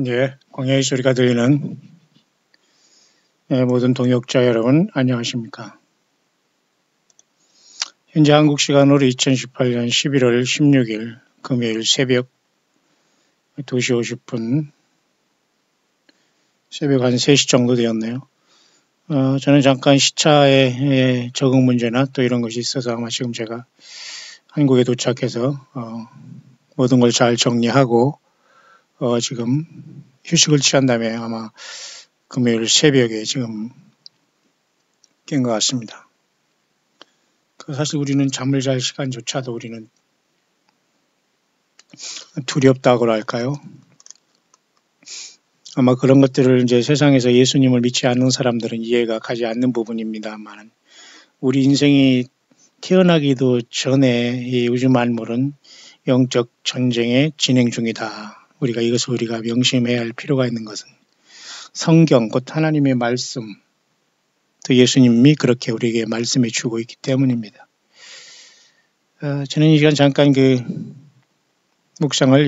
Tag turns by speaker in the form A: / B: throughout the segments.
A: 광야의 소리가 들리는 모든 동역자 여러분 안녕하십니까. 현재 한국 시간으로 2018년 11월 16일 금요일 새벽 2시 50분, 새벽 한 3시 정도 되었네요. 저는 잠깐 시차의 적응 문제나 또 이런 것이 있어서 아마 지금 제가 한국에 도착해서 모든 걸 잘 정리하고 지금 휴식을 취한 다음에 아마 금요일 새벽에 지금 깬 것 같습니다. 사실 우리는 잠을 잘 시간조차도 우리는 두렵다고 할까요? 아마 그런 것들을 이제 세상에서 예수님을 믿지 않는 사람들은 이해가 가지 않는 부분입니다만, 우리 인생이 태어나기도 전에 이 우주 만물은 영적 전쟁의 진행 중이다. 우리가 명심해야 할 필요가 있는 것은 성경, 곧 하나님의 말씀, 또 예수님이 그렇게 우리에게 말씀해 주고 있기 때문입니다. 저는 이 시간 잠깐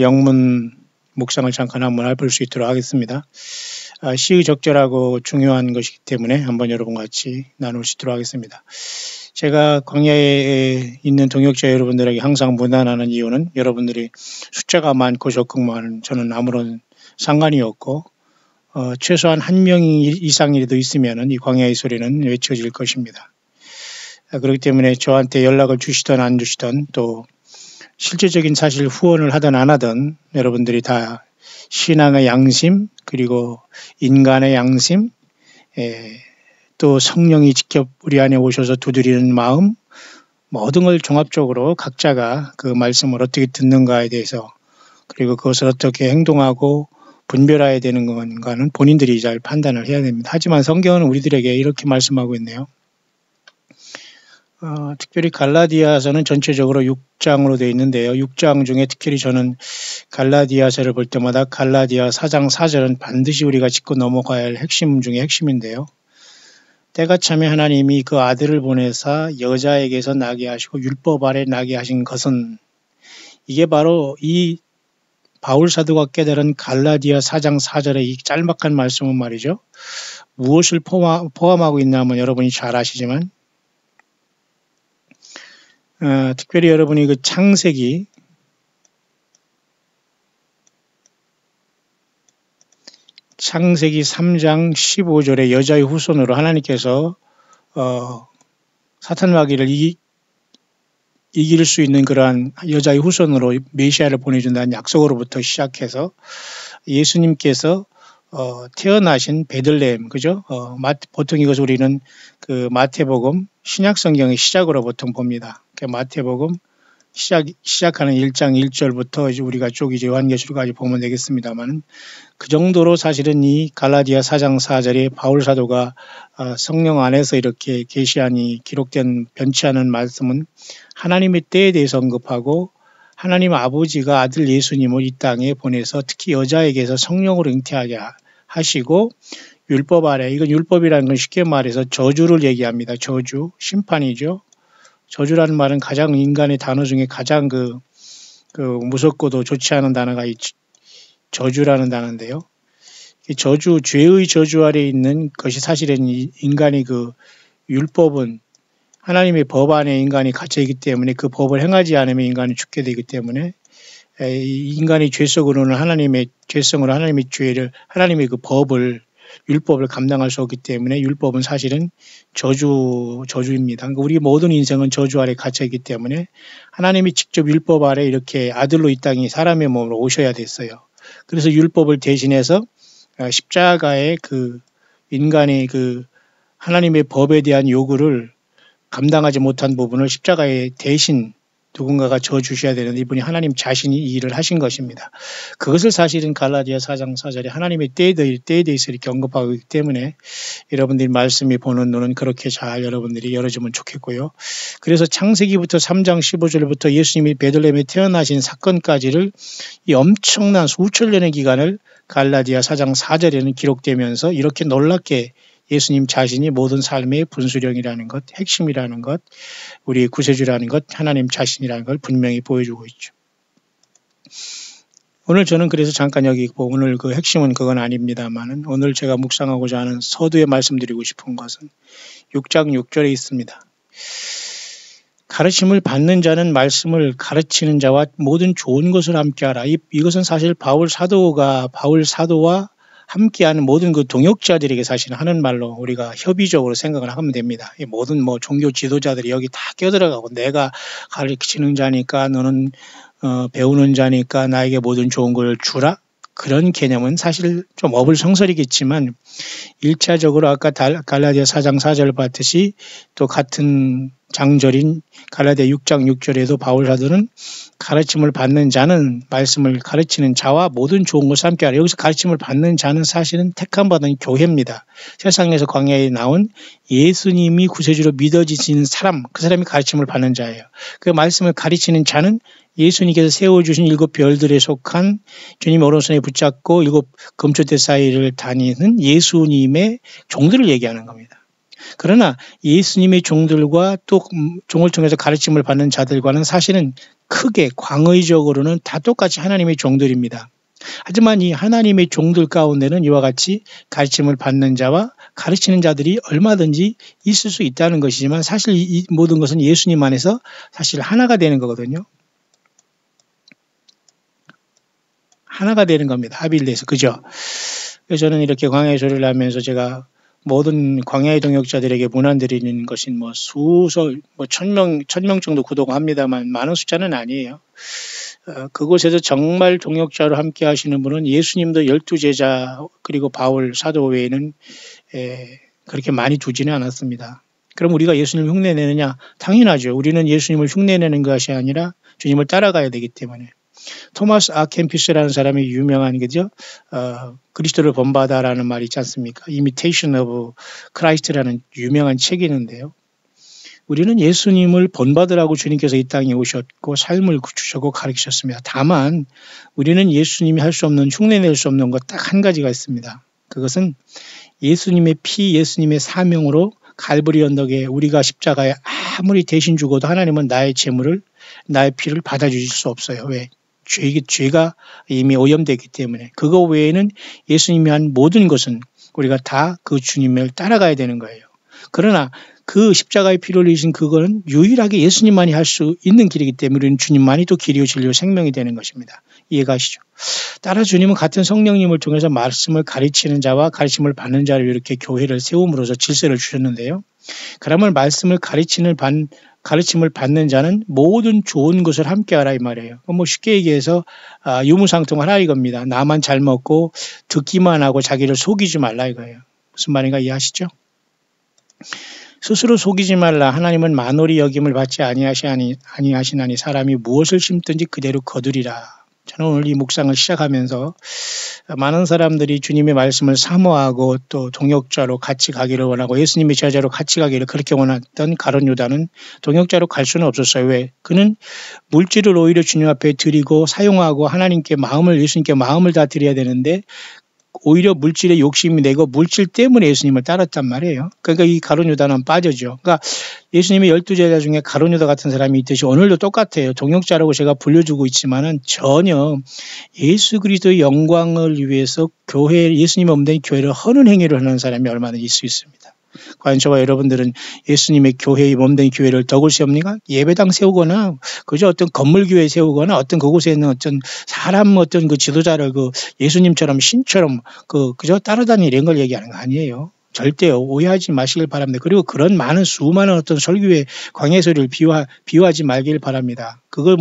A: 영문 묵상을 잠깐 한번 해볼 수 있도록 하겠습니다. 시의적절하고 중요한 것이기 때문에 한번 여러분과 같이 나눌 수 있도록 하겠습니다. 제가 광야에 있는 동역자 여러분들에게 항상 무난하는 이유는 여러분들이 숫자가 많고 적고 많은 저는 아무런 상관이 없고 최소한 한 명 이상이라도 있으면 이 광야의 소리는 외쳐질 것입니다. 그렇기 때문에 저한테 연락을 주시든 안 주시든 또 실제적인 사실 후원을 하든 안 하든 여러분들이 다 신앙의 양심, 그리고 인간의 양심, 또 성령이 직접 우리 안에 오셔서 두드리는 마음, 모든 걸 종합적으로 각자가 그 말씀을 어떻게 듣는가에 대해서, 그리고 그것을 어떻게 행동하고 분별해야 되는 건가는 본인들이 잘 판단을 해야 됩니다. 하지만 성경은 우리들에게 이렇게 말씀하고 있네요. 특별히 갈라디아서는 전체적으로 6장으로 되어 있는데요. 6장 중에 특별히 저는 갈라디아서를 볼 때마다 갈라디아 4장 4절은 반드시 우리가 짚고 넘어가야 할 핵심 중에 핵심인데요. 때가 차면 하나님이 그 아들을 보내사 여자에게서 나게 하시고 율법 아래 나게 하신 것은, 이게 바로 이 바울 사도가 깨달은 갈라디아 4장 4절의 이 짤막한 말씀은 말이죠. 무엇을 포함하고 있나 하면 여러분이 잘 아시지만 특별히 여러분이 그 창세기 3장 15절의 여자의 후손으로 하나님께서 사탄 마귀를 이길 수 있는 그러한 여자의 후손으로 메시아를 보내준다는 약속으로부터 시작해서 예수님께서 태어나신 베들레헴, 그죠? 보통 이것을 우리는 그 마태복음 신약 성경의 시작으로 보통 봅니다. 마태복음 시작하는 1장 1절부터 이제 우리가 쭉 이제 요한계시록까지 보면 되겠습니다만, 그 정도로 사실은 이 갈라디아 4장 4절에 바울 사도가 성령 안에서 이렇게 계시하니 기록된 변치 않은 말씀은 하나님의 때에 대해서 언급하고, 하나님 아버지가 아들 예수님을 이 땅에 보내서 특히 여자에게서 성령으로 잉태하게 하시고, 율법 아래, 이건 율법이라는 건 쉽게 말해서 저주를 얘기합니다. 저주, 심판이죠. 저주라는 말은 가장 인간의 단어 중에 가장 무섭고도 좋지 않은 단어가 이 저주라는 단어인데요. 이 저주, 죄의 저주 아래 있는 것이 사실은 인간이 율법은 하나님의 법 안에 인간이 갇혀있기 때문에 그 법을 행하지 않으면 인간이 죽게 되기 때문에 인간의 죄 속으로는 하나님의 죄성으로 하나님의 죄를, 하나님의 그 율법을 감당할 수 없기 때문에 율법은 사실은 저주입니다. 그러니까 우리 모든 인생은 저주 아래 갇혀있기 때문에 하나님이 직접 율법 아래 이렇게 아들로 이 땅에 사람의 몸으로 오셔야 됐어요. 그래서 율법을 대신해서 십자가의 인간의 하나님의 법에 대한 요구를 감당하지 못한 부분을 십자가에 대신 누군가가 져주셔야 되는데 이분이 하나님 자신이 이 일을 하신 것입니다. 그것을 사실은 갈라디아 4장 4절에 하나님의 때에 대해서 이렇게 언급하고 있기 때문에 여러분들이 말씀이 보는 눈은 그렇게 잘 여러분들이 열어주면 좋겠고요. 그래서 창세기부터 3장 15절부터 예수님이 베들레헴에 태어나신 사건까지를 이 엄청난 수천 년의 기간을 갈라디아 4장 4절에는 기록되면서 이렇게 놀랍게 예수님 자신이 모든 삶의 분수령이라는 것, 핵심이라는 것, 우리 구세주라는 것, 하나님 자신이라는 걸 분명히 보여주고 있죠. 오늘 저는 그래서 잠깐 여기 있고, 오늘 그 핵심은 그건 아닙니다만은, 오늘 제가 묵상하고자 하는 서두에 말씀드리고 싶은 것은 6장 6절에 있습니다. 가르침을 받는 자는 말씀을 가르치는 자와 모든 좋은 것을 함께하라. 이것은 사실 바울 사도와 함께하는 모든 그 동역자들에게 사실 하는 말로 우리가 협의적으로 생각을 하면 됩니다. 모든 종교 지도자들이 여기 다 껴들어가고, 내가 가르치는 자니까 너는 배우는 자니까 나에게 모든 좋은 걸 주라. 그런 개념은 사실 좀 어불성설이겠지만 1차적으로 아까 갈라디아 4장 4절 봤듯이 또 같은 장절인 갈라디아 6장 6절에도 바울 사도는 가르침을 받는 자는 말씀을 가르치는 자와 모든 좋은 것을 함께하라. 여기서 가르침을 받는 자는 사실은 택함받은 교회입니다. 세상에서 광야에 나온 예수님이 구세주로 믿어지시는 사람, 그 사람이 가르침을 받는 자예요. 그 말씀을 가르치는 자는 예수님께서 세워주신 7 별들에 속한 주님 오른손에 붙잡고 7 금초대 사이를 다니는 예수님의 종들을 얘기하는 겁니다. 그러나 예수님의 종들과 또 종을 통해서 가르침을 받는 자들과는 사실은 크게 광의적으로는 다 똑같이 하나님의 종들입니다. 하지만 이 하나님의 종들 가운데는 이와 같이 가르침을 받는 자와 가르치는 자들이 얼마든지 있을 수 있다는 것이지만 사실 이 모든 것은 예수님 안에서 사실 하나가 되는 거거든요. 하나가 되는 겁니다. 합일돼서. 그죠? 그래서 저는 이렇게 광야의 소리를 하면서 제가 모든 광야의 동역자들에게 문안드리는 것인 수설, 1000명 정도 구독합니다만 많은 숫자는 아니에요. 그곳에서 정말 동역자로 함께 하시는 분은 예수님도 12제자 그리고 바울 사도 외에는 그렇게 많이 두지는 않았습니다. 그럼 우리가 예수님을 흉내내느냐? 당연하죠. 우리는 예수님을 흉내내는 것이 아니라 주님을 따라가야 되기 때문에. 토마스 아켄피스라는 사람이 유명한 거죠. 그리스도를 본받아라는 말이 있지 않습니까? Imitation of Christ라는 유명한 책이 있는데요. 우리는 예수님을 본받으라고 주님께서 이 땅에 오셨고 삶을 주셨고 가르치셨습니다. 다만 우리는 예수님이 할 수 없는, 흉내낼 수 없는 것 딱 한 가지가 있습니다. 그것은 예수님의 피, 예수님의 사명으로 갈보리 언덕에 우리가 십자가에 아무리 대신 죽어도 하나님은 나의 재물을, 나의 피를 받아주실 수 없어요. 왜? 죄가 이미 오염되기 때문에. 그거 외에는 예수님이 한 모든 것은 우리가 다 그 주님을 따라가야 되는 거예요. 그러나 그 십자가의 피를 흘리신 그거는 유일하게 예수님만이 할 수 있는 길이기 때문에 우리는 주님만이 또 길이요 진리요 생명이 되는 것입니다. 이해가시죠? 따라 주님은 같은 성령님을 통해서 말씀을 가르치는 자와 가르침을 받는 자를 이렇게 교회를 세움으로써 질서를 주셨는데요. 그러면 말씀을 가르침을 받는 자는 모든 좋은 것을 함께하라 이 말이에요. 쉽게 얘기해서 유무상통하라 이겁니다. 나만 잘 먹고 듣기만 하고 자기를 속이지 말라 이거예요. 무슨 말인가 이해하시죠? 스스로 속이지 말라. 하나님은 만홀히 여김을 받지 아니하시나니 사람이 무엇을 심든지 그대로 거두리라. 저는 오늘 이 묵상을 시작하면서 많은 사람들이 주님의 말씀을 사모하고 또 동역자로 같이 가기를 원하고 예수님의 제자로 같이 가기를 그렇게 원했던 가룟 유다는 동역자로 갈 수는 없었어요. 왜? 그는 물질을 오히려 주님 앞에 드리고 사용하고 하나님께 예수님께 마음을 다 드려야 되는데 오히려 물질에 욕심이 내고 물질 때문에 예수님을 따랐단 말이에요. 그러니까 이 가룟 유다는 빠져죠. 그러니까 예수님의 12제자 중에 가룟 유다 같은 사람이 있듯이 오늘도 똑같아요. 동역자라고 제가 불려주고 있지만은 전혀 예수 그리스도의 영광을 위해서 예수님 없는 교회를 허는 행위를 하는 사람이 얼마나 있을 수 있습니다. 과연 저와 여러분들은 예수님의 교회의 몸된 교회를 덕을 세웁니까? 예배당 세우거나 그저 어떤 건물교회 세우거나 어떤 그곳에 있는 어떤 사람 어떤 그 지도자를 예수님처럼 신처럼 그저 따라다니는 이런 걸 얘기하는 거 아니에요. 절대 오해하지 마시길 바랍니다. 그리고 그런 수많은 어떤 설교의 광야의 소리를 비유하지 말길 바랍니다. 그거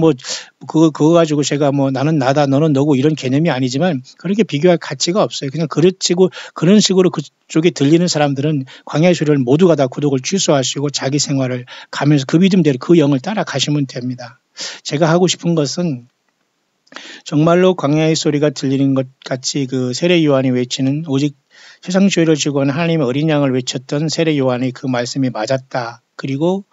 A: 가지고 제가 나는 나다, 너는 너고 이런 개념이 아니지만 그렇게 비교할 가치가 없어요. 그냥 그런 식으로 그쪽에 들리는 사람들은 광야의 소리를 모두가 다 구독을 취소하시고 자기 생활을 가면서 그 믿음대로 그 영을 따라가시면 됩니다. 제가 하고 싶은 것은 정말로 광야의 소리가 들리는 것 같이 그 세례 요한이 외치는 오직 세상 죄를 지고 하나님의 어린 양을 외쳤던 세례 요한의 그 말씀이 맞았다. 그리고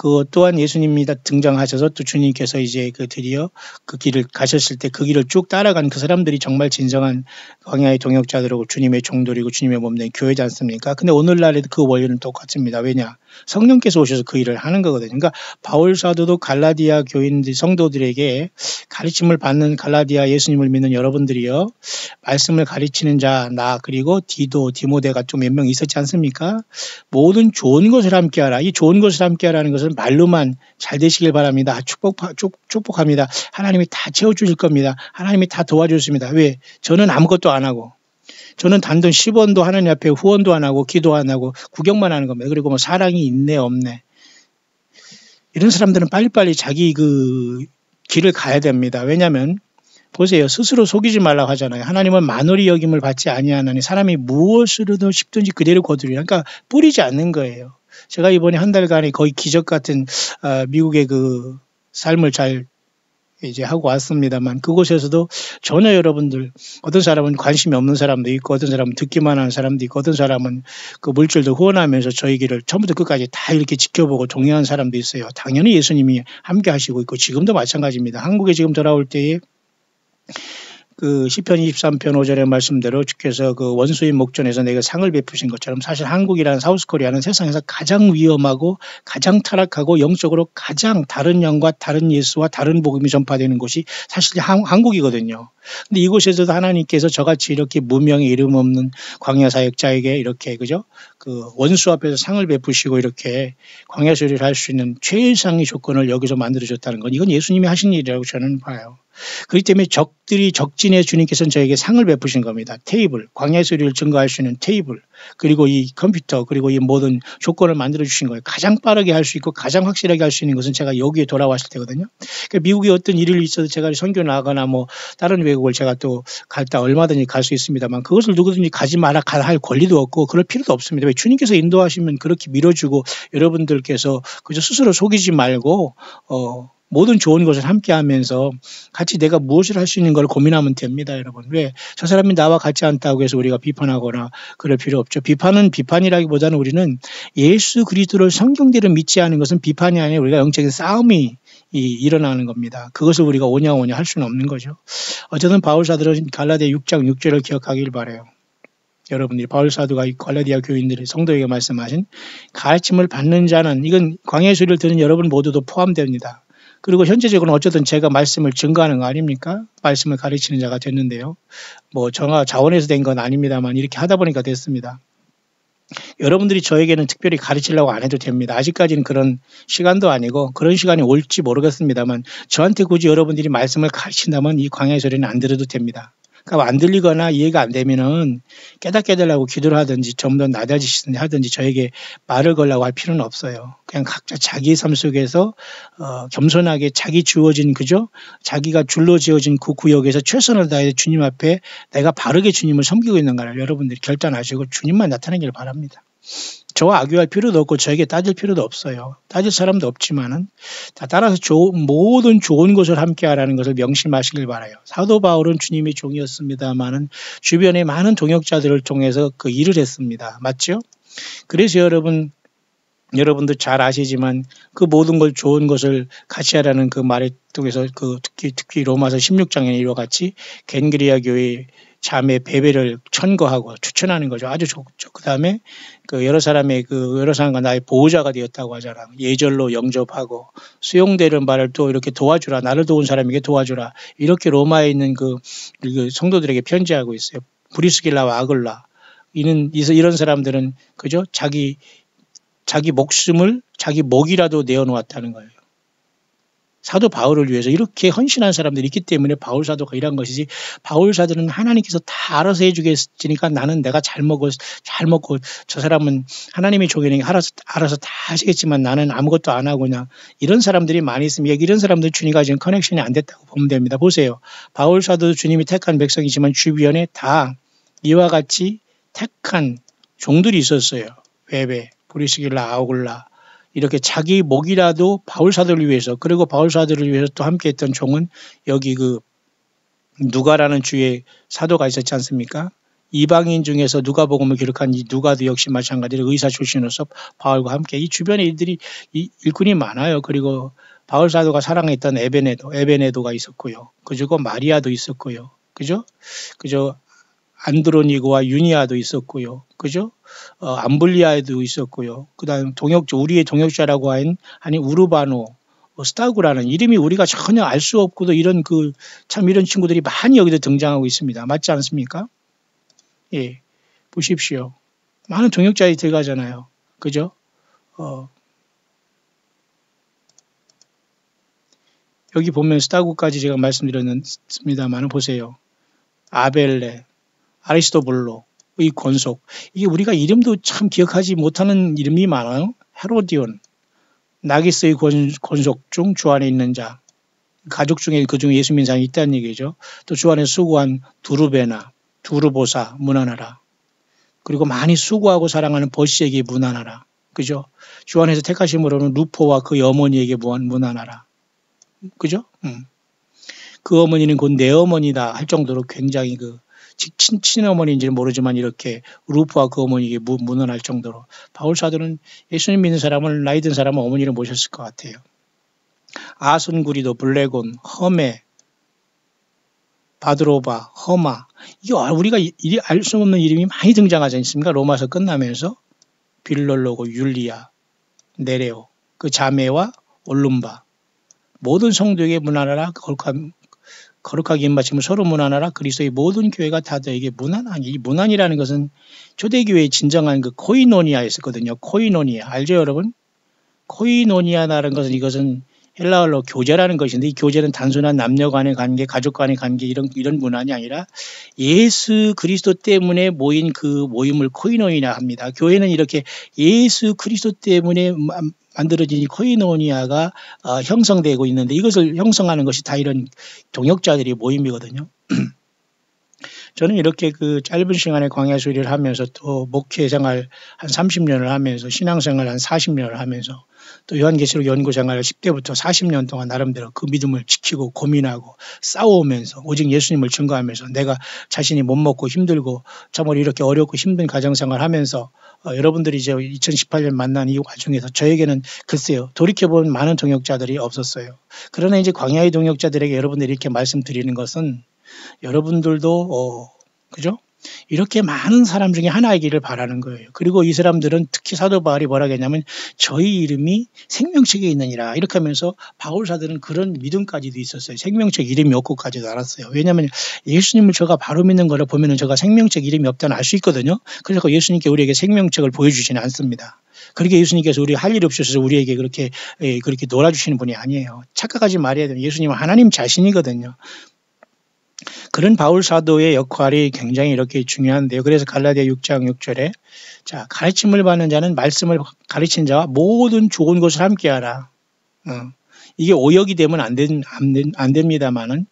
A: 그 또한 예수님이 등장하셔서 또 주님께서 이제 그 드디어 그 길을 가셨을 때 그 길을 쭉 따라간 그 사람들이 정말 진정한 광야의 동역자들이고 주님의 종들이고 주님의 몸된 교회지 않습니까? 근데 오늘날에도 그 원리는 똑같습니다. 왜냐? 성령께서 오셔서 그 일을 하는 거거든요. 그러니까 바울 사도도 갈라디아 교인들 성도들에게 가르침을 받는 갈라디아 예수님을 믿는 여러분들이요. 말씀을 가르치는 자, 나 그리고 디모데가 또 몇 명 있었지 않습니까? 모든 좋은 것을 함께하라. 이 좋은 것을 함께하라는 것은 말로만 잘 되시길 바랍니다. 축복합니다. 하나님이 다 채워주실 겁니다. 하나님이 다 도와주십니다. 왜? 저는 아무것도 안 하고 저는 단돈 10원도 하나님 앞에 후원도 안 하고 기도 안 하고 구경만 하는 겁니다. 그리고 뭐 사랑이 있네 없네. 이런 사람들은 빨리빨리 자기 그 길을 가야 됩니다. 왜냐하면 보세요. 스스로 속이지 말라고 하잖아요. 하나님은 만월이 여김을 받지 아니하나니 사람이 무엇으로든 쉽든지 그대로 거두리라. 그러니까 뿌리지 않는 거예요. 제가 이번에 한 달간에 거의 기적 같은 미국의 그 삶을 잘 이제 하고 왔습니다만 그곳에서도 전혀 여러분들 어떤 사람은 관심이 없는 사람도 있고 어떤 사람은 듣기만 하는 사람도 있고 어떤 사람은 그 물질도 후원하면서 저희 길을 처음부터 끝까지 다 이렇게 지켜보고 동행한 사람도 있어요. 당연히 예수님이 함께 하시고 있고 지금도 마찬가지입니다. 한국에 지금 돌아올 때에 그 시편 23편 5절의 말씀대로 주께서 그 원수의 목전에서 내가 상을 베푸신 것처럼 사실 한국이라는 사우스코리아는 세상에서 가장 위험하고 가장 타락하고 영적으로 가장 다른 영과 다른 예수와 다른 복음이 전파되는 곳이 사실 한국이거든요. 근데 이곳에서도 하나님께서 저같이 이렇게 무명의 이름 없는 광야 사역자에게 이렇게 그죠? 그 원수 앞에서 상을 베푸시고 이렇게 광야 수리를 할 수 있는 최상의 조건을 여기서 만들어줬다는 건 이건 예수님이 하신 일이라고 저는 봐요. 그렇기 때문에 적진의 주님께서는 저에게 상을 베푸신 겁니다. 테이블, 광야의 소리를 증거할 수 있는 테이블, 그리고 이 컴퓨터, 그리고 이 모든 조건을 만들어 주신 거예요. 가장 빠르게 할 수 있고 가장 확실하게 할 수 있는 것은 제가 여기에 돌아왔을 때거든요. 그러니까 미국에 어떤 일이 있어도 제가 선교 나가거나 뭐 다른 외국을 제가 또 갔다 얼마든지 갈 수 있습니다만 그것을 누구든지 가지 마라 할 권리도 없고 그럴 필요도 없습니다. 왜 주님께서 인도하시면 그렇게 밀어주고 여러분들께서 그저 스스로 속이지 말고 모든 좋은 것을 함께 하면서 같이 내가 무엇을 할 수 있는 걸 고민하면 됩니다, 여러분. 왜? 저 사람이 나와 같지 않다고 해서 우리가 비판하거나 그럴 필요 없죠. 비판은 비판이라기보다는 우리는 예수 그리스도를 성경대로 믿지 않은 것은 비판이 아니라 우리가 영적인 싸움이 일어나는 겁니다. 그것을 우리가 오냐오냐 할 수는 없는 거죠. 어쨌든 바울사들은 갈라디아 6장 6절을 기억하길 바라요. 여러분들이 바울사도가 갈라디아 교인들의 성도에게 말씀하신 가르침을 받는 자는 이건 광야의 소리를 듣는 여러분 모두도 포함됩니다. 그리고 현재적으로는 어쨌든 제가 말씀을 증거하는 거 아닙니까? 말씀을 가르치는 자가 됐는데요. 뭐 자원에서 된 건 아닙니다만 이렇게 하다 보니까 됐습니다. 여러분들이 저에게는 특별히 가르치려고 안 해도 됩니다. 아직까지는 그런 시간도 아니고 그런 시간이 올지 모르겠습니다만 저한테 굳이 여러분들이 말씀을 가르친다면 이 광야의 소리는 안 들어도 됩니다. 그러니까 안 들리거나 이해가 안 되면은 깨닫게 해달라고 기도를 하든지 좀 더 낮아지시든지 하든지 저에게 말을 걸라고 할 필요는 없어요. 그냥 각자 자기의 삶 속에서 겸손하게 자기 주어진 그죠? 자기가 줄로 지어진 그 구역에서 최선을 다해 주님 앞에 내가 바르게 주님을 섬기고 있는가를 여러분들이 결단하시고 주님만 나타나기를 바랍니다. 저와 악유할 필요도 없고 저에게 따질 필요도 없어요. 따질 사람도 없지만은 따라서 모든 좋은 것을 함께 하라는 것을 명심하시길 바라요. 사도 바울은 주님의 종이었습니다만은 주변에 많은 동역자들을 통해서 그 일을 했습니다. 맞죠? 그래서 여러분도 잘 아시지만 그 모든 걸 좋은 것을 같이 하라는 그 말에 통해서 그 특히 로마서 16장에 이와 같이 겐그리아 교회 자매 베베를 천거하고 추천하는 거죠. 아주 좋죠. 그 다음에 여러 사람과 나의 보호자가 되었다고 하잖아. 예절로 영접하고 수용되는 바를 또 이렇게 도와주라. 나를 도운 사람에게 도와주라. 이렇게 로마에 있는 그 성도들에게 편지하고 있어요. 브리스길라와 아글라. 이런 사람들은 그죠? 자기 목숨을 자기 목이라도 내어놓았다는 거예요. 사도 바울을 위해서 이렇게 헌신한 사람들이 있기 때문에 바울 사도가 일한 것이지 바울 사도는 하나님께서 다 알아서 해주겠으니까 나는 내가 잘 먹고 저 사람은 하나님의 종이니까 알아서 다 하시겠지만 나는 아무것도 안 하고 그냥 이런 사람들이 많이 있습니다. 이런 사람들 주님과 지금 커넥션이 안 됐다고 보면 됩니다. 보세요. 바울 사도도 주님이 택한 백성이지만 주변에 다 이와 같이 택한 종들이 있었어요. 베베, 브리스길라, 아굴라 이렇게 자기 목이라도 바울사도를 위해서 그리고 바울사도를 위해서 또 함께했던 종은 여기 누가라는 주의 사도가 있었지 않습니까? 이방인 중에서 누가복음을 기록한 이 누가도 역시 마찬가지로 의사 출신으로서 바울과 함께 이 주변에 일꾼이 많아요. 그리고 바울 사도가 사랑했던 에베네도가 있었고요. 그리고 마리아도 있었고요. 그죠? 안드로니고와 유니아도 있었고요. 그죠? 암블리아에도 있었고요. 그 다음 우리의 동역자라고 하니 우르바노, 스타구라는 이름이 우리가 전혀 알 수 없고도 이런 이런 친구들이 많이 여기도 등장하고 있습니다. 맞지 않습니까? 예. 보십시오. 많은 동역자들이 들어가잖아요. 그죠? 여기 보면 스타구까지 제가 말씀드렸습니다만 보세요. 아벨레, 아리스토블로의 권속. 이게 우리가 이름도 참 기억하지 못하는 이름이 많아요. 헤로디온, 나기스의 권속 중 주 안에 있는 자. 가족 중에 그중에 예수 믿는 사람이 있다는 얘기죠. 또 주 안에 수고한 두르베나, 두르보사 문안하라. 그리고 많이 수고하고 사랑하는 버시에게 문안하라. 그죠? 주 안에서 택하심으로는 루포와 그의 어머니에게 문안하라. 그죠? 그 어머니는 곧 내 어머니다 할 정도로 굉장히 친어머니인지는 모르지만 이렇게 루프와 그 어머니에게 문안할 정도로 바울 사도는 예수님 믿는 사람을 나이 든 사람은 어머니를 모셨을 것 같아요. 아손구리도 블레곤, 험에, 바드로바, 허마 이게 우리가 알 수 없는 이름이 많이 등장하지 않습니까? 로마서 끝나면서 빌롤로고 율리아, 네레오 그 자매와 올룸바 모든 성도에게 문안하라 거룩하게 입맞춤을 서로 문안하라 그리스도의 모든 교회가 다 너에게 문안하니 이 문안이라는 것은 초대교회의 진정한 코이노니아였었거든요. 코이노니아 알죠 여러분? 코이노니아라는 것은 이것은 헬라어로 교제라는 것인데 이 교제는 단순한 남녀 간의 관계, 가족 간의 관계 이런 문안이 아니라 예수 그리스도 때문에 모인 그 모임을 코이노니아 합니다. 교회는 이렇게 예수 그리스도 때문에 만들어진 이 코이노니아가 형성되고 있는데 이것을 형성하는 것이 다 이런 동역자들이 모임이거든요. 저는 이렇게 짧은 시간에 광야 수리를 하면서 또 목회 생활 한 30년을 하면서 신앙생활 한 40년을 하면서 또 요한계시록 연구생활을 10대부터 40년 동안 나름대로 그 믿음을 지키고 고민하고 싸워오면서 오직 예수님을 증거하면서 내가 자신이 못 먹고 힘들고 정말 이렇게 어렵고 힘든 가정생활을 하면서 여러분들이 이제 2018년 만난 이 와중에서 저에게는 글쎄요 돌이켜본 많은 동역자들이 없었어요. 그러나 이제 광야의 동역자들에게 여러분들이 이렇게 말씀드리는 것은 여러분들도 그죠? 이렇게 많은 사람 중에 하나이기를 바라는 거예요. 그리고 이 사람들은 특히 사도 바울이 뭐라 했냐면 저희 이름이 생명책에 있느니라 이렇게 하면서 바울 사도는 그런 믿음까지도 있었어요. 생명책 이름이 없고까지도 알았어요. 왜냐하면 예수님을 제가 바로 믿는 거를 보면은 제가 생명책 이름이 없다는 알 수 있거든요. 그래서 예수님께 우리에게 생명책을 보여주지는 않습니다. 그렇게 예수님께서 우리 할 일 없이 우리에게 그렇게 놀아주시는 분이 아니에요. 착각하지 말아야 돼요. 예수님은 하나님 자신이거든요. 그런 바울 사도의 역할이 굉장히 이렇게 중요한데요. 그래서 갈라디아 6장 6절에 자 가르침을 받는 자는 말씀을 가르친 자와 모든 좋은 것을 함께하라. 이게 오역이 되면 안 됩니다만은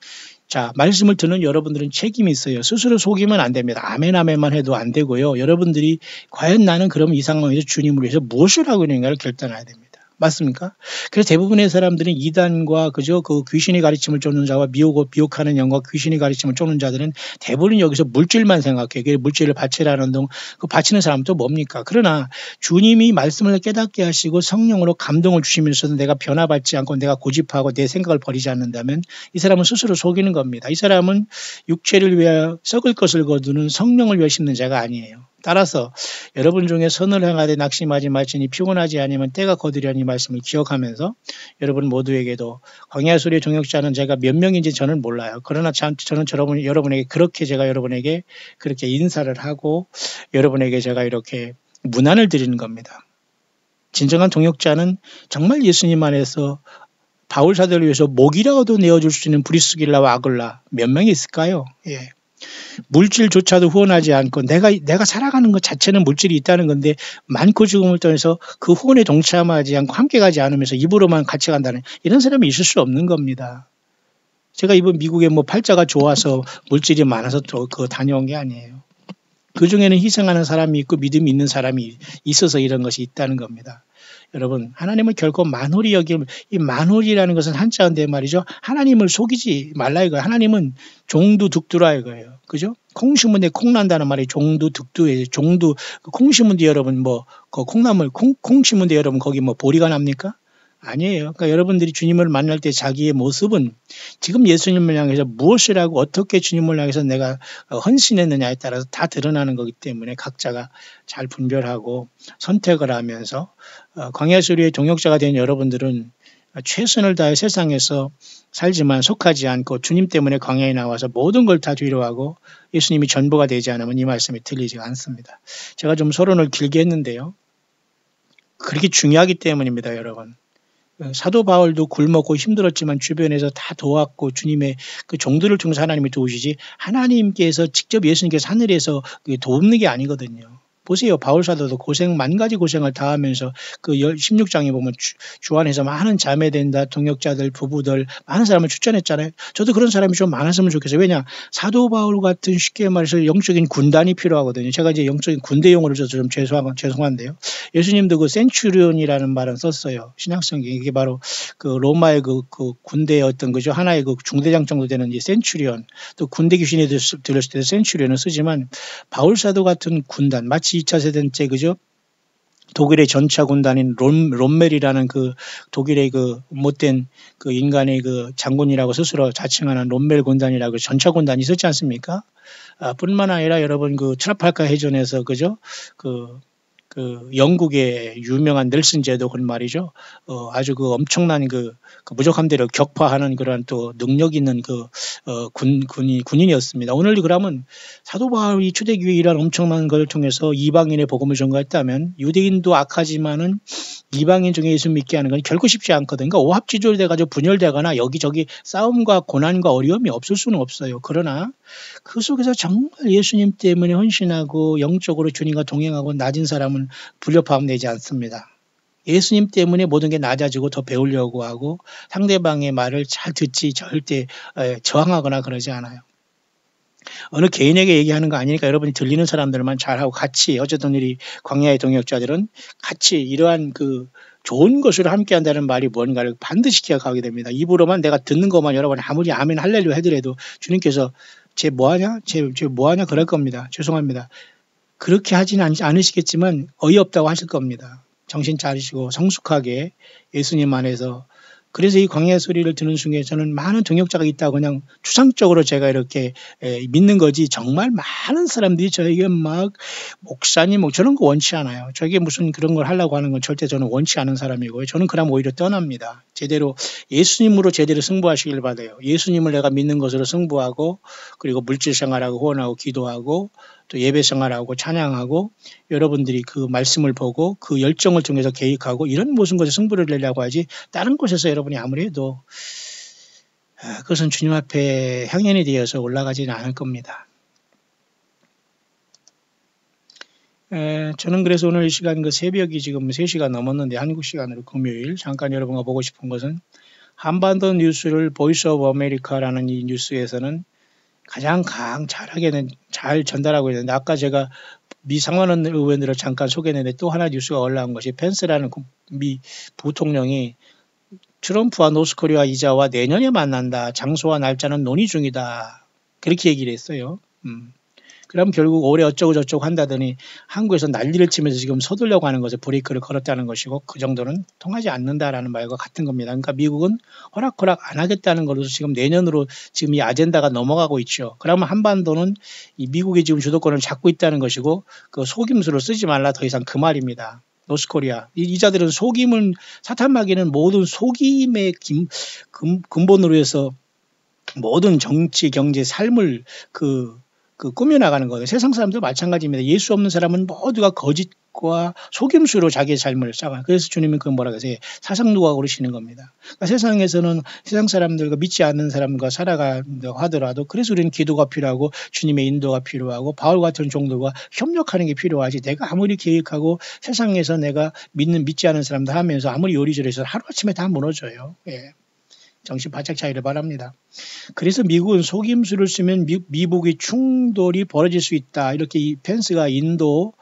A: 자 말씀을 듣는 여러분들은 책임이 있어요. 스스로 속이면 안 됩니다. 아멘 아멘만 해도 안 되고요. 여러분들이 과연 나는 그럼 이 상황에서 주님을 위해서 무엇을 하고 있는가를 결단해야 됩니다. 맞습니까? 그래서 대부분의 사람들은 이단과 그 귀신의 가르침을 쫓는 자와 미혹하는 영과 귀신의 가르침을 쫓는 자들은 대부분 여기서 물질만 생각해요. 그 물질을 바치라는 그 바치는 사람은 또 뭡니까? 그러나 주님이 말씀을 깨닫게 하시고 성령으로 감동을 주시면서도 내가 변화받지 않고 내가 고집하고 내 생각을 버리지 않는다면 이 사람은 스스로 속이는 겁니다. 이 사람은 육체를 위하여 썩을 것을 거두는 성령을 위하여 심는 자가 아니에요. 따라서 여러분 중에 선을 행하되 낙심하지 말지니 피곤하지 아니면 때가 거두려니 말씀을 기억하면서 여러분 모두에게도 광야 수리의 동역자는 제가 몇 명인지 저는 몰라요. 그러나 저는 여러분에게 제가 여러분에게 그렇게 인사를 하고 여러분에게 제가 이렇게 문안을 드리는 겁니다. 진정한 동역자는 정말 예수님 안에서 바울 사도를 위해서 목이라도 내어줄 수 있는 브리스길라와 아글라 몇 명이 있을까요? 예. 물질조차도 후원하지 않고 내가 살아가는 것 자체는 물질이 있다는 건데 많고 죽음을 떠나서 그 후원에 동참하지 않고 함께 가지 않으면서 입으로만 같이 간다는 이런 사람이 있을 수 없는 겁니다. 제가 이번 미국에 팔자가 좋아서 물질이 많아서 또 다녀온 게 아니에요. 그 중에는 희생하는 사람이 있고 믿음이 있는 사람이 있어서 이런 것이 있다는 겁니다. 여러분 하나님은 결코 만홀히 이 만홀이라는 것은 한자인데 말이죠. 하나님을 속이지 말라 이거예요. 하나님은 종두 득두라 이거예요. 그죠? 콩 심은 데 콩 난다는 말이 종두 득두에 종두 콩 심은 데 여러분 뭐 그 콩나물 콩 심은 데 여러분 거기 뭐 보리가 납니까? 아니에요. 그러니까 여러분들이 주님을 만날 때 자기의 모습은 지금 예수님을 향해서 무엇을 하고 어떻게 주님을 향해서 내가 헌신했느냐에 따라서 다 드러나는 거기 때문에 각자가 잘 분별하고 선택을 하면서 광야 수리의 동역자가 된 여러분들은 최선을 다해 세상에서 살지만 속하지 않고 주님 때문에 광야에 나와서 모든 걸 다 뒤로하고 예수님이 전부가 되지 않으면 이 말씀이 틀리지 않습니다. 제가 좀 서론을 길게 했는데요. 그렇게 중요하기 때문입니다, 여러분. 사도 바울도 굶었고 힘들었지만 주변에서 다 도왔고 주님의 그 종들을 통해서 하나님이 도우시지 하나님께서 직접 예수님께서 하늘에서 돕는 게 아니거든요. 보세요. 바울 사도도 만 가지 고생을 다 하면서 그 16장에 보면 주 안에서 많은 자매된다, 동역자들, 부부들, 많은 사람을 추천했잖아요. 저도 그런 사람이 좀 많았으면 좋겠어요. 왜냐? 사도 바울 같은 쉽게 말해서 영적인 군단이 필요하거든요. 제가 이제 영적인 군대 용어를 써서 좀 죄송한데요. 예수님도 그 센츄리온이라는 말은 썼어요. 신약성경에. 이게 바로 그 로마의 그 군대의 어떤 그죠? 하나의 그 중대장 정도 되는 이 센츄리온. 또 군대 귀신이 들었을 때 센츄리온을 쓰지만 바울 사도 같은 군단, 마치 2차 세대 때 그죠? 독일의 전차 군단인 롬멜이라는 그 독일의 그 못된 그 인간의 그 장군이라고 스스로 자칭하는 롬멜 군단이라고 전차 군단이 있었지 않습니까? 뿐만 아니라 여러분 그 트라팔가 해전에서 그죠? 그 영국의 유명한 넬슨 제독은 말이죠. 아주 그 엄청난 그 무적함대로 격파하는 그런 또 능력 있는 군인이었습니다. 오늘 그러면 사도 바울이 초대교회 이런 엄청난 걸 통해서 이방인의 복음을 전가했다면 유대인도 악하지만은 이방인 중에 예수 믿게 하는 건 결코 쉽지 않거든요. 그러니까 오합지졸돼가지고 분열되거나 여기저기 싸움과 고난과 어려움이 없을 수는 없어요. 그러나 그 속에서 정말 예수님 때문에 헌신하고 영적으로 주님과 동행하고 낮은 사람은 불협화음 내지 않습니다. 예수님 때문에 모든 게 낮아지고 더 배우려고 하고 상대방의 말을 잘 듣지 절대 저항하거나 그러지 않아요. 어느 개인에게 얘기하는 거 아니니까 여러분이 들리는 사람들만 잘하고 같이 어쨌든 이 광야의 동역자들은 같이 이러한 그 좋은 것으로 함께 한다는 말이 뭔가를 반드시 기억하게 됩니다. 입으로만 내가 듣는 것만 여러분이 아무리 아멘 할렐루야 해더라도 주님께서 쟤 뭐하냐? 쟤 뭐하냐? 그럴 겁니다. 죄송합니다. 그렇게 하지는 않으시겠지만 어이없다고 하실 겁니다. 정신 차리시고 성숙하게 예수님 안에서. 그래서 이 광야의 소리를 듣는 중에 저는 많은 동역자가 있다고 그냥 추상적으로 제가 이렇게 믿는 거지 정말 많은 사람들이 저에게 막 목사님 저런 거 원치 않아요. 저에게 무슨 그런 걸 하려고 하는 건 절대 저는 원치 않은 사람이고요. 저는 그럼 오히려 떠납니다. 제대로 예수님으로 제대로 승부하시길 바라요. 예수님을 내가 믿는 것으로 승부하고 그리고 물질 생활하고 후원하고 기도하고 또 예배 생활하고 찬양하고 여러분들이 그 말씀을 보고 그 열정을 통해서 개입하고 이런 모든 것에 승부를 내려고 하지 다른 곳에서 여러분이 아무리 해도 그것은 주님 앞에 향연이 되어서 올라가지는 않을 겁니다. 저는 그래서 오늘 이 시간 그 새벽이 지금 3시가 넘었는데 한국 시간으로 금요일 잠깐 여러분과 보고 싶은 것은 한반도 뉴스를 보이스 오브 아메리카라는 이 뉴스에서는 가장 잘 전달하고 있는데 아까 제가 미 상원의원 의원들을 잠깐 소개했는데 또 하나 뉴스가 올라온 것이 펜스라는 미 부통령이 트럼프와 노스코리아 이자와 내년에 만난다. 장소와 날짜는 논의 중이다. 그렇게 얘기를 했어요. 그럼 결국 올해 어쩌고 저쩌고 한다더니 한국에서 난리를 치면서 지금 서두려고 하는 것에 브레이크를 걸었다는 것이고 그 정도는 통하지 않는다라는 말과 같은 겁니다. 그러니까 미국은 허락 안 하겠다는 걸로서 지금 내년으로 지금 이 아젠다가 넘어가고 있죠. 그러면 한반도는 이 미국이 지금 주도권을 잡고 있다는 것이고 그 속임수를 쓰지 말라 더 이상 그 말입니다. 노스코리아. 이자들은 속임은 사탄마귀는 모든 속임의 근본으로 해서 모든 정치, 경제, 삶을 꾸며나가는 거예요. 세상 사람도 마찬가지입니다. 예수 없는 사람은 모두가 거짓과 속임수로 자기의 삶을 쌓아요. 그래서 주님은 그 뭐라 그러세요? 사상누가 그러시는 겁니다. 그러니까 세상에서는 세상 사람들과 믿지 않는 사람과 살아간다고 하더라도 그래서 우리는 기도가 필요하고 주님의 인도가 필요하고 바울 같은 종들과 협력하는 게 필요하지. 내가 아무리 계획하고 세상에서 내가 믿지 않는 사람들 하면서 아무리 요리조리 해서 하루아침에 다 무너져요. 예. 정신 바짝 차리를 바랍니다. 그래서 미국은 속임수를 쓰면 미북의 충돌이 벌어질 수 있다. 이렇게 이 펜스가 인도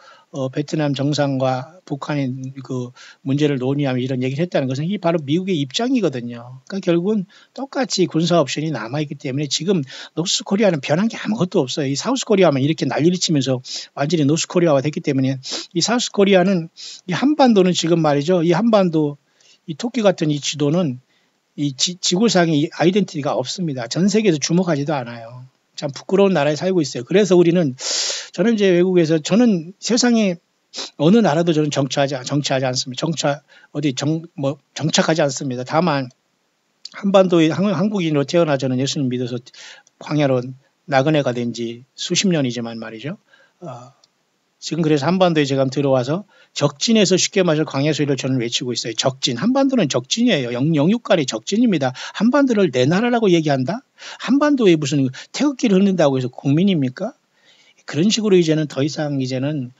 A: 베트남 정상과 북한의 그 문제를 논의하며 이런 얘기를 했다는 것은 이게 바로 미국의 입장이거든요. 그러니까 결국은 똑같이 군사 옵션이 남아있기 때문에 지금 노스 코리아는 변한 게 아무것도 없어요. 이 사우스 코리아만 이렇게 난리를 치면서 완전히 노스 코리아화 됐기 때문에 이 사우스 코리아는 이 한반도는 지금 말이죠. 이 한반도 이 토끼 같은 이 지도는 이 지구상의 아이덴티티가 없습니다. 전 세계에서 주목하지도 않아요. 참 부끄러운 나라에 살고 있어요. 그래서 우리는 저는 이제 외국에서 저는 세상에 어느 나라도 저는 정치하지 않습니다. 정착하지 않습니다. 다만 한반도의 한국인으로 태어나 저는 예수님 믿어서 광야로 나그네가 된 지 수십 년이지만 말이죠. 지금 그래서 한반도에 제가 들어와서 적진에서 쉽게 말해서 광야 소리를 저는 외치고 있어요. 적진. 한반도는 적진이에요. 영육간의 적진입니다. 한반도를 내 나라라고 얘기한다? 한반도에 무슨 태극기를 흔든다고 해서 국민입니까? 그런 식으로 이제는 더 이상 이제는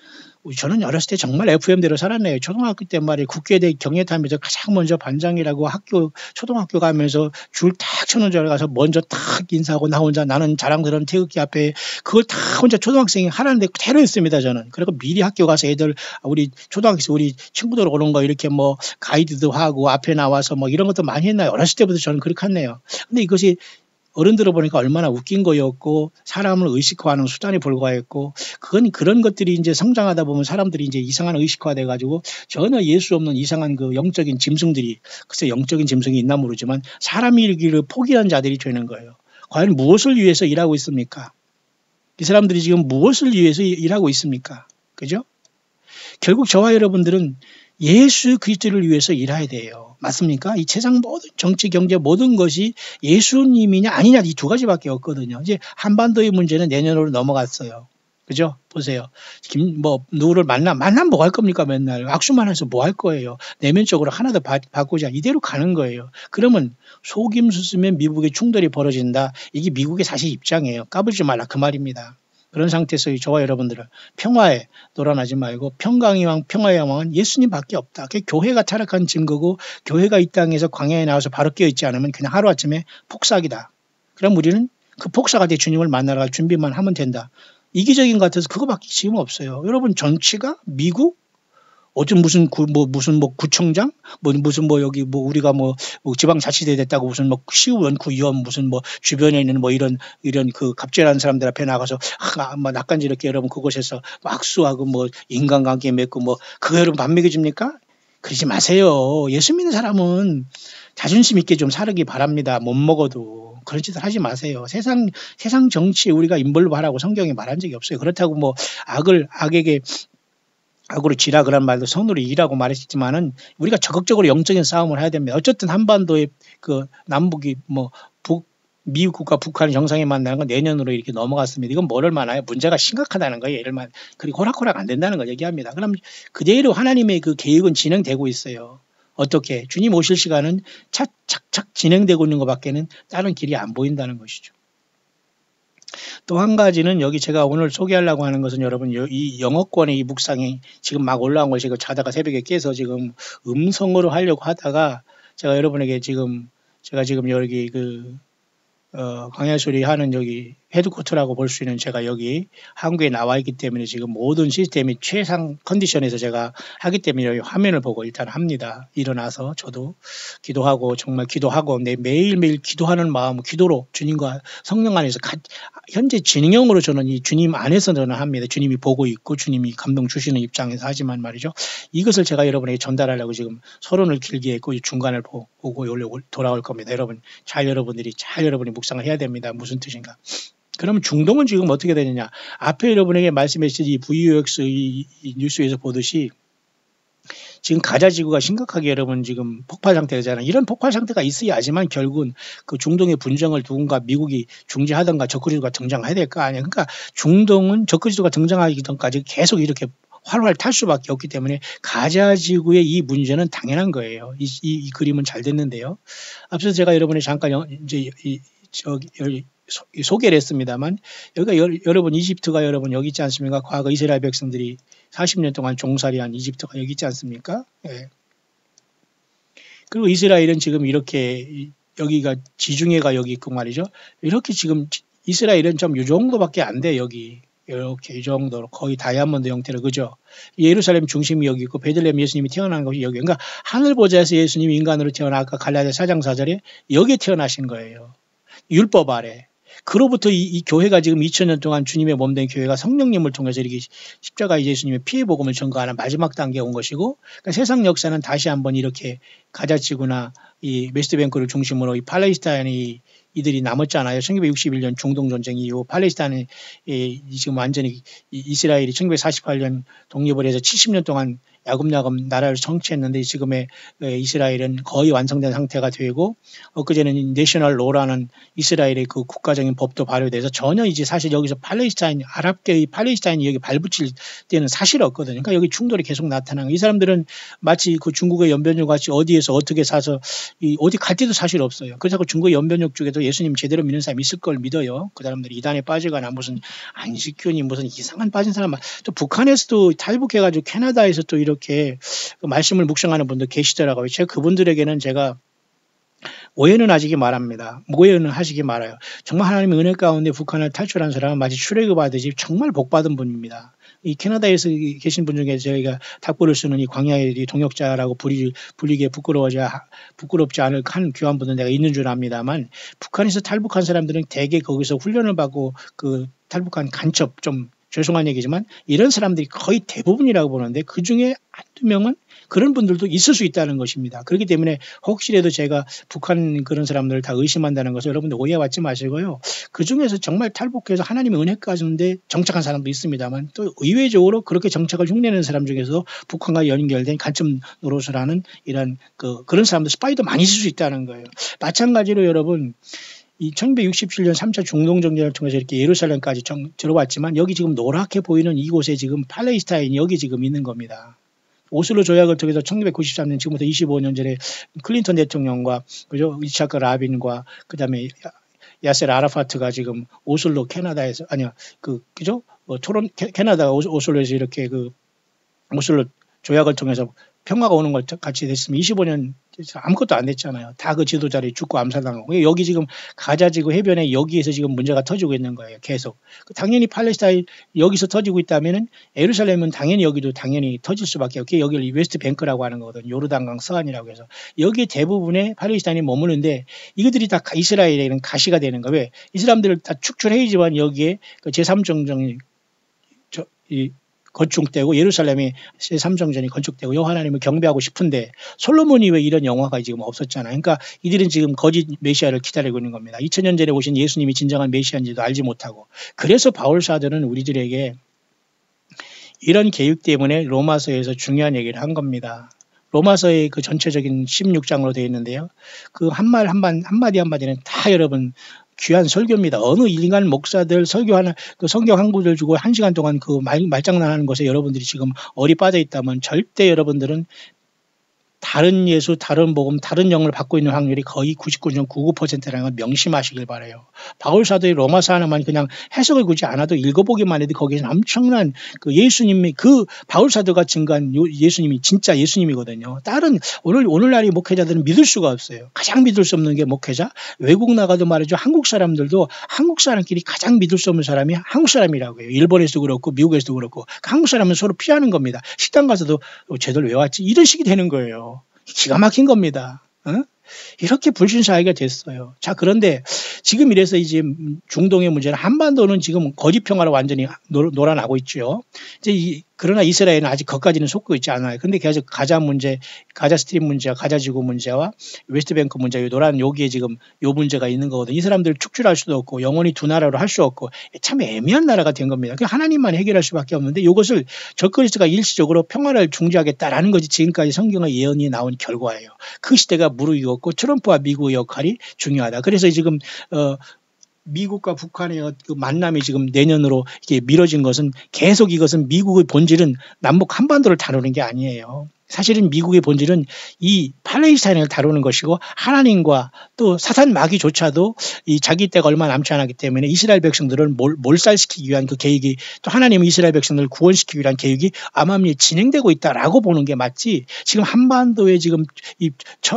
A: 저는 어렸을 때 정말 FM대로 살았네요. 초등학교 때 말이에요. 국회대 경례 타면서 가장 먼저 반장이라고 초등학교 가면서 줄 탁 쳐놓은 줄 가서 먼저 탁 인사하고 나 혼자 나는 자랑스러운 태극기 앞에 그걸 다 혼자 초등학생이 하라는데 그대로 했습니다. 저는. 그리고 미리 학교 가서 애들 우리 초등학생 우리 친구들 오는 거 이렇게 뭐 가이드도 하고 앞에 나와서 뭐 이런 것도 많이 했나요? 어렸을 때부터 저는 그렇게 했네요. 근데 이것이 어른들어 보니까 얼마나 웃긴 거였고 사람을 의식화하는 수단에 불과했고 그런 것들이 이제 성장하다 보면 사람들이 이제 이상한 의식화돼 가지고 전혀 예수 없는 이상한 그 영적인 짐승들이 글쎄 영적인 짐승이 있나 모르지만 사람 일기를 포기한 자들이 되는 거예요. 과연 무엇을 위해서 일하고 있습니까? 이 사람들이 지금 무엇을 위해서 일하고 있습니까? 그죠? 결국 저와 여러분들은 예수 그리스도를 위해서 일해야 돼요. 맞습니까? 이 세상 모든 정치, 경제 모든 것이 예수님이냐 아니냐 이 두 가지밖에 없거든요. 이제 한반도의 문제는 내년으로 넘어갔어요. 그죠? 보세요. 누구를 만나면 뭐 할 겁니까 맨날. 악수만 해서 뭐 할 거예요. 내면적으로 하나 더 바꾸자. 이대로 가는 거예요. 그러면 속임수 쓰면 미국의 충돌이 벌어진다. 이게 미국의 사실 입장이에요. 까불지 말라 그 말입니다. 그런 상태에서 저와 여러분들은 평화에 놀아나지 말고 평강의 왕, 평화의 왕은 예수님밖에 없다. 그게 교회가 타락한 증거고 교회가 이 땅에서 광야에 나와서 바로 깨어있지 않으면 그냥 하루아침에 폭삭이다. 그럼 우리는 그 폭삭할 때 주님을 만나러 갈 준비만 하면 된다. 이기적인 것 같아서 그거밖에 지금 없어요. 여러분 정치가 미국 어떤 무슨 구청장 여기 우리가 지방자치대 됐다고 무슨 시의원 구의원 무슨 주변에 있는 이런 그 갑질하는 사람들 앞에 나가서 낯간지럽게 여러분 그곳에서 악수하고 인간관계 맺고 그거 여러분 밥 먹여줍니까? 그러지 마세요. 예수 믿는 사람은 자존심 있게 좀 살기 바랍니다. 못 먹어도. 그런 짓을 하지 마세요. 세상 정치에 우리가 인볼브하라고 성경에 말한 적이 없어요. 그렇다고 악으로 지락을 말도 성도로 이라고 말했지만은 우리가 적극적으로 영적인 싸움을 해야 됩니다. 어쨌든 한반도의 그 남북이 미국과 북한이 정상에 만나는 건 내년으로 이렇게 넘어갔습니다. 이건 뭐를 말하나요? 문제가 심각하다는 거예요. 예를 들면 그리고 호락호락 안 된다는 걸 얘기합니다. 그럼 그대로 하나님의 그 계획은 진행되고 있어요. 어떻게? 주님 오실 시간은 착착착 진행되고 있는 것밖에는 다른 길이 안 보인다는 것이죠. 또 한 가지는 여기 제가 오늘 소개하려고 하는 것은 여러분 이 영어권의 이 묵상이 지금 막 올라온 걸 제가 자다가 새벽에 깨서 지금 음성으로 하려고 하다가 제가 여러분에게 제가 지금 여기 광야소리 하는 여기 헤드코트라고 볼 수 있는 제가 여기 한국에 나와 있기 때문에 지금 모든 시스템이 최상 컨디션에서 제가 하기 때문에 여기 화면을 보고 일단 합니다. 일어나서 저도 기도하고 정말 기도하고 매일매일 기도하는 마음 기도로 주님과 성령 안에서 현재 진행형으로 저는 이 주님 안에서 저는 합니다. 주님이 보고 있고 주님이 감동 주시는 입장에서 하지만 말이죠. 이것을 제가 여러분에게 전달하려고 지금 서론을 길게 했고 이 중간을 보고 돌아올 겁니다. 여러분들이 여러분이 묵상을 해야 됩니다. 무슨 뜻인가? 그러면 중동은 지금 어떻게 되느냐? 앞에 여러분에게 말씀했듯이 이 VOX 이 뉴스에서 보듯이 지금 가자 지구가 심각하게 여러분 지금 폭발 상태잖아요. 이런 폭발 상태가 있어야지만 결국은 그 중동의 분쟁을 누군가 미국이 중재하던가 적그리스도가 등장해야 될 거 아니에요. 그러니까 중동은 적그리스도가 등장하기 전까지 계속 이렇게 활활 탈 수밖에 없기 때문에 가자 지구의 이 문제는 당연한 거예요. 이 그림은 잘 됐는데요. 앞서 제가 여러분이 잠깐 이제 소개를 했습니다만 여기가 여러분 이집트가 여러분 여기 있지 않습니까? 과거 이스라엘 백성들이 40년 동안 종살이한 이집트가 여기 있지 않습니까? 예. 그리고 이스라엘은 지금 이렇게 여기가 지중해가 여기 있고 말이죠. 이렇게 지금 이스라엘은 좀 이 정도밖에 안 돼 여기. 이렇게 이 정도로 거의 다이아몬드 형태로 그죠? 예루살렘 중심이 여기 있고 베들레헴 예수님이 태어난 곳이 여기. 그러니까 하늘 보좌에서 예수님이 인간으로 태어나 아까 갈라디아 4장 4절에 여기에 태어나신 거예요. 율법 아래. 그로부터 이 교회가 지금 2000년 동안 주님의 몸된 교회가 성령님을 통해서 이렇게 십자가 예수님의 피의 복음을 전가하는 마지막 단계에 온 것이고, 그러니까 세상 역사는 다시 한번 이렇게 가자지구나 이 웨스트뱅크를 중심으로 이 팔레스타인이 이들이 남았잖아요. 1961년 중동 전쟁 이후 팔레스타인이 지금 완전히 이스라엘이 1948년 독립을 해서 70년 동안 야금야금 나라를 정치했는데 지금의 이스라엘은 거의 완성된 상태가 되고 엊그제는 내셔널 로라는 이스라엘의 그 국가적인 법도 발효돼서 전혀 이제 사실 여기서 팔레스타인 아랍계의 팔레스타인이 여기 발붙일 때는 사실 없거든요. 그러니까 여기 충돌이 계속 나타나는 이 사람들은 마치 그 중국의 연변족 같이 어디에서 어떻게 사서 어디 갈 때도 사실 없어요. 그래서 그 중국의 연변족 쪽에도 예수님 제대로 믿는 사람이 있을 걸 믿어요. 그 사람들이 이단에 빠지거나 무슨 안식교니 무슨 이상한 빠진 사람 또 북한에서도 탈북해가지고 캐나다에서 또 이렇게 그 말씀을 묵상하는 분들 계시더라고요. 제가 그분들에게는 제가 오해는 하시기 말합니다. 오해는 하시기 말아요. 정말 하나님의 은혜 가운데 북한을 탈출한 사람은 마치 출애굽하듯이 정말 복받은 분입니다. 이 캐나다에서 계신 분 중에 저희가 닭불을 쓰는 이 광야의 동역자라고 불리게 부끄럽지 않을 한 귀한 분은 내가 있는 줄 압니다만 북한에서 탈북한 사람들은 대개 거기서 훈련을 받고 그 탈북한 간첩 좀 죄송한 얘기지만 이런 사람들이 거의 대부분이라고 보는데 그중에 한두 명은 그런 분들도 있을 수 있다는 것입니다. 그렇기 때문에 혹시라도 제가 북한 그런 사람들을 다 의심한다는 것을 여러분들 오해받지 마시고요. 그중에서 정말 탈북해서 하나님의 은혜 가운데 정착한 사람도 있습니다만 또 의외적으로 그렇게 정착을 흉내내는 사람 중에서 북한과 연결된 간첩 노릇을 하는 이런 그런 사람들 스파이도 많이 있을 수 있다는 거예요. 마찬가지로 여러분 이 1967년 3차 중동전쟁을 통해서 이렇게 예루살렘까지 들어왔지만 여기 지금 노랗게 보이는 이곳에 지금 팔레스타인이 여기 지금 있는 겁니다. 오슬로 조약을 통해서 1993년 지금부터 25년 전에 클린턴 대통령과 그죠 이차크 라빈과 그다음에 야셀 아라파트가 지금 오슬로 캐나다에서 그죠 캐나다 오슬로에서 이렇게 오슬로 조약을 통해서 평화가 오는 걸 같이 됐으면 25년 아무것도 안 됐잖아요. 다 그 지도자들이 죽고 암살당하고 여기 지금 가자지구 해변에 여기에서 지금 문제가 터지고 있는 거예요. 계속. 당연히 팔레스타인 여기서 터지고 있다면은 예루살렘은 당연히 여기도 당연히 터질 수밖에 없게 여기를 웨스트 뱅크라고 하는 거거든요. 요르단강 서안이라고 해서 여기에 대부분의 팔레스타인이 머무는데 이것들이 다 이스라엘에는 가시가 되는 거예요. 왜? 이 사람들을 다 축출해야지만 여기에 그 제3정정이 건축되고 예루살렘이 제3정전이 건축되고 여호와 하나님을 경배하고 싶은데 솔로몬이 왜 이런 영화가 지금 없었잖아요. 그러니까 이들은 지금 거짓 메시아를 기다리고 있는 겁니다. 2000년 전에 오신 예수님이 진정한 메시아인지도 알지 못하고 그래서 바울사도는 우리들에게 이런 계획 때문에 로마서에서 중요한 얘기를 한 겁니다. 로마서의 그 전체적인 16장으로 되어 있는데요. 그 한마디 한마디는 다 여러분 귀한 설교입니다. 어느 일간 목사들 설교하는 그 성경 한 구절 주고 1시간 동안 그 말장난하는 것에 여러분들이 지금 어리 빠져 있다면 절대 여러분들은 다른 예수, 다른 복음, 다른 영을 받고 있는 확률이 거의 99.99%라는 걸 명심하시길 바라요. 바울사도의 로마서 하나만 그냥 해석을 굳이 안 해도 읽어보기만 해도 거기에는 엄청난 그 예수님이 그 바울사도가 증거한 예수님이 진짜 예수님이거든요. 다른 오늘날의 목회자들은 믿을 수가 없어요. 가장 믿을 수 없는 게 목회자. 외국 나가도 말이죠. 한국 사람들도 한국 사람끼리 가장 믿을 수 없는 사람이 한국 사람이라고 해요. 일본에서도 그렇고 미국에서도 그렇고 한국 사람은 서로 피하는 겁니다. 식당 가서도 쟤들 왜 왔지? 이런 식이 되는 거예요. 기가 막힌 겁니다. 이렇게 불신사회가 됐어요. 자, 그런데 지금 이래서 이제 중동의 문제는 한반도는 지금 거짓 평화로 완전히 놀아나고 있죠. 이제 그러나 이스라엘은 아직 거기까지는 속고 있지 않아요. 근데 계속 가자 문제, 가자 스트립 문제와 가자 지구 문제와 웨스트뱅크 문제, 노란 여기에 지금 요 문제가 있는 거거든요. 이 사람들을 축출할 수도 없고 영원히 두 나라로 할 수 없고 참 애매한 나라가 된 겁니다. 하나님만 해결할 수밖에 없는데 이것을 적그리스도가 일시적으로 평화를 중지하겠다라는 것이 지금까지 성경의 예언이 나온 결과예요. 그 시대가 무르익었고 트럼프와 미국의 역할이 중요하다. 그래서 지금 미국과 북한의 그 만남이 지금 내년으로 이렇게 미뤄진 것은 계속 이것은 미국의 본질은 남북 한반도를 다루는 게 아니에요. 사실은 미국의 본질은 이 팔레스타인을 다루는 것이고 하나님과 또 사탄 마귀조차도 이 자기 때가 얼마 남지 않았기 때문에 이스라엘 백성들을 몰살시키기 위한 그 계획이 또 하나님은 이스라엘 백성들을 구원시키기 위한 계획이 암암리에 진행되고 있다라고 보는 게 맞지. 지금 한반도에 지금 이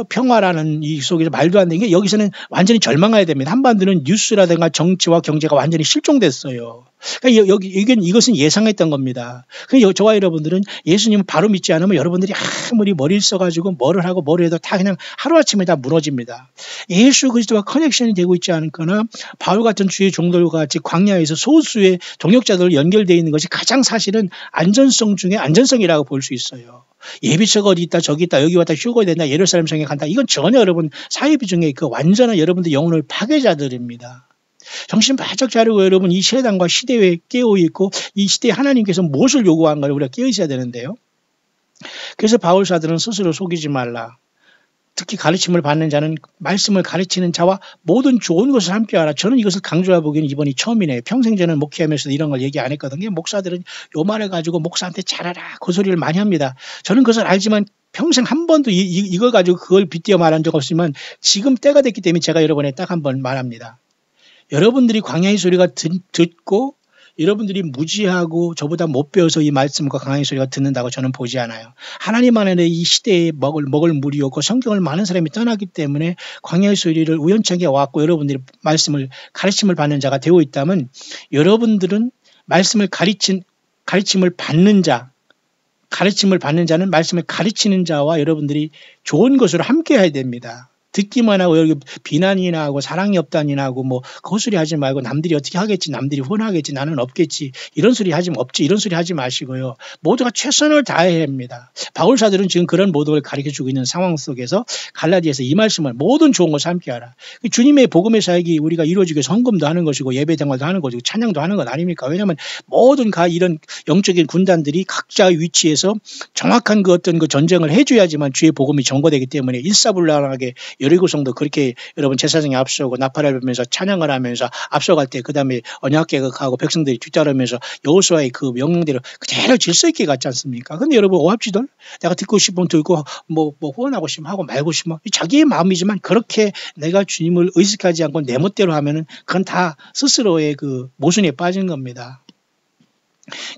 A: 평화라는 이 속에서 말도 안 되는 게 여기서는 완전히 절망해야 됩니다. 한반도는 뉴스라든가 정치와 경제가 완전히 실종됐어요. 그러니까 이것은 예상했던 겁니다. 그러니까 저와 여러분들은 예수님을 바로 믿지 않으면 여러분들이 아무리 머리를 써가지고 뭐를 하고 뭐를 해도 다 그냥 하루아침에 다 무너집니다. 예수 그리스도와 커넥션이 되고 있지 않거나 바울 같은 주의 종들과 같이 광야에서 소수의 동역자들 연결되어 있는 것이 가장 사실은 안전성 중에 안전성이라고 볼 수 있어요. 예비처가 어디 있다 저기 있다 여기 왔다 휴거 된다 예루살렘 성에 간다 이건 전혀 여러분 사이비 중에 그 완전한 여러분들 영혼을 파괴자들입니다. 정신 바짝 차리고 여러분 이 세상과 시대에 깨어있고 이 시대에 하나님께서 무엇을 요구한가를 우리가 깨어있어야 되는데요. 그래서 바울 사도는 스스로 속이지 말라. 특히 가르침을 받는 자는 말씀을 가르치는 자와 모든 좋은 것을 함께하라. 저는 이것을 강조해보기는 이번이 처음이네요. 평생 저는 목회하면서 이런 걸 얘기 안 했거든요. 목사들은 요만해가지고 목사한테 잘하라 그 소리를 많이 합니다. 저는 그것을 알지만 평생 한 번도 이걸 가지고 그걸 빗대어 말한 적 없지만 지금 때가 됐기 때문에 제가 여러분에 딱 한 번 말합니다. 여러분들이 광야의 소리가 듣고 여러분들이 무지하고 저보다 못 배워서 이 말씀과 광야의 소리가 듣는다고 저는 보지 않아요. 하나님 안에 이 시대에 먹을 물이었고 성경을 많은 사람이 떠나기 때문에 광야의 소리를 우연찮게 왔고 여러분들이 가르침을 받는 자가 되어 있다면 여러분들은 가르침을 받는 자는 말씀을 가르치는 자와 여러분들이 좋은 것으로 함께 해야 됩니다. 듣기만 하고 여기 비난이나 하고 사랑이 없다니나 하고 뭐 헛소리 하지 말고 남들이 어떻게 하겠지 남들이 혼하겠지 나는 없겠지 이런 소리 하지 없지 이런 소리 하지 마시고요. 모두가 최선을 다해야 합니다. 바울 사도는 지금 그런 모독을 가르쳐주고 있는 상황 속에서 갈라디아서 이 말씀을 모든 좋은 것을 함께하라. 주님의 복음의 사역이 우리가 이루어지기 위해서 헌금도 하는 것이고 예배생활도 하는 것이고 찬양도 하는 것 아닙니까? 왜냐하면 모든 이런 영적인 군단들이 각자의 위치에서 정확한 그 어떤 그 전쟁을 해줘야지만 주의 복음이 전거되기 때문에 일사불란하게 여리고성도 그렇게 여러분 제사장이 앞서고 나팔을 불면서 찬양을 하면서 앞서갈 때 그 다음에 언약궤격하고 백성들이 뒤따르면서 여호수아의 그 명령대로 그대로 질서 있게 갔지 않습니까? 근데 여러분 오합지들 내가 듣고 싶으면 듣고 뭐 후원하고 싶으면 하고 말고 싶으면 자기의 마음이지만 그렇게 내가 주님을 의식하지 않고 내 멋대로 하면은 그건 다 스스로의 그 모순에 빠진 겁니다.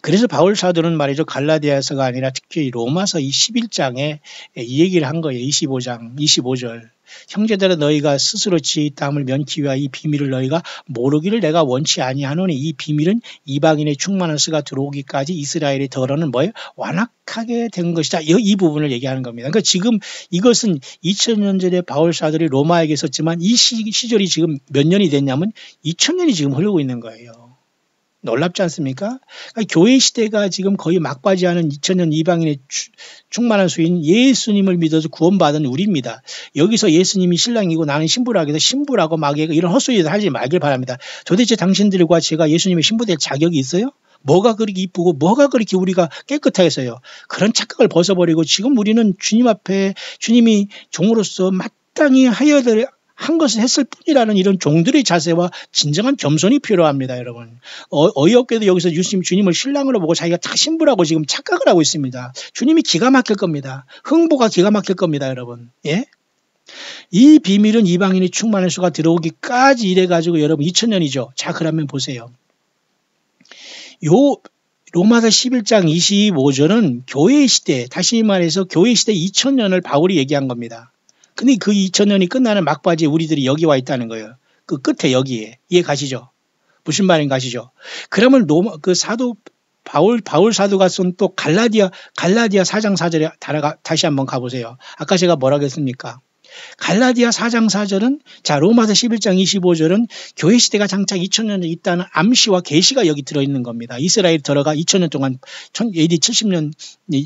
A: 그래서 바울 사도는 말이죠. 갈라디아서가 아니라 특히 로마서 이 11장에 이 얘기를 한 거예요. 25절. 형제들아 너희가 스스로 지의 땀을 면키 위하여 이 비밀을 너희가 모르기를 내가 원치 아니하노니 이 비밀은 이방인의 충만한 수가 들어오기까지 이스라엘의 덜어는 뭐예요? 완악하게 된 것이다. 이 부분을 얘기하는 겁니다. 그러니까 지금 이것은 2000년 전에 바울 사도들이 로마에게 있었지만 이 시절이 지금 몇 년이 됐냐면 2000년이 지금 흐르고 있는 거예요. 놀랍지 않습니까? 그러니까 교회 시대가 지금 거의 막바지하는 2000년 이방인의 충만한 수인 예수님을 믿어서 구원받은 우리입니다. 여기서 예수님이 신랑이고 나는 신부라고 해서 신부라고 막 이런 헛소리를 하지 말길 바랍니다. 도대체 당신들과 제가 예수님의 신부 될 자격이 있어요? 뭐가 그렇게 이쁘고 뭐가 그렇게 우리가 깨끗하겠어요? 그런 착각을 벗어버리고 지금 우리는 주님 앞에 주님이 종으로서 마땅히 한 것을 했을 뿐이라는 이런 종들의 자세와 진정한 겸손이 필요합니다, 여러분. 어이없게도 여기서 주님을 신랑으로 보고 자기가 다 신부라고 지금 착각을 하고 있습니다. 주님이 기가 막힐 겁니다. 흥보가 기가 막힐 겁니다, 여러분. 예? 이 비밀은 이방인의 충만한 수가 들어오기까지 이래가지고 여러분 2000년이죠. 자, 그러면 보세요. 로마서 11장 25절은 교회 시대, 다시 말해서 교회 시대 2000년을 바울이 얘기한 겁니다. 근데 그 2000년이 끝나는 막바지에 우리들이 여기 와 있다는 거예요. 그 끝에 여기에. 이해 가시죠? 무슨 말인가 아시죠? 그러면 그 사도, 바울 사도가 쓴 또 갈라디아 4장 4절에 다시 한번 가보세요. 아까 제가 뭐라고 했습니까? 갈라디아 4장 4절은 자 로마서 11장 25절은 교회 시대가 장차 2000년에 있다는 암시와 계시가 여기 들어있는 겁니다. 이스라엘이 들어가 2000년 동안 AD 70년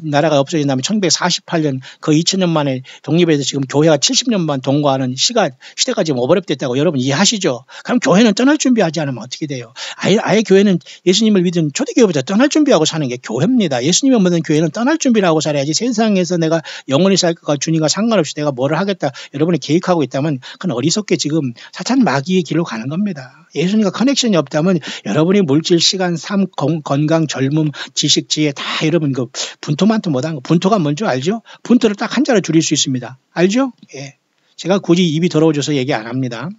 A: 나라가 없어진 다음에 1948년 그 2000년 만에 독립해서 지금 교회가 70년만 동거하는 시대가 지금 오버랩됐다고 여러분 이해하시죠? 그럼 교회는 떠날 준비하지 않으면 어떻게 돼요? 아예 교회는 예수님을 믿은 초대교회보다 떠날 준비하고 사는 게 교회입니다. 예수님을 믿는 교회는 떠날 준비를 하고 살아야지 세상에서 내가 영원히 살 것과 주님과 상관없이 내가 뭐를 하겠다 여러분이 계획하고 있다면 그건 어리석게 지금 사탄 마귀의 길로 가는 겁니다. 예수님과 커넥션이 없다면 여러분이 물질, 시간, 삶, 건강, 젊음, 지식, 지혜 다 여러분 그 분토만토 못한 거. 분토가 뭔지 알죠? 분토를 딱 한 자로 줄일 수 있습니다. 알죠? 예. 제가 굳이 입이 더러워져서 얘기 안 합니다.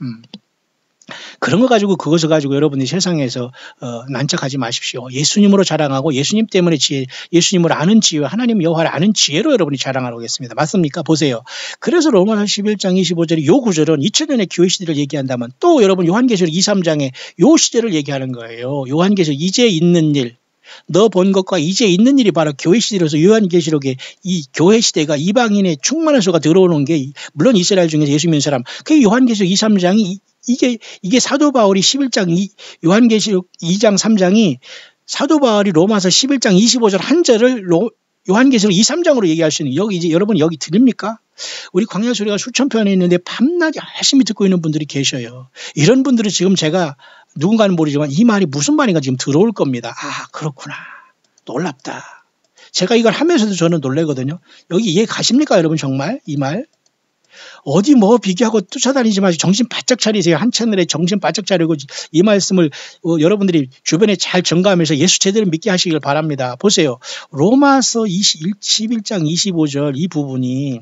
A: 그런 거 가지고 그것을 가지고 여러분이 세상에서 난척하지 마십시오. 예수님으로 자랑하고 예수님 때문에 지혜, 예수님을 아는 지혜, 하나님 여호와를 아는 지혜로 여러분이 자랑하라고 했습니다. 맞습니까? 보세요. 그래서 로마서 11장 25절이 요 구절은 2000년의 교회 시대를 얘기한다면 또 여러분 요한계시록 2, 3장에 요 시대를 얘기하는 거예요. 요한계시록 이제 있는 일. 너 본 것과 이제 있는 일이 바로 교회 시대로서 요한계시록에 이 교회 시대가 이방인의 충만한 수가 들어오는 게 물론 이스라엘 중에서 예수 믿는 사람 그 요한계시록 2, 3장이 이게 사도 바울이 11장 요한계시록 2장 3장이 사도 바울이 로마서 11장 25절 한 절을 요한계시록 2, 3장으로 얘기할 수 있는 여기 이제 여러분 여기 들립니까? 우리 광야 소리가 수천 편에 있는데 밤낮 열심히 듣고 있는 분들이 계셔요. 이런 분들은 지금 제가 누군가는 모르지만 이 말이 무슨 말인가 지금 들어올 겁니다. 아 그렇구나. 놀랍다. 제가 이걸 하면서도 저는 놀래거든요. 여기 이해 가십니까 여러분 정말 이 말? 어디 뭐 비교하고 쫓아다니지 마시고 정신 바짝 차리세요. 한 채널에 정신 바짝 차리고 이 말씀을 여러분들이 주변에 잘 전가하면서 예수 제대로 믿게 하시길 바랍니다. 보세요. 로마서 11장 25절 이 부분이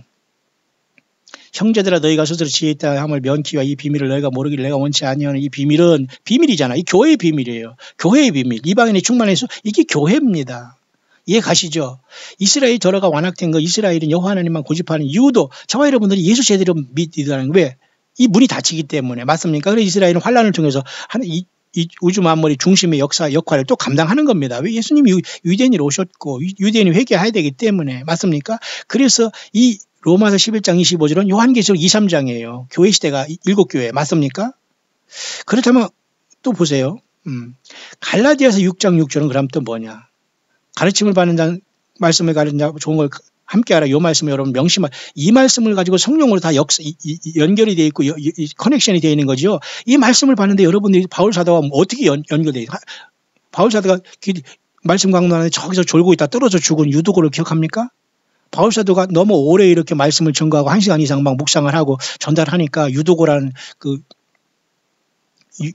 A: 형제들아 너희가 스스로 지혜 있다 함을 면키와 이 비밀을 너희가 모르기를 내가 원치 아니하는 이 비밀은 비밀이잖아. 이 교회의 비밀이에요. 교회의 비밀. 이방인의 충만해서 이게 교회입니다. 이해 가시죠? 이스라엘이 저러가 완악된 거 이스라엘은 여호와 하나님만 고집하는 이유도 저와 여러분들이 예수 제대로 믿으라는 거 왜? 이 문이 닫히기 때문에 맞습니까? 그래서 이스라엘은 환란을 통해서 이 우주 만물의 중심의 역할을 또 감당하는 겁니다. 왜 예수님이 유대인이 오셨고 유대인이 회개해야 되기 때문에 맞습니까? 그래서 이 로마서 11장 25절은 요한계시록 2, 3장이에요. 교회 시대가 7교회 맞습니까? 그렇다면 또 보세요. 갈라디아서 6장 6절은 그럼 또 뭐냐? 가르침을 받는 자, 말씀을 가르친 자, 좋은 걸 함께 하라. 이 말씀을 여러분 명심할. 이 말씀을 가지고 성령으로 다 연결이 되어 있고 커넥션이 되어 있는 거죠. 이 말씀을 받는데 여러분들이 바울 사도가 어떻게 연결되어 있어요? 바울 사도가 말씀 강론하는데 저기서 졸고 있다 떨어져 죽은 유도고를 기억합니까? 바울 사도가 너무 오래 이렇게 말씀을 전가하고 1시간 이상 막 묵상을 하고 전달하니까 유도고라는 그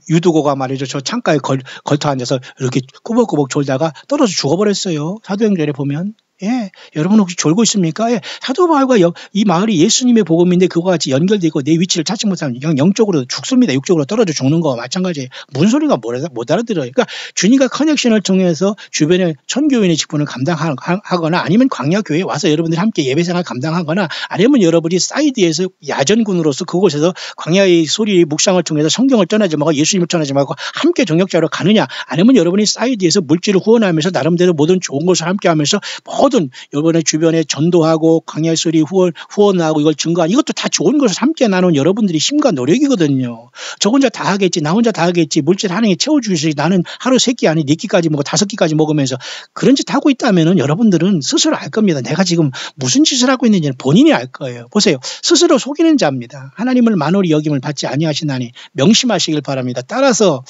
A: 유도고가 말이죠. 저 창가에 걸터 앉아서 이렇게 꾸벅꾸벅 졸다가 떨어져 죽어버렸어요. 사도행전에 보면. 예, 여러분 혹시 졸고 있습니까? 예, 사도 바울과 이 마을이 예수님의 복음인데 그와 같이 연결되고 내 위치를 찾지 못하면 영적으로 죽습니다. 육적으로 떨어져 죽는 거와 마찬가지예요. 무슨 소리가 못 알아들어요. 그러니까 주님과 커넥션을 통해서 주변의 천교인의 직분을 감당하거나 아니면 광야교회에 와서 여러분들이 함께 예배생활 감당하거나 아니면 여러분이 사이드에서 야전군으로서 그곳에서 광야의 소리의 묵상을 통해서 성경을 떠나지 말고 예수님을 떠나지 말고 함께 동역자로 가느냐 아니면 여러분이 사이드에서 물질을 후원하면서 나름대로 모든 좋은 것을 함께 하면서 모든 여러분의 주변에 전도하고 광야 소리 후원하고 이걸 증거하는 이것도 다 좋은 것을 함께 나눈 여러분들이 힘과 노력이거든요. 저 혼자 다 하겠지 나 혼자 다 하겠지 물질 하는 게 채워주시 나는 하루 3끼 아니 4끼까지 먹고 5끼까지 먹으면서 그런 짓 하고 있다면 여러분들은 스스로 알 겁니다. 내가 지금 무슨 짓을 하고 있는지는 본인이 알 거예요. 보세요. 스스로 속이는 자입니다. 하나님을 만홀히 여김을 받지 아니하시나니 명심하시길 바랍니다. 따라서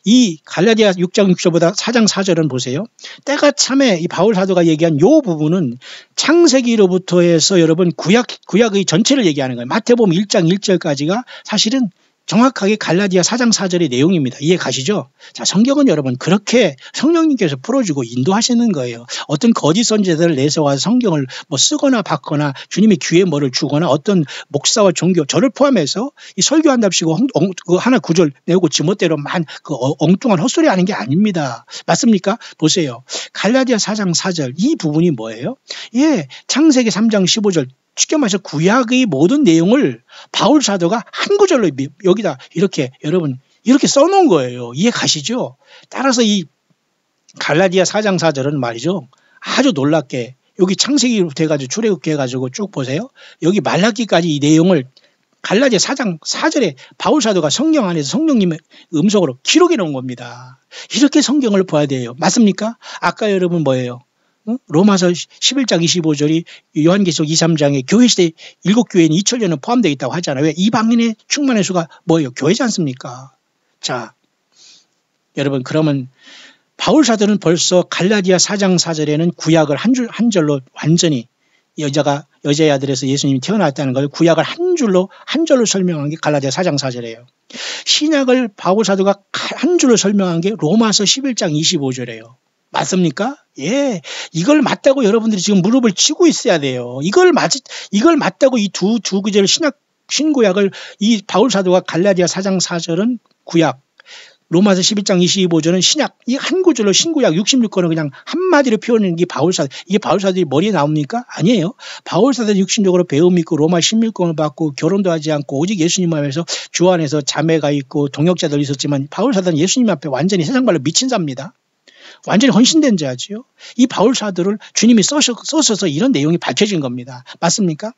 A: 이 갈라디아 6장 6절보다 4장 4절은 보세요. 때가 참에 이 바울 사도가 얘기한 요 부분은 창세기로부터 해서 여러분 구약의 전체를 얘기하는 거예요. 마태복음 1장 1절까지가 사실은 정확하게 갈라디아 4장 4절의 내용입니다. 이해 가시죠? 자, 성경은 여러분 그렇게 성령님께서 풀어주고 인도하시는 거예요. 어떤 거짓 선지자들을 내세워서 성경을 뭐 쓰거나 받거나 주님의 귀에 뭐를 주거나 어떤 목사와 종교 저를 포함해서 이 설교한답시고 그 하나 구절 내고 지멋대로만 그 엉뚱한 헛소리 하는 게 아닙니다. 맞습니까? 보세요. 갈라디아 4장 4절 이 부분이 뭐예요? 예, 창세기 3장 15절 쉽게 말해서 구약의 모든 내용을 바울 사도가 한 구절로 여기다 이렇게 여러분 이렇게 써놓은 거예요. 이해 가시죠? 따라서 이 갈라디아 4장 4절은 말이죠. 아주 놀랍게 여기 창세기부터 해가지고 출애굽기 해가지고 쭉 보세요. 여기 말라기까지 이 내용을 갈라디아 4장 4절에 바울 사도가 성경 안에서 성령님의 음성으로 기록해 놓은 겁니다. 이렇게 성경을 봐야 돼요. 맞습니까? 아까 여러분 뭐예요? 로마서 11장 25절이 요한계시록 2, 3장에 교회시대 7교회는 2000년은 포함되어 있다고 하잖아요. 왜? 이방인의 충만의 수가 뭐예요? 교회지 않습니까? 자, 여러분 그러면 바울 사도는 벌써 갈라디아 4장 4절에는 구약을 한 절로 완전히 여자의 아들에서 예수님이 태어났다는 걸 구약을 한 절로 설명한 게 갈라디아 4장 4절이에요. 신약을 바울 사도가 한 줄로 설명한 게 로마서 11장 25절이에요. 맞습니까? 예. 이걸 맞다고 여러분들이 지금 무릎을 치고 있어야 돼요. 이걸 맞다고 이 두 구절 신구약을 이 바울 사도가 갈라디아 4장 4절은 구약, 로마서 11장 25절은 신약, 이 한 구절로 신구약 66권을 그냥 한마디로 표현하는 게 바울사도. 이게 바울사도의 머리에 나옵니까? 아니에요. 바울사도는 육신적으로 배움 있고 로마 신밀권을 받고 결혼도 하지 않고 오직 예수님 앞에서 주 안에서 자매가 있고 동역자들 있었지만 바울사도는 예수님 앞에 완전히 세상말로 미친 자입니다. 완전히 헌신된 자지요. 이 바울사도를 주님이 써셔서 이런 내용이 밝혀진 겁니다. 맞습니까?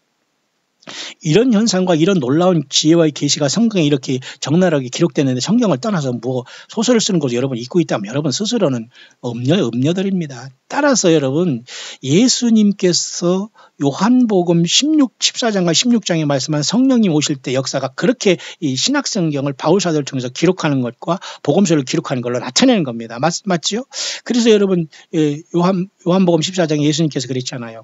A: 이런 현상과 이런 놀라운 지혜와의 계시가 성경에 이렇게 적나라하게 기록되는데 성경을 떠나서 뭐 소설을 쓰는 것을 여러분 잊고 있다면 여러분 스스로는 음녀들입니다. 따라서 여러분 예수님께서 요한복음 14장과 16장에 말씀한 성령님 오실 때 역사가 그렇게 이 신약성경을 바울사도를 통해서 기록하는 것과 복음서를 기록하는 걸로 나타내는 겁니다. 맞지요? 그래서 여러분 요한복음 14장에 예수님께서 그랬잖아요.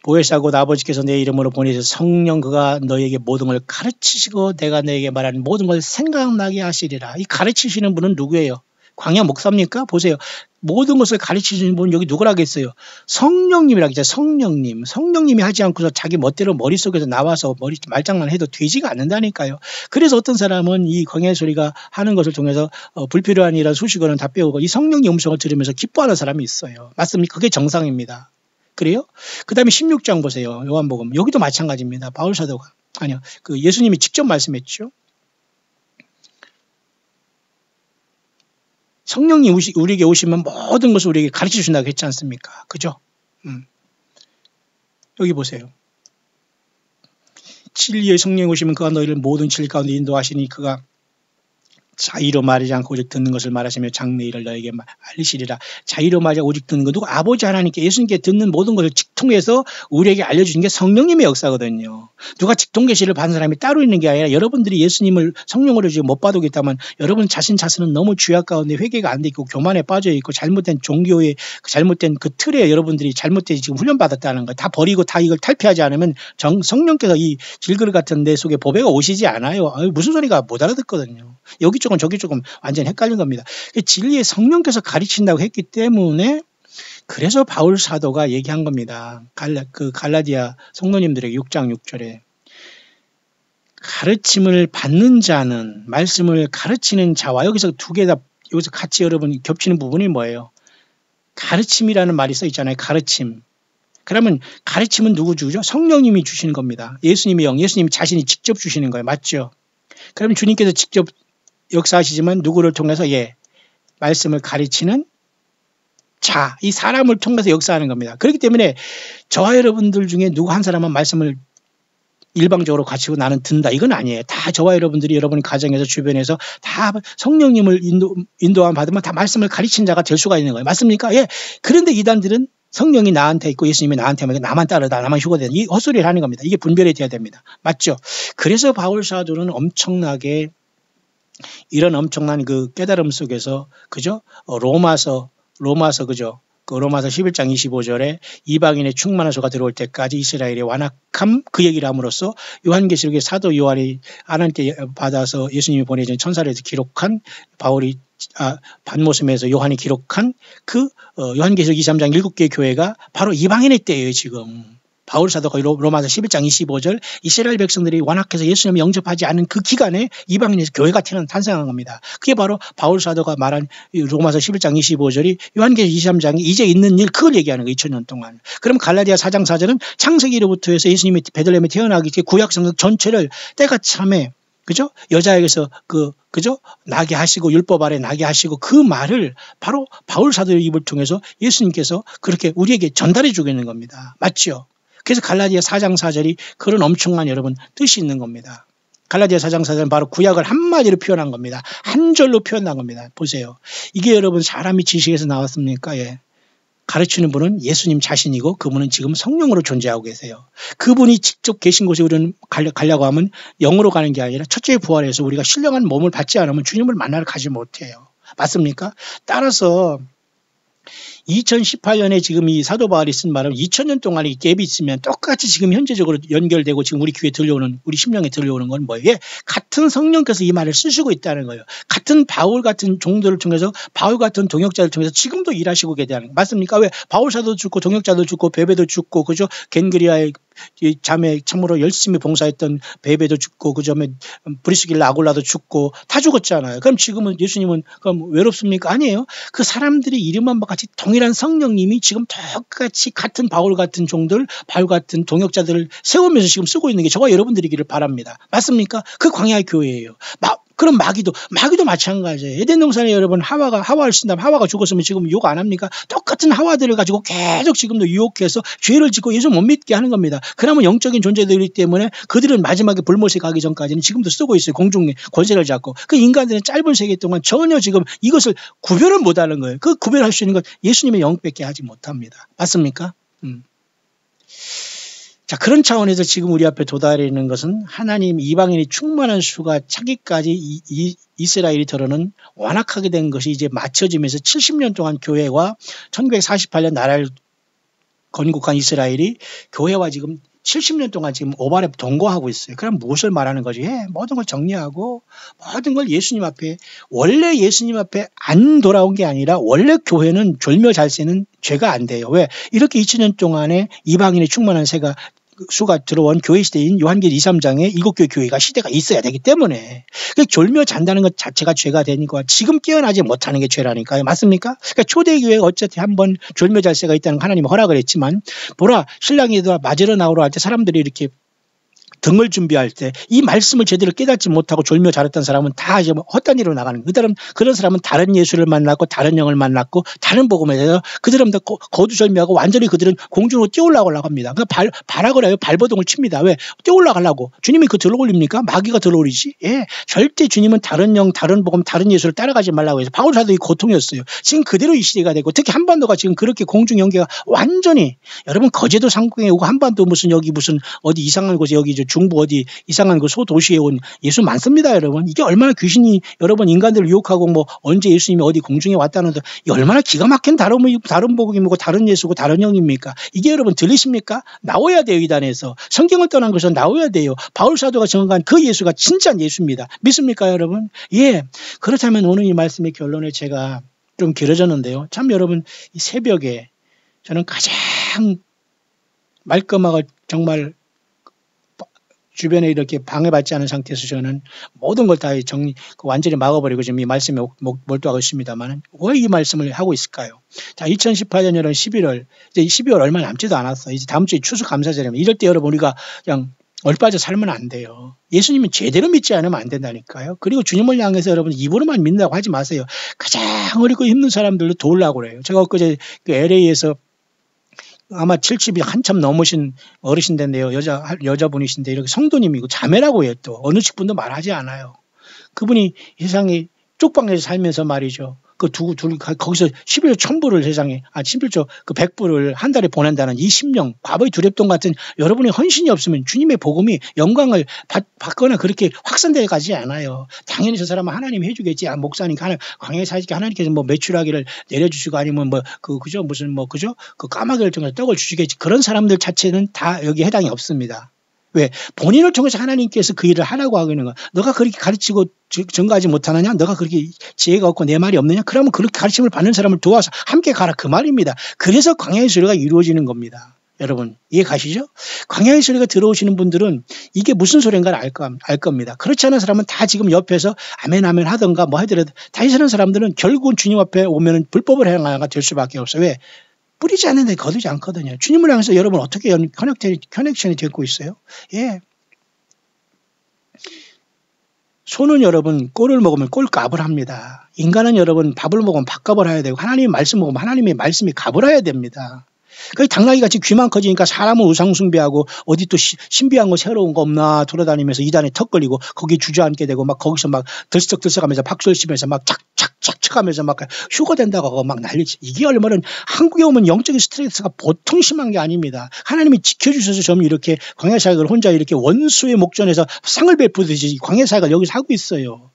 A: 보혜사 곧 아버지께서 내 이름으로 보내셔서 성령 그가 너에게 모든 걸 가르치시고 내가 너에게 말하는 모든 걸 생각나게 하시리라. 이 가르치시는 분은 누구예요? 광야 목사입니까? 보세요. 모든 것을 가르치시는 분은 여기 누구라겠어요? 성령님이라겠죠. 성령님. 성령님이 하지 않고서 자기 멋대로 머릿속에서 나와서 말장난 해도 되지가 않는다니까요. 그래서 어떤 사람은 이 광야의 소리가 하는 것을 통해서 불필요한 이런 수식어는 다 빼오고 이 성령의 음성을 들으면서 기뻐하는 사람이 있어요. 맞습니까? 그게 정상입니다. 그래요? 그 다음에 16장 보세요. 요한복음. 여기도 마찬가지입니다. 바울사도가. 아니요. 그 예수님이 직접 말씀했죠. 성령이 우리에게 오시면 모든 것을 우리에게 가르쳐 주신다고 했지 않습니까? 그죠? 여기 보세요. 진리의 성령이 오시면 그가 너희를 모든 진리 가운데 인도하시니 그가 자의로 말하지 않고 오직 듣는 것을 말하시며 장래 일을 너에게 알리시리라. 자의로 말하지 오직 듣는 것. 누가 아버지 하나님께 예수님께 듣는 모든 것을 직통해서 우리에게 알려주는 게 성령님의 역사거든요. 누가 직통계시를 받은 사람이 따로 있는 게 아니라 여러분들이 예수님을 성령으로 지금 못 받았다면 여러분 자신은 너무 죄악 가운데 회개가 안 돼 있고 교만에 빠져 있고 잘못된 종교의 잘못된 그 틀에 여러분들이 잘못된 지금 훈련받았다는 거 다 버리고 다 이걸 탈피하지 않으면 성령께서 이 질그릇 같은 내 속에 보배가 오시지 않아요. 무슨 소리가 못 알아듣거든요. 여기 조금 저기 조금 완전 헷갈린 겁니다. 진리의 성령께서 가르친다고 했기 때문에 그래서 바울 사도가 얘기한 겁니다. 갈라디아 성도님들에게 6장 6절에 가르침을 받는 자는 말씀을 가르치는 자와 여기서 두 개 다 여기서 같이 여러분 겹치는 부분이 뭐예요? 가르침이라는 말이 써 있잖아요. 가르침. 그러면 가르침은 누구 주죠? 성령님이 주시는 겁니다. 예수님의 영, 예수님이 자신이 직접 주시는 거예요. 맞죠? 그러면 주님께서 직접 역사하시지만 누구를 통해서 말씀을 가르치는 자, 이 사람을 통해서 역사하는 겁니다. 그렇기 때문에 저와 여러분들 중에 누구 한 사람은 말씀을 일방적으로 가르치고 나는 든다. 이건 아니에요. 다 저와 여러분들이 여러분 가정에서 주변에서 다 성령님을 인도함 받으면 다 말씀을 가르친 자가 될 수가 있는 거예요. 맞습니까? 예. 그런데 이단들은 성령이 나한테 있고 예수님이 나한테 하면 나만 따르다 나만 휴거되는 이 헛소리를 하는 겁니다. 이게 분별이 돼야 됩니다. 맞죠? 그래서 바울 사도는 엄청나게 이런 엄청난 그 깨달음 속에서 그죠? 로마서 그죠? 그 로마서 11장 25절에 이방인의 충만한 소가 들어올 때까지 이스라엘의 완악함 그 얘기를 함으로써 요한계시록의 사도 요한이 하나님께 받아서 예수님이 보내준 천사를 기록한 바울이 반모섬에서 요한이 기록한 그 요한계시록 23장 7개의 교회가 바로 이방인의 때예요. 지금. 바울 사도가 로마서 11장 25절 이스라엘 백성들이 완악해서 예수님을 영접하지 않은 그 기간에 이방인에서 교회가 탄생한 겁니다. 그게 바로 바울 사도가 말한 로마서 11장 25절이 요한계시록 23장이 이제 있는 일 그걸 얘기하는 거예요. 2000년 동안. 그럼 갈라디아 4장 4절은 창세기로부터 해서 예수님이 베들레헴에 태어나기 전에 구약성경 전체를 때가 참에 그죠? 여자에게서 그죠? 나게 하시고 율법 아래 나게 하시고 그 말을 바로 바울 사도의 입을 통해서 예수님께서 그렇게 우리에게 전달해 주고 있는 겁니다. 맞죠? 그래서 갈라디아 4장 4절이 그런 엄청난 여러분 뜻이 있는 겁니다. 갈라디아 4장 4절은 바로 구약을 한마디로 표현한 겁니다. 한 절로 표현한 겁니다. 보세요. 이게 여러분 사람이 지식에서 나왔습니까? 예. 가르치는 분은 예수님 자신이고 그분은 지금 성령으로 존재하고 계세요. 그분이 직접 계신 곳에 우리는 가려고 하면 영으로 가는 게 아니라 첫째 부활해서 우리가 신령한 몸을 받지 않으면 주님을 만나러 가지 못해요. 맞습니까? 따라서 2018년에 지금 이 사도 바울이 쓴 말은 2000년 동안의 갭이 있으면 똑같이 지금 현재적으로 연결되고 지금 우리 귀에 들려오는, 우리 심령에 들려오는 건 뭐예요? 같은 성령께서 이 말을 쓰시고 있다는 거예요. 같은 바울 같은 종들을 통해서, 바울 같은 동역자를 통해서 지금도 일하시고 계시다는 거 맞습니까? 왜? 바울 사도 죽고 동역자도 죽고 베베도 죽고, 그죠? 겐그리아의 자매 참으로 열심히 봉사했던 베베도 죽고, 그죠? 브리스길라 아굴라도 죽고 다 죽었잖아요. 그럼 지금은 예수님은 그럼 외롭습니까? 아니에요. 그 사람들이 이름만 같이 동일한 성령님이 지금 똑같이 같은 바울 같은 종들, 바울 같은 동역자들을 세우면서 지금 쓰고 있는 게 저와 여러분들이기를 바랍니다. 맞습니까? 그 광야의 교회예요. 그럼 마귀도 마찬가지예요. 에덴 동산에 여러분 하와를 쓴다면 하와가 죽었으면 지금 유혹 안 합니까? 똑같은 하와들을 가지고 계속 지금도 유혹해서 죄를 짓고 예수 못 믿게 하는 겁니다. 그러면 영적인 존재들이기 때문에 그들은 마지막에 불못에 가기 전까지는 지금도 쓰고 있어요. 공중에 권세를 잡고. 그 인간들은 짧은 세계 동안 전혀 지금 이것을 구별을 못하는 거예요. 그 구별할 수 있는 건 예수님의 영밖에 하지 못합니다. 맞습니까? 자, 그런 차원에서 지금 우리 앞에 도달하는 것은 하나님 이방인이 충만한 수가 차기까지 이스라엘이 들어는 완악하게 된 것이 이제 맞춰지면서 70년 동안 교회와 1948년 나라를 건국한 이스라엘이 교회와 지금 70년 동안 지금 오발에 동거하고 있어요. 그럼 무엇을 말하는 거지? 모든 걸 정리하고 모든 걸 예수님 앞에, 원래 예수님 앞에 안 돌아온 게 아니라 원래 교회는 졸며 잘 새는 죄가 안 돼요. 왜? 이렇게 2000년 동안에 이방인의 충만한 수가 들어온 교회 시대인 요한계시록 2, 3장에 7교회 교회가 시대가 있어야 되기 때문에 졸며 잔다는 것 자체가 죄가 되니까 지금 깨어나지 못하는 게 죄라니까요. 맞습니까? 그러니까 초대교회가 어쨌든 한번 졸며 잘 새가 있다는 하나님이 허락을 했지만, 보라 신랑이 맞으러 나오러 할 때 사람들이 이렇게 등을 준비할 때 이 말씀을 제대로 깨닫지 못하고 졸며 자랐던 사람은 다 이제 헛된 일로 나가는 거예요. 그런 사람은 다른 예수를 만났고 다른 영을 만났고 다른 복음에 대해서 그들은 다 거두절미하고 완전히 그들은 공중으로 뛰어올라가려고 합니다. 그러니까 발악을 해요. 발버둥을 칩니다. 왜? 뛰어올라가려고. 주님이 그 들어올립니까? 마귀가 들어올리지. 절대 주님은 다른 영, 다른 복음, 다른 예수를 따라가지 말라고 해서 바울 사도의 고통이었어요. 지금 그대로 이 시대가 되고, 특히 한반도가 지금 그렇게 공중 연계가 완전히, 여러분 거제도 상공에 오고 한반도 무슨 여기 무슨 어디 이상한 곳에 여기 중부 어디 이상한 그 소도시에 온 예수 많습니다, 여러분. 이게 얼마나 귀신이 여러분 인간들을 유혹하고 뭐 언제 예수님이 어디 공중에 왔다는데 얼마나 기가 막힌 다른 복음이고 다른 예수고 다른 영입니까? 이게 여러분 들리십니까? 나와야 돼요. 이단에서 성경을 떠난 것은 나와야 돼요. 바울 사도가 정한 그 예수가 진짜 예수입니다. 믿습니까, 여러분? 그렇다면 오늘 이 말씀의 결론에 제가 좀 길어졌는데요. 참 여러분, 이 새벽에 저는 가장 말끔하고 정말 주변에 이렇게 방해받지 않은 상태에서 저는 모든 걸 다 완전히 막아버리고 지금 이 말씀에 몰두하고 있습니다만, 왜 이 말씀을 하고 있을까요? 자, 2018년 여름 11월, 이제 12월 얼마 남지도 않았어. 이제 다음 주에 추수감사절이면 이럴 때 여러분 우리가 그냥 얼빠져 살면 안 돼요. 예수님은 제대로 믿지 않으면 안 된다니까요. 그리고 주님을 향해서 여러분 입으로만 믿는다고 하지 마세요. 가장 어리고 힘든 사람들도 도우려고 그래요. 제가 엊그제 그 LA에서 아마 70이 한참 넘으신 어르신인데요. 여자분이신데 이렇게 성도님이고 자매라고 해요. 또 어느 직분도 말하지 않아요. 그분이 세상에 쪽방에서 살면서 말이죠. 그 거기서 11조 1000불을 세상에, 11조 그 100불을 한 달에 보낸다는 이 심령, 과거의 두렵돈 같은 여러분의 헌신이 없으면 주님의 복음이 영광을 받거나 그렇게 확산되어 가지 않아요. 당연히 저 사람은 하나님이 해주겠지. 목사니까 광야에 사니까 하나님께서 뭐 매출하기를 내려주시고 아니면 그죠? 무슨 그죠? 그 까마귀를 통해서 떡을 주시겠지. 그런 사람들 자체는 다 여기 해당이 없습니다. 왜? 본인을 통해서 하나님께서 그 일을 하라고 하고 있는 거야. 너가 그렇게 가르치고 전가하지 못하느냐? 너가 그렇게 지혜가 없고 내 말이 없느냐? 그러면 그렇게 가르침을 받는 사람을 도와서 함께 가라, 그 말입니다. 그래서 광야의 소리가 이루어지는 겁니다. 여러분 이해 가시죠? 광야의 소리가 들어오시는 분들은 이게 무슨 소리인가를 알 겁니다. 그렇지 않은 사람은 다 지금 옆에서 아멘 아멘 하던가 뭐 하더라도 다시 사는 사람들은 결국은 주님 앞에 오면은 불법을 행하가 될 수밖에 없어요. 왜? 뿌리지 않는데 거두지 않거든요. 주님을 향해서 여러분 어떻게 커넥션이 되고 있어요? 소는 여러분 꼴을 먹으면 꼴값을 합니다. 인간은 여러분 밥을 먹으면 밥값을 해야 되고 하나님의 말씀 먹으면 하나님의 말씀이 값을 해야 됩니다. 그 당나귀같이 귀만 커지니까 사람은 우상숭배하고 어디 또 신비한 거 새로운 거 없나 돌아다니면서 이단에 턱 걸리고 거기 주저앉게 되고 막 거기서 막 들썩들썩하면서 박수를 치면서 막 착착착 하면서 막 휴가 된다고 하고 막 난리치. 이게 얼마나 한국에 오면 영적인 스트레스가 보통 심한 게 아닙니다. 하나님이 지켜주셔서 저는 이렇게 광야사역을 혼자 이렇게 원수의 목전에서 상을 베푸듯이 광야사역을 여기서 하고 있어요.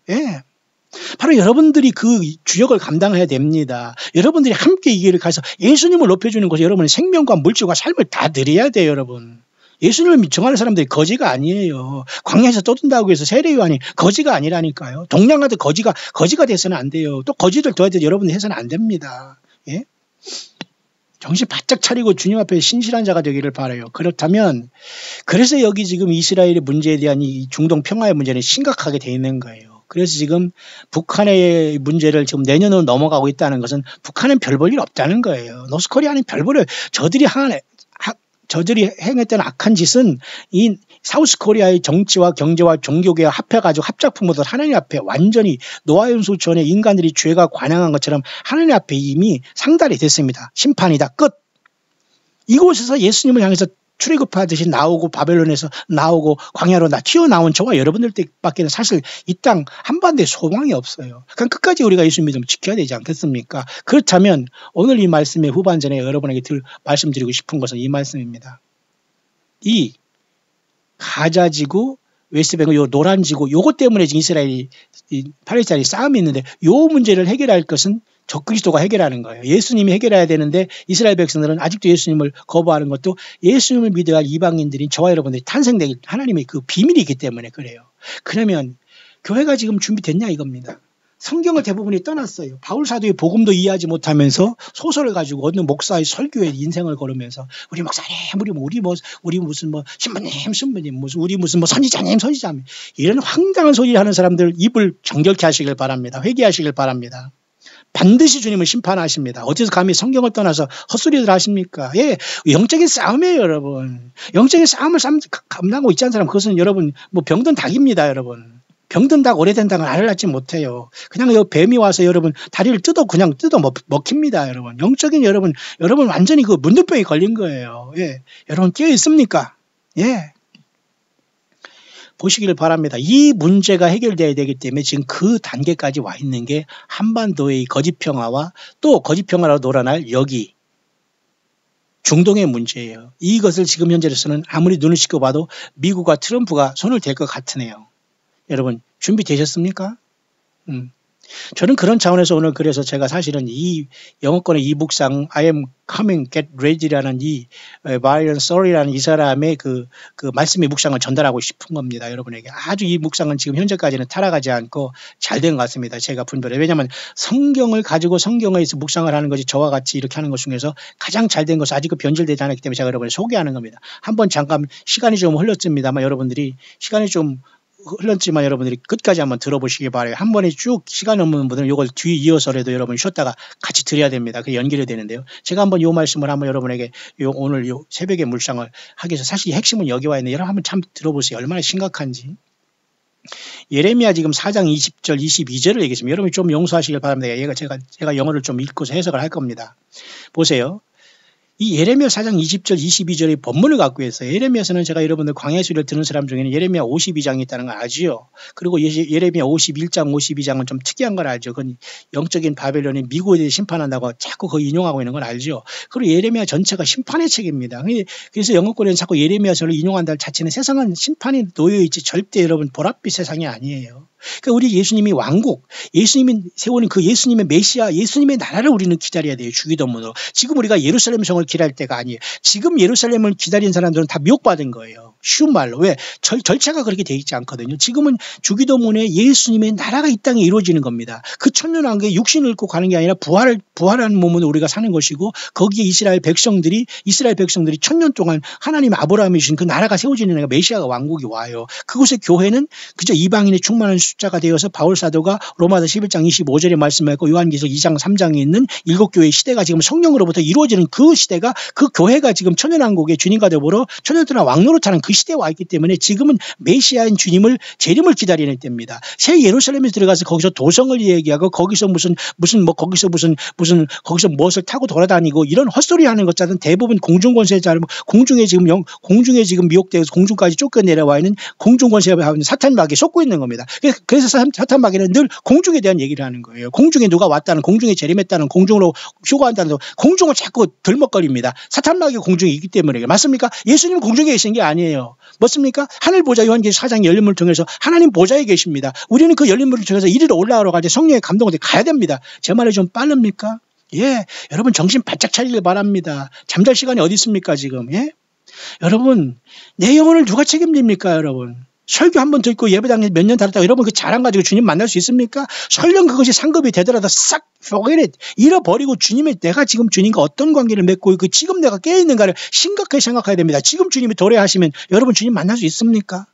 A: 바로 여러분들이 그 주역을 감당해야 됩니다. 여러분들이 함께 이 길을 가서 예수님을 높여주는 것이 여러분의 생명과 물질과 삶을 다 드려야 돼요, 여러분. 예수님을 정하는 사람들이 거지가 아니에요. 광야에서 떠든다고 해서 세례 요한이 거지가 아니라니까요. 동양화도 거지가 돼서는 안 돼요. 또 거지들 도와야 여러분들 해서는 안 됩니다. 예? 정신 바짝 차리고 주님 앞에 신실한 자가 되기를 바라요. 그렇다면 그래서 여기 지금 이스라엘의 문제에 대한 이 중동 평화의 문제는 심각하게 돼 있는 거예요. 그래서 지금 북한의 문제를 지금 내년으로 넘어가고 있다는 것은 북한은 별 볼 일 없다는 거예요. 노스코리아는 별 볼 일, 저들이 행했던 악한 짓은 이 사우스코리아의 정치와 경제와 종교계와 합해가지고 합작품으로 하나님 앞에 완전히 노아연수촌의 인간들이 죄가 관영한 것처럼 하나님 앞에 이미 상달이 됐습니다. 심판이다. 끝. 이곳에서 예수님을 향해서 출애굽하듯이 나오고 바벨론에서 나오고 광야로 튀어나온 저와 여러분들 때밖에는 사실 이 땅 한반도에 소망이 없어요. 그럼 끝까지 우리가 예수 믿음을 지켜야 되지 않겠습니까? 그렇다면 오늘 이 말씀의 후반전에 여러분에게 말씀드리고 싶은 것은 이 말씀입니다. 이 가자지구, 웨스트뱅크, 요 노란지구, 요것 때문에 지금 이스라엘이, 팔레스타인이 싸움이 있는데 요 문제를 해결할 것은 적그리스도가 해결하는 거예요. 예수님이 해결해야 되는데 이스라엘 백성들은 아직도 예수님을 거부하는 것도 예수님을 믿어야 할 이방인들인 저와 여러분들이 탄생되기 하나님의 그 비밀이 있기 때문에 그래요. 그러면 교회가 지금 준비됐냐 이겁니다. 성경을 대부분이 떠났어요. 바울 사도의 복음도 이해하지 못하면서 소설을 가지고 어느 목사의 설교에 인생을 걸으면서 우리 목사님, 우리 무슨 신부님, 우리 무슨 선지자님, 이런 황당한 소리 하는 사람들 입을 정결케 하시길 바랍니다. 회개하시길 바랍니다. 반드시 주님은 심판하십니다. 어디서 감히 성경을 떠나서 헛소리들 하십니까? 예, 영적인 싸움이에요, 여러분. 영적인 싸움을 감당하고 있지 않은 사람, 그것은 여러분, 병든 닭입니다, 여러분. 병든 닭, 오래된 닭은 알을 낳지 못해요. 그냥 뱀이 와서 여러분, 다리를 그냥 뜯어 먹힙니다, 여러분. 영적인 여러분 완전히 그 문둥병이 걸린 거예요. 예. 여러분, 깨어 있습니까? 예. 보시기를 바랍니다. 이 문제가 해결돼야 되기 때문에 지금 그 단계까지 와 있는 게 한반도의 거짓 평화와 또 거짓 평화로 놀아날 여기 중동의 문제예요. 이것을 지금 현재로서는 아무리 눈을 씻고 봐도 미국과 트럼프가 손을 댈 것 같으네요. 여러분 준비되셨습니까? 저는 그런 차원에서 오늘 그래서 제가 사실은 이 영어권의 이 묵상 I am coming, get ready라는 이 Brian Sawyer 이 사람의 그 말씀의 묵상을 전달하고 싶은 겁니다. 여러분에게 아주 이 묵상은 지금 현재까지는 타락하지 않고 잘 된 것 같습니다. 제가 분별해. 왜냐하면 성경을 가지고 성경에서 묵상을 하는 것이 저와 같이 이렇게 하는 것 중에서 가장 잘 된 것은 아직 변질되지 않았기 때문에 제가 여러분을 소개하는 겁니다. 한번 잠깐 시간이 좀 흘렀습니다만 여러분들이 시간이 좀 흘렀지만 여러분들이 끝까지 한번 들어보시기 바라요. 한 번에 쭉 시간 없는 분들은 이걸 뒤 이어서라도 여러분이 쉬었다가 같이 드려야 됩니다. 그게 연결이 되는데요. 제가 한번 이 말씀을 한번 여러분에게 오늘 새벽에 묵상을 하기 위해서 사실 이 핵심은 여기 와 있는데 여러분 한번 참 들어보세요. 얼마나 심각한지. 예레미야 지금 4장 20절 22절을 얘기했습니다. 여러분이 좀 용서하시길 바랍니다. 제가 영어를 좀 읽고서 해석을 할 겁니다. 보세요. 이 예레미야 4장 20절 22절의 본문을 갖고 있어요. 예레미야서는 제가 여러분들 광야 수리를 듣는 사람 중에는 예레미야 52장이 있다는 걸 아지요. 그리고 예레미야 51장 52장은 좀 특이한 걸 알죠. 그건 영적인 바벨론이 미국에 대해 심판한다고 자꾸 그거 인용하고 있는 걸 알죠. 그리고 예레미야 전체가 심판의 책입니다. 그래서 영어권에는 자꾸 예레미야서를 인용한다는 자체는 세상은 심판이 놓여있지 절대 여러분 보랏빛 세상이 아니에요. 그러니까 우리 예수님이 왕국, 예수님이 세우는 그 예수님의 메시아, 예수님의 나라를 우리는 기다려야 돼요. 주기도문으로. 지금 우리가 예루살렘 성을 기다릴 때가 아니에요. 지금 예루살렘을 기다린 사람들은 다 미혹받은 거예요. 쉬운 말로. 왜? 절차가 그렇게 돼 있지 않거든요. 지금은 주기도문에 예수님의 나라가 이 땅에 이루어지는 겁니다. 그 천년왕국에 육신을 입고 가는 게 아니라 부활한 몸으로 우리가 사는 것이고 거기에 이스라엘 백성들이 천년 동안 하나님 아브라함이 주신 그 나라가 세워지는 애가 메시아가 왕국이 와요. 그곳의 교회는 그저 이방인의 충만한 숫자가 되어서 바울 사도가 로마서 11장 25절에 말씀하고 요한계시록 2장 3장에 있는 7교회의 시대가 지금 성령으로부터 이루어지는 그 시대가 그 교회가 지금 천년왕국의 주님과 더불어 천년 동안 왕노릇하는 그 시대에 와 있기 때문에 지금은 메시아인 주님을 재림을 기다리는 때입니다. 새 예루살렘에 들어가서 거기서 도성을 얘기하고 거기서 거기서 무엇을 타고 돌아다니고 이런 헛소리 하는 것자는 대부분 공중권세자 공중에 지금 미혹되어서 공중까지 쫓겨내려와 있는 공중권세를 하는 사탄마귀에 속고 있는 겁니다. 그래서 사탄마귀는 늘 공중에 대한 얘기를 하는 거예요. 공중에 누가 왔다는, 공중에 재림했다는, 공중으로 휴거한다는, 공중을 자꾸 들먹거립니다. 사탄마귀가 공중에 있기 때문에. 맞습니까? 예수님은 공중에 계신 게 아니에요. 있잖아요. 맞습니까? 하늘 보좌 요한계시록 4장 열린문을 통해서 하나님 보좌에 계십니다. 우리는 그 열린문을 통해서 이리로 올라가러 갈 때 성령의 감동을 가야 됩니다. 제 말이 좀 빠릅니까? 예, 여러분 정신 바짝 차리길 바랍니다. 잠잘 시간이 어디 있습니까 지금? 예? 여러분 내 영혼을 누가 책임집니까 여러분? 설교 한 번 듣고 예배당에 몇 년 다녔다고 여러분 그 자랑 가지고 주님 만날 수 있습니까? 설령 그것이 상급이 되더라도 싹 forget it. 잃어버리고 주님의 내가 지금 주님과 어떤 관계를 맺고 그 지금 내가 깨어있는가를 심각하게 생각해야 됩니다. 지금 주님이 도래하시면 여러분 주님 만날 수 있습니까?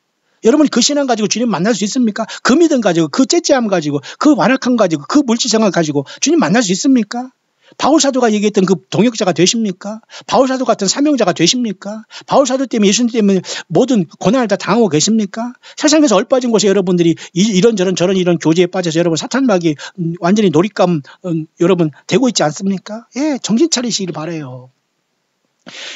A: 여러분 그 신앙 가지고 주님 만날 수 있습니까? 그 믿음 가지고 그 째째함 가지고 그 완악함 가지고 그 물질생활 가지고 주님 만날 수 있습니까? 바울사도가 얘기했던 그 동역자가 되십니까? 바울사도 같은 사명자가 되십니까? 바울사도 때문에 예수님 때문에 모든 고난을 다 당하고 계십니까? 세상에서 얼빠진 곳에 여러분들이 이런저런 저런 이런 교제에 빠져서 여러분 사탄마귀 완전히 놀잇감 여러분 되고 있지 않습니까? 예, 정신 차리시길 바라요.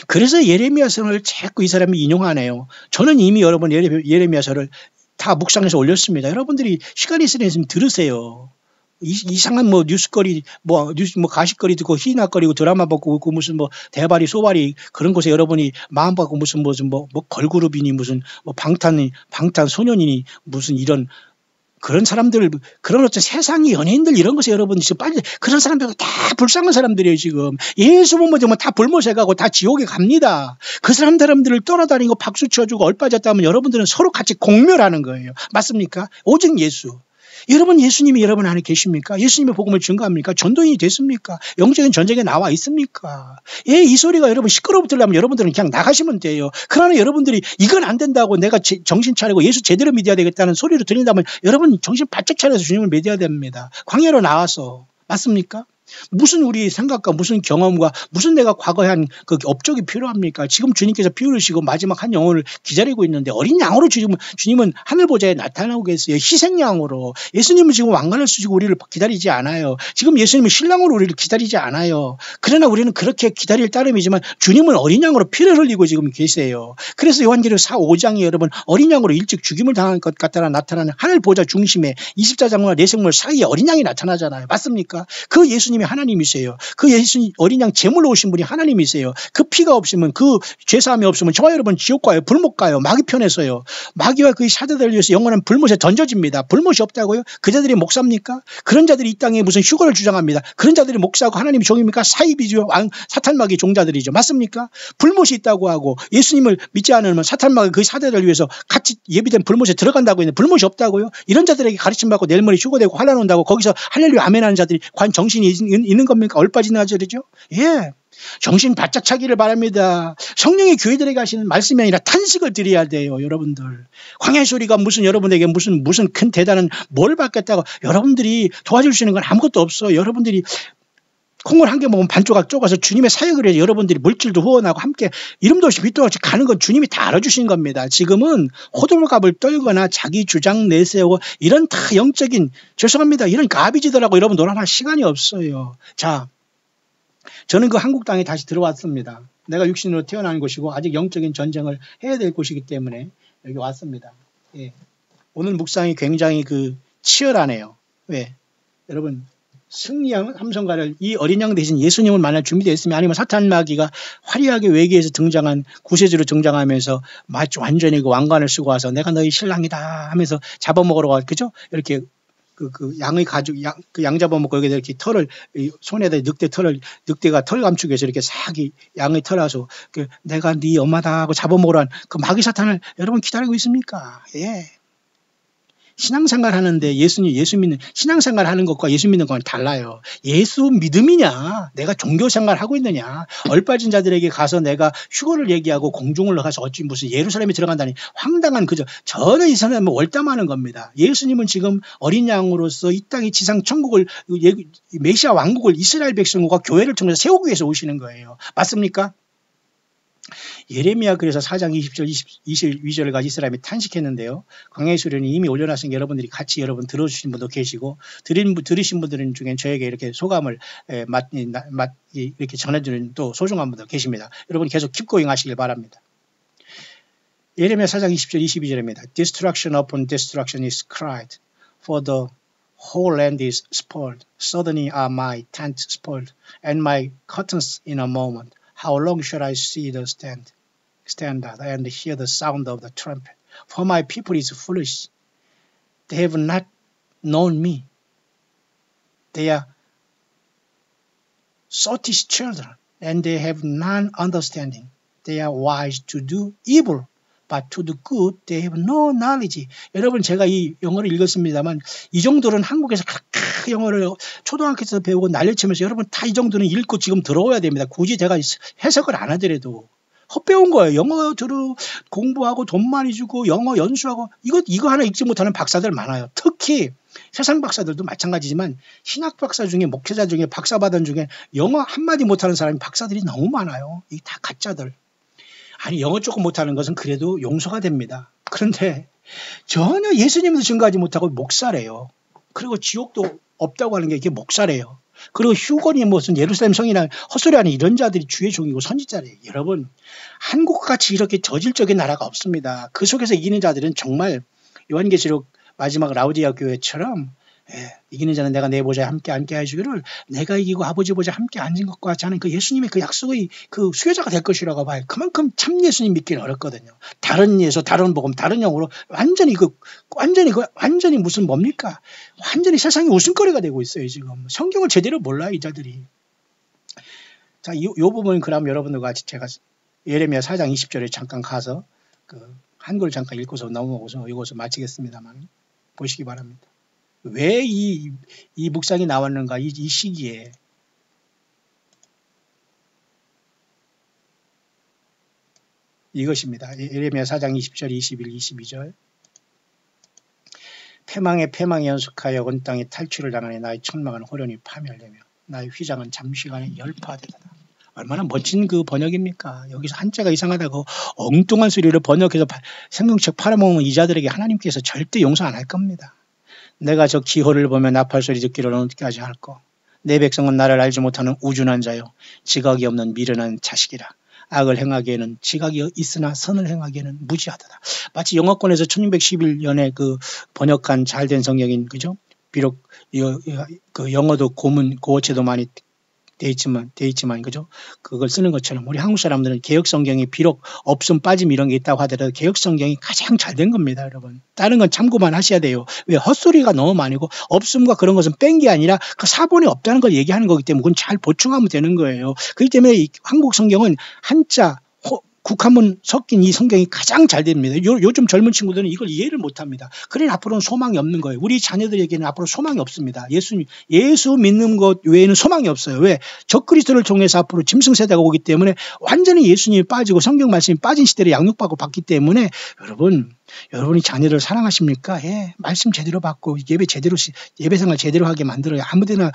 A: 그래서 예레미야서를 자꾸 이 사람이 인용하네요. 저는 이미 여러분 예레미야서를 다 묵상해서 올렸습니다. 여러분들이 시간이 있으면 들으세요. 이상한 뭐 뉴스거리 뉴스 가십거리 듣고 희낙거리고 드라마 보고 그 무슨 뭐 대바리 소바리 그런 곳에 여러분이 마음 받고 무슨 걸그룹이니 무슨 뭐 방탄 소년이니 무슨 이런 그런 사람들 그런 어떤 세상의 연예인들 이런 것에 여러분이 지금 빨리 그런 사람들 다 불쌍한 사람들이에요 지금. 예수 보면 정말 다 불못에 가고 다 지옥에 갑니다. 그 사람들을 떠나다니고 박수 쳐주고 얼빠졌다면 여러분들은 서로 같이 공멸하는 거예요. 맞습니까? 오직 예수. 여러분 예수님이 여러분 안에 계십니까? 예수님의 복음을 증거합니까? 전도인이 됐습니까? 영적인 전쟁에 나와 있습니까? 예, 이 소리가 여러분 시끄러워들려면 여러분들은 그냥 나가시면 돼요. 그러나 여러분들이 이건 안 된다고 내가 정신 차리고 예수 제대로 믿어야 되겠다는 소리를 들린다면 여러분 정신 바짝 차려서 주님을 믿어야 됩니다. 광야로 나와서. 맞습니까? 무슨 우리 생각과 무슨 경험과 무슨 내가 과거에 한 그 업적이 필요합니까? 지금 주님께서 피 흘리시고 마지막 한 영혼을 기다리고 있는데 어린 양으로 주님은 하늘 보좌에 나타나고 계세요. 희생양으로. 예수님은 지금 왕관을 쓰시고 우리를 기다리지 않아요. 지금 예수님은 신랑으로 우리를 기다리지 않아요. 그러나 우리는 그렇게 기다릴 따름이지만 주님은 어린 양으로 피를 흘리고 지금 계세요. 그래서 요한계시록 4~5장에 여러분 어린 양으로 일찍 죽임을 당한 것 같다라 나타나는 하늘 보좌 중심에 24장과 내생물 사이에 어린 양이 나타나잖아요. 맞습니까? 그 예수님이 하나님이세요. 그 예수님 어린 양 제물로 오신 분이 하나님이세요. 그 피가 없으면 그 죄사함이 없으면 저와 여러분 지옥 가요. 불못 가요. 마귀 편에서요. 마귀와 그 사자들을 위해서 영원한 불못에 던져집니다. 불못이 없다고요? 그 자들이 목사입니까? 그런 자들이 이 땅에 무슨 휴거를 주장합니다. 그런 자들이 목사고 하나님이 종입니까? 사입이죠. 사탄마귀 종자들이죠. 맞습니까? 불못이 있다고 하고 예수님을 믿지 않으면 사탄마귀 그 사자들을 위해서 같이 예비된 불못에 들어간다고 했는데 불못이 없다고요? 이런 자들에게 가르침 받고 내일 모레 휴거되고 환란 온다고 거기서 할렐루야 아멘 하는 자들이 관 정신이 있는 겁니까? 얼빠진 아들이죠? 예. 정신 바짝 차기를 바랍니다. 성령의 교회들에게 하시는 말씀이 아니라 탄식을 드려야 돼요, 여러분들. 광야의 소리가 무슨 여러분에게 무슨 큰 대단한 뭘 받겠다고 여러분들이 도와줄 수 있는 건 아무것도 없어. 여러분들이 콩을 한 개 먹으면 반 조각 쪼가서 주님의 사역을 해서 여러분들이 물질도 후원하고 함께 이름도 없이 빛도 없이 가는 건 주님이 다 알아주신 겁니다. 지금은 호들갑을 떨거나 자기 주장 내세우고 이런 다 영적인 죄송합니다. 이런 가비지들하고 여러분 놀아날 시간이 없어요. 자, 저는 그 한국 땅에 다시 들어왔습니다. 내가 육신으로 태어난 곳이고 아직 영적인 전쟁을 해야 될 곳이기 때문에 여기 왔습니다. 예. 오늘 묵상이 굉장히 치열하네요. 왜? 여러분 승리한 함성가를 이 어린 양 대신 예수님을 만날 준비되어 있으면 아니면 사탄 마귀가 화려하게 외계에서 등장한 구세주로 등장하면서 완전히 그 왕관을 쓰고 와서 내가 너희 신랑이다 하면서 잡아먹으러 와. 그죠? 이렇게 양의 가죽, 양 잡아먹고 여기다 이렇게 털을, 손에다 늑대가 털 감추기 위해서 이렇게 싹 양의 털어서 내가 네 엄마다 하고 잡아먹으러 한 그 마귀 사탄을 여러분 기다리고 있습니까? 예. 신앙생활 하는데 예수 믿는 신앙생활 하는 것과 예수 믿는 건 달라요. 예수 믿음이냐 내가 종교생활 하고 있느냐 얼빠진 자들에게 가서 내가 휴거를 얘기하고 공중을 가서 어찌 무슨 예루살렘에 들어간다니 황당한 저는 이 사람은 월담하는 겁니다. 예수님은 지금 어린 양으로서 이 땅의 지상 천국을 메시아 왕국을 이스라엘 백성과 교회를 통해서 세우기 위해서 오시는 거예요. 맞습니까? 예레미야 그래서 4장 20절 22절까지 이 사람이 탄식했는데요. 광야의 소리는 이미 올려놨으니까 여러분들이 같이 여러분 들어주신 분도 계시고 들으신 분들 중엔 저에게 이렇게 소감을 이렇게 전해주는 또 소중한 분들 계십니다. 여러분 계속 킵고잉 하시길 바랍니다. 예레미야 4장 20절 22절입니다. Destruction upon destruction is cried, for the whole land is spoiled. Suddenly are my tents spoiled, and my curtains in a moment. How long shall I see the stand? standard and hear the sound of the trumpet. For my people is foolish. They have not known me. They are sottish children, and they have none understanding. They are wise to do evil, but to do good they have no knowledge. 여러분, 제가 이 영어를 읽었습니다만 이 정도는 한국에서 영어를 초등학교에서 배우고 난리치면서 여러분 다 이 정도는 읽고 지금 들어오야 됩니다. 굳이 제가 해석을 안 하더라도 헛배운 거예요. 영어 공부하고 돈 많이 주고 영어 연수하고 이거 하나 읽지 못하는 박사들 많아요. 특히 세상 박사들도 마찬가지지만 신학 박사 중에 목회자 중에 박사 받은 중에 영어 한마디 못하는 사람이 박사들이 너무 많아요. 이게 다 가짜들. 아니 영어 조금 못하는 것은 그래도 용서가 됩니다. 그런데 전혀 예수님도 증거하지 못하고 목사래요. 그리고 지옥도 없다고 하는 게 이게 목사래요. 그리고 휴건이 무슨 예루살렘 성이나 헛소리하는 이런 자들이 주의 종이고 선지자래요. 여러분, 한국같이 이렇게 저질적인 나라가 없습니다. 그 속에서 이기는 자들은 정말 요한계시록 마지막 라우디아 교회처럼 이기는 자는 내가 내 보좌에 함께 앉게 해주기를 내가 이기고 아버지 보좌에 함께 앉은 것과 같이 하는 그 예수님의 그 약속의 그 수혜자가 될 것이라고 봐요. 그만큼 참 예수님 믿기는 어렵거든요. 다른 예수, 다른 복음, 다른 영으로 완전히 무슨 뭡니까? 완전히 세상이 웃음거리가 되고 있어요. 지금 성경을 제대로 몰라요, 이 자들이. 자, 이 부분 그럼 여러분들과 같이 제가 예레미야 4장 20절에 잠깐 가서 그 한글 잠깐 읽고서 넘어오고서 이것을 마치겠습니다만 보시기 바랍니다. 왜 이 묵상이 나왔는가 이 시기에. 이것입니다. 예레미야 4장 20절, 21, 22절. 패망에 연속하여 온 땅에 탈취를 당하니 나의 천막은 호련히 파멸되며 나의 휘장은 잠시간에 열파되다. 얼마나 멋진 그 번역입니까? 여기서 한자가 이상하다고 엉뚱한 소리를 번역해서 성경책 팔아먹는 이자들에게 하나님께서 절대 용서 안 할 겁니다. 내가 저 기호를 보며 나팔 소리 듣기를 어떻게까지 할꼬. 내 백성은 나를 알지 못하는 우준한 자요 지각이 없는 미련한 자식이라. 악을 행하기에는 지각이 있으나 선을 행하기에는 무지하다. 마치 영어권에서 1611년에 그 번역한 잘된 성경인 그죠? 비록 그 영어도 고어체도 많이 돼 있지만 그죠? 그걸 쓰는 것처럼 우리 한국 사람들은 개혁 성경이 비록 없음 빠짐 이런 게 있다고 하더라도 개혁 성경이 가장 잘 된 겁니다, 여러분. 다른 건 참고만 하셔야 돼요. 왜 헛소리가 너무 많이고 없음과 그런 것은 뺀 게 아니라 그 사본에 없다는 걸 얘기하는 거기 때문에 그건 잘 보충하면 되는 거예요. 그렇기 때문에 이 한국 성경은 한자 국한문 섞인 이 성경이 가장 잘 됩니다. 요즘 젊은 친구들은 이걸 이해를 못합니다. 그러니 앞으로는 소망이 없는 거예요. 우리 자녀들에게는 앞으로 소망이 없습니다. 예수 믿는 것 외에는 소망이 없어요. 왜? 적그리스도를 통해서 앞으로 짐승세대가 오기 때문에 완전히 예수님이 빠지고 성경 말씀이 빠진 시대를 양육받고 받기 때문에 여러분이 자녀를 사랑하십니까? 예, 말씀 제대로 받고 예배 생활 제대로 하게 만들어요. 아무데나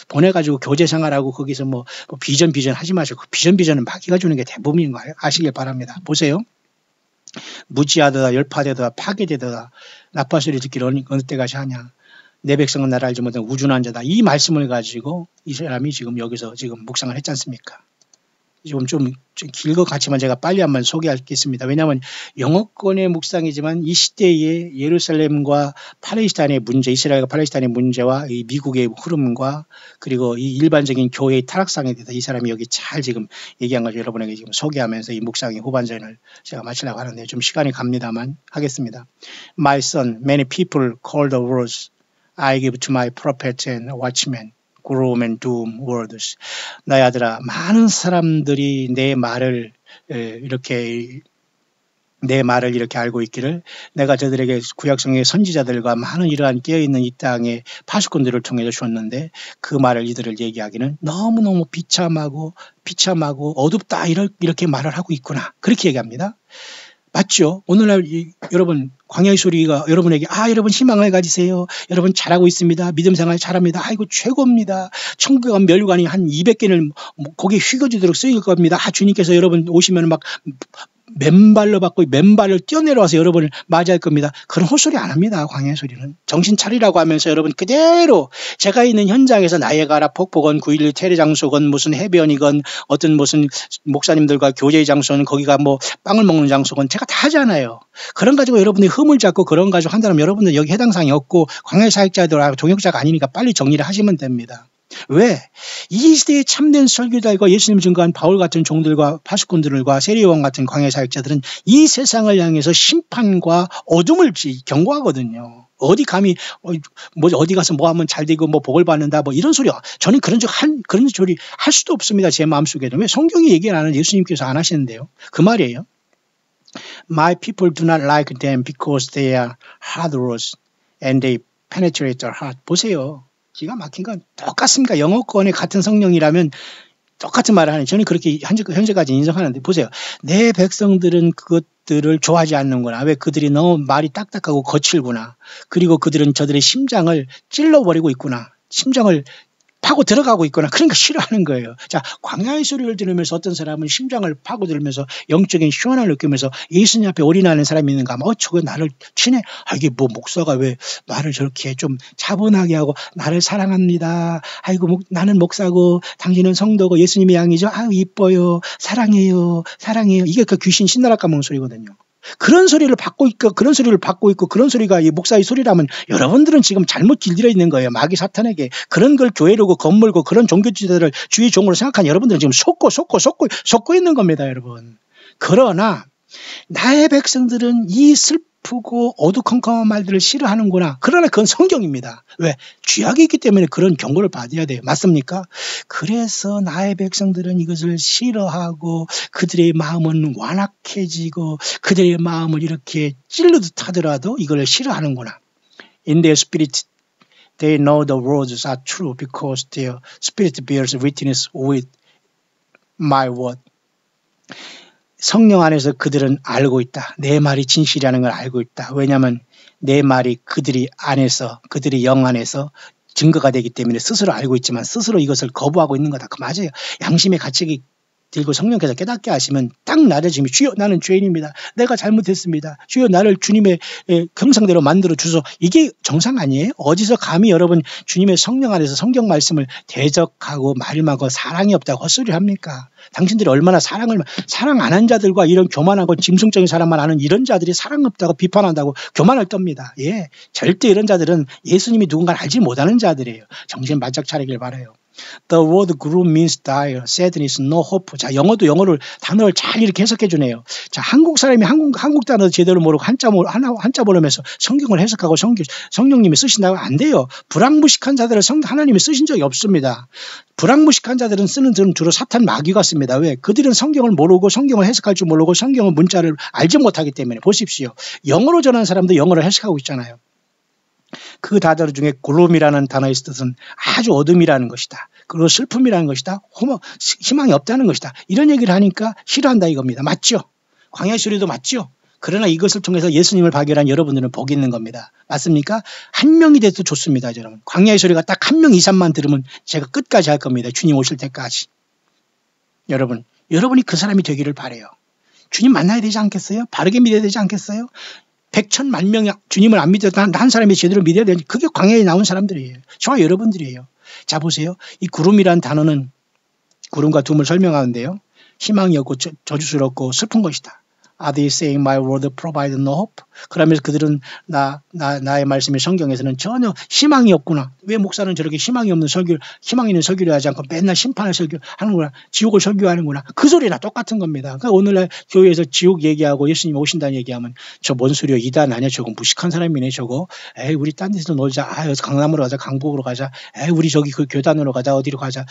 A: 보내가지고 교제 생활하고 거기서 뭐 비전 하지 마시고 그 비전은 마귀가 주는 게 대부분인 거 아시길 바랍니다. 보세요. 무지하다, 열파되다, 파괴되다, 나쁜 소리 듣기를 어느 때까지 하냐. 내 백성은 나를 알지 못하는 우준한 자다. 이 말씀을 가지고 이 사람이 지금 여기서 지금 묵상을 했지 않습니까? 좀 길 것 같지만 제가 빨리 한번 소개하겠습니다. 왜냐하면 영어권의 묵상이지만 이 시대의 예루살렘과 팔레스타인의 문제, 이스라엘과 팔레스타인의 문제와 이 미국의 흐름과 그리고 이 일반적인 교회의 타락상에 대해서 이 사람이 여기 잘 지금 얘기한 것을 여러분에게 지금 소개하면서 이 묵상의 후반전을 제가 마치려고 하는데 좀 시간이 갑니다만 하겠습니다. My son, many people call the words I give to my prophets and watchmen. groom and doom words. 나의 아들아, 많은 사람들이 내 말을 이렇게 알고 있기를 내가 저들에게 구약성의 선지자들과 많은 이러한 깨어있는 이 땅의 파수꾼들을 통해서 주었는데 그 말을 이들을 얘기하기는 너무너무 비참하고 어둡다 이렇게 말을 하고 있구나. 그렇게 얘기합니다. 맞죠? 오늘날 여러분 광야의 소리가 여러분에게 여러분 희망을 가지세요. 여러분 잘하고 있습니다. 믿음 생활 잘합니다. 아이고 최고입니다. 천국에 가면 멸관이 한 200개를 거기에 휘겨지도록 쓰일 겁니다. 주님께서 여러분 오시면 막 맨발로 받고 맨발을 뛰어내려와서 여러분을 맞이할 겁니다. 그런 헛소리 안 합니다. 광야의 소리는. 정신 차리라고 하면서 여러분 그대로 제가 있는 현장에서 나예가라 폭포건 9.11 테러 장소건 무슨 해변이건 어떤 무슨 목사님들과 교제의 장소는 거기가 뭐 빵을 먹는 장소건 제가 다 하잖아요. 그런 가지고 여러분이 흠을 잡고 그런 가지고 한다면 여러분들 여기 해당 사항이 없고 광야의 사역자들 동역자가 아니니까 빨리 정리를 하시면 됩니다. 왜? 이 시대에 참된 설교자들과 예수님을 증거한 바울 같은 종들과 파수꾼들과 세리요한 같은 광야 사역자들은 이 세상을 향해서 심판과 어둠을 경고하거든요. 어디 감히 어디 가서 뭐 하면 잘 되고 뭐 복을 받는다 뭐 이런 소리. 저는 그런 소리 할 수도 없습니다. 제 마음속에는. 왜 성경이 얘기를 안 하는 예수님께서 안 하시는데요. 그 말이에요. My people do not like them because they are hard words and they penetrate their heart. 보세요. 기가 막힌 건 똑같습니다. 영어권의 같은 성령이라면 똑같은 말을 하는, 저는 그렇게 현재까지 인정하는데, 보세요. 내 백성들은 그것들을 좋아하지 않는구나. 왜? 그들이 너무 말이 딱딱하고 거칠구나. 그리고 그들은 저들의 심장을 찔러버리고 있구나. 심장을 파고 들어가고 있거나, 그러니까 싫어하는 거예요. 자, 광야의 소리를 들으면서 어떤 사람은 심장을 파고 들으면서 영적인 시원함을 느끼면서 예수님 앞에 올인하는 사람이 있는가 하면 저거 나를 치네. 이게 뭐 목사가 왜 말을 저렇게 좀 차분하게 하고 나를 사랑합니다. 아이고 나는 목사고 당신은 성도고 예수님의 양이죠. 아유 이뻐요. 사랑해요. 사랑해요. 이게 그 귀신 신나라 까먹는 소리거든요. 그런 소리를 받고 있고 그런 소리가 이 목사의 소리라면 여러분들은 지금 잘못 길들여 있는 거예요. 마귀 사탄에게 그런 걸 교회로고 건물고 그런 종교지대를 주의 종으로 생각한 여러분들은 지금 속고 있는 겁니다, 여러분. 그러나 나의 백성들은 이 슬프고 어두컴컴한 말들을 싫어하는구나. 그러나 그건 성경입니다. 왜? 죄악이 있기 때문에 그런 경고를 받아야 돼요. 맞습니까? 그래서 나의 백성들은 이것을 싫어하고 그들의 마음은 완악해지고 그들의 마음을 이렇게 찔르듯 하더라도 이걸 싫어하는구나. In their spirit they know the words are true because their spirit bears witness with my word. 성령 안에서 그들은 알고 있다. 내 말이 진실이라는 걸 알고 있다. 왜냐하면 내 말이 그들이 안에서, 그들의 영 안에서 증거가 되기 때문에 스스로 알고 있지만 스스로 이것을 거부하고 있는 거다. 그 맞아요. 양심의 가책이 들고 성령께서 깨닫게 하시면 딱 나를 지금 주여 나는 죄인입니다. 내가 잘못했습니다. 주여 나를 주님의 형상대로 만들어 주소. 이게 정상 아니에요? 어디서 감히 여러분 주님의 성령 안에서 성경 말씀을 대적하고 말하고 사랑이 없다고 헛소리를 합니까? 당신들이 얼마나 사랑 안 한 자들과 이런 교만하고 짐승적인 사랑만 하는 이런 자들이 사랑 없다고 비판한다고 교만을 떱니다. 예, 절대 이런 자들은 예수님이 누군가를 알지 못하는 자들이에요. 정신 바짝 차리길 바라요. The word gloom means dire, sadness, no hope. 자, 영어를 단어를 잘 이렇게 해석해 주네요. 자, 한국 사람이 한국 단어 제대로 모르고 한자 모르면서 성경을 해석하고 성령님이 쓰신다고 안 돼요. 불황무식한 자들을 하나님이 쓰신 적이 없습니다. 불황무식한 자들은 쓰는 들은 주로 사탄 마귀가 씁니다. 왜? 그들은 성경을 모르고 성경을 해석할 줄 모르고 성경의 문자를 알지 못하기 때문에. 보십시오. 영어로 전하는 사람도 영어를 해석하고 있잖아요. 그 단어 중에 gloom이라는 단어의 뜻은 아주 어둠이라는 것이다. 그리고 슬픔이라는 것이다. 희망이 없다는 것이다. 이런 얘기를 하니까 싫어한다 이겁니다. 맞죠? 광야의 소리도 맞죠? 그러나 이것을 통해서 예수님을 발견한 여러분들은 복이 있는 겁니다. 맞습니까? 한 명이 돼도 좋습니다. 여러분. 광야의 소리가 딱 한 명 이상만 들으면 제가 끝까지 할 겁니다. 주님 오실 때까지. 여러분이 그 사람이 되기를 바라요. 주님 만나야 되지 않겠어요? 바르게 믿어야 되지 않겠어요? 100,000만 명이 주님을 안 믿어도 한 사람이 제대로 믿어야 되는지 그게 광야에 나온 사람들이에요. 저와 여러분들이에요. 자 보세요. 이 구름이란 단어는 구름과 둠을 설명하는데요. 희망이 없고 저주스럽고 슬픈 것이다. Are they saying my word provide no hope? 그러면서 그들은 나의 말씀이 성경에서는 전혀 희망이 없구나. 왜 목사는 저렇게 희망이 없는 희망 있는 설교를 하지 않고 맨날 심판을 설교하는구나. 지옥을 설교하는구나. 그 소리나 똑같은 겁니다. 그러니까 오늘날 교회에서 지옥 얘기하고 예수님 오신다는 얘기하면 저 뭔 소리야 이단 아니야 저거 무식한 사람이네 저거. 에이 우리 딴 데서 놀자. 강남으로 가자 강북으로 가자. 에이 우리 저기 그 교단으로 가자 어디로 가자.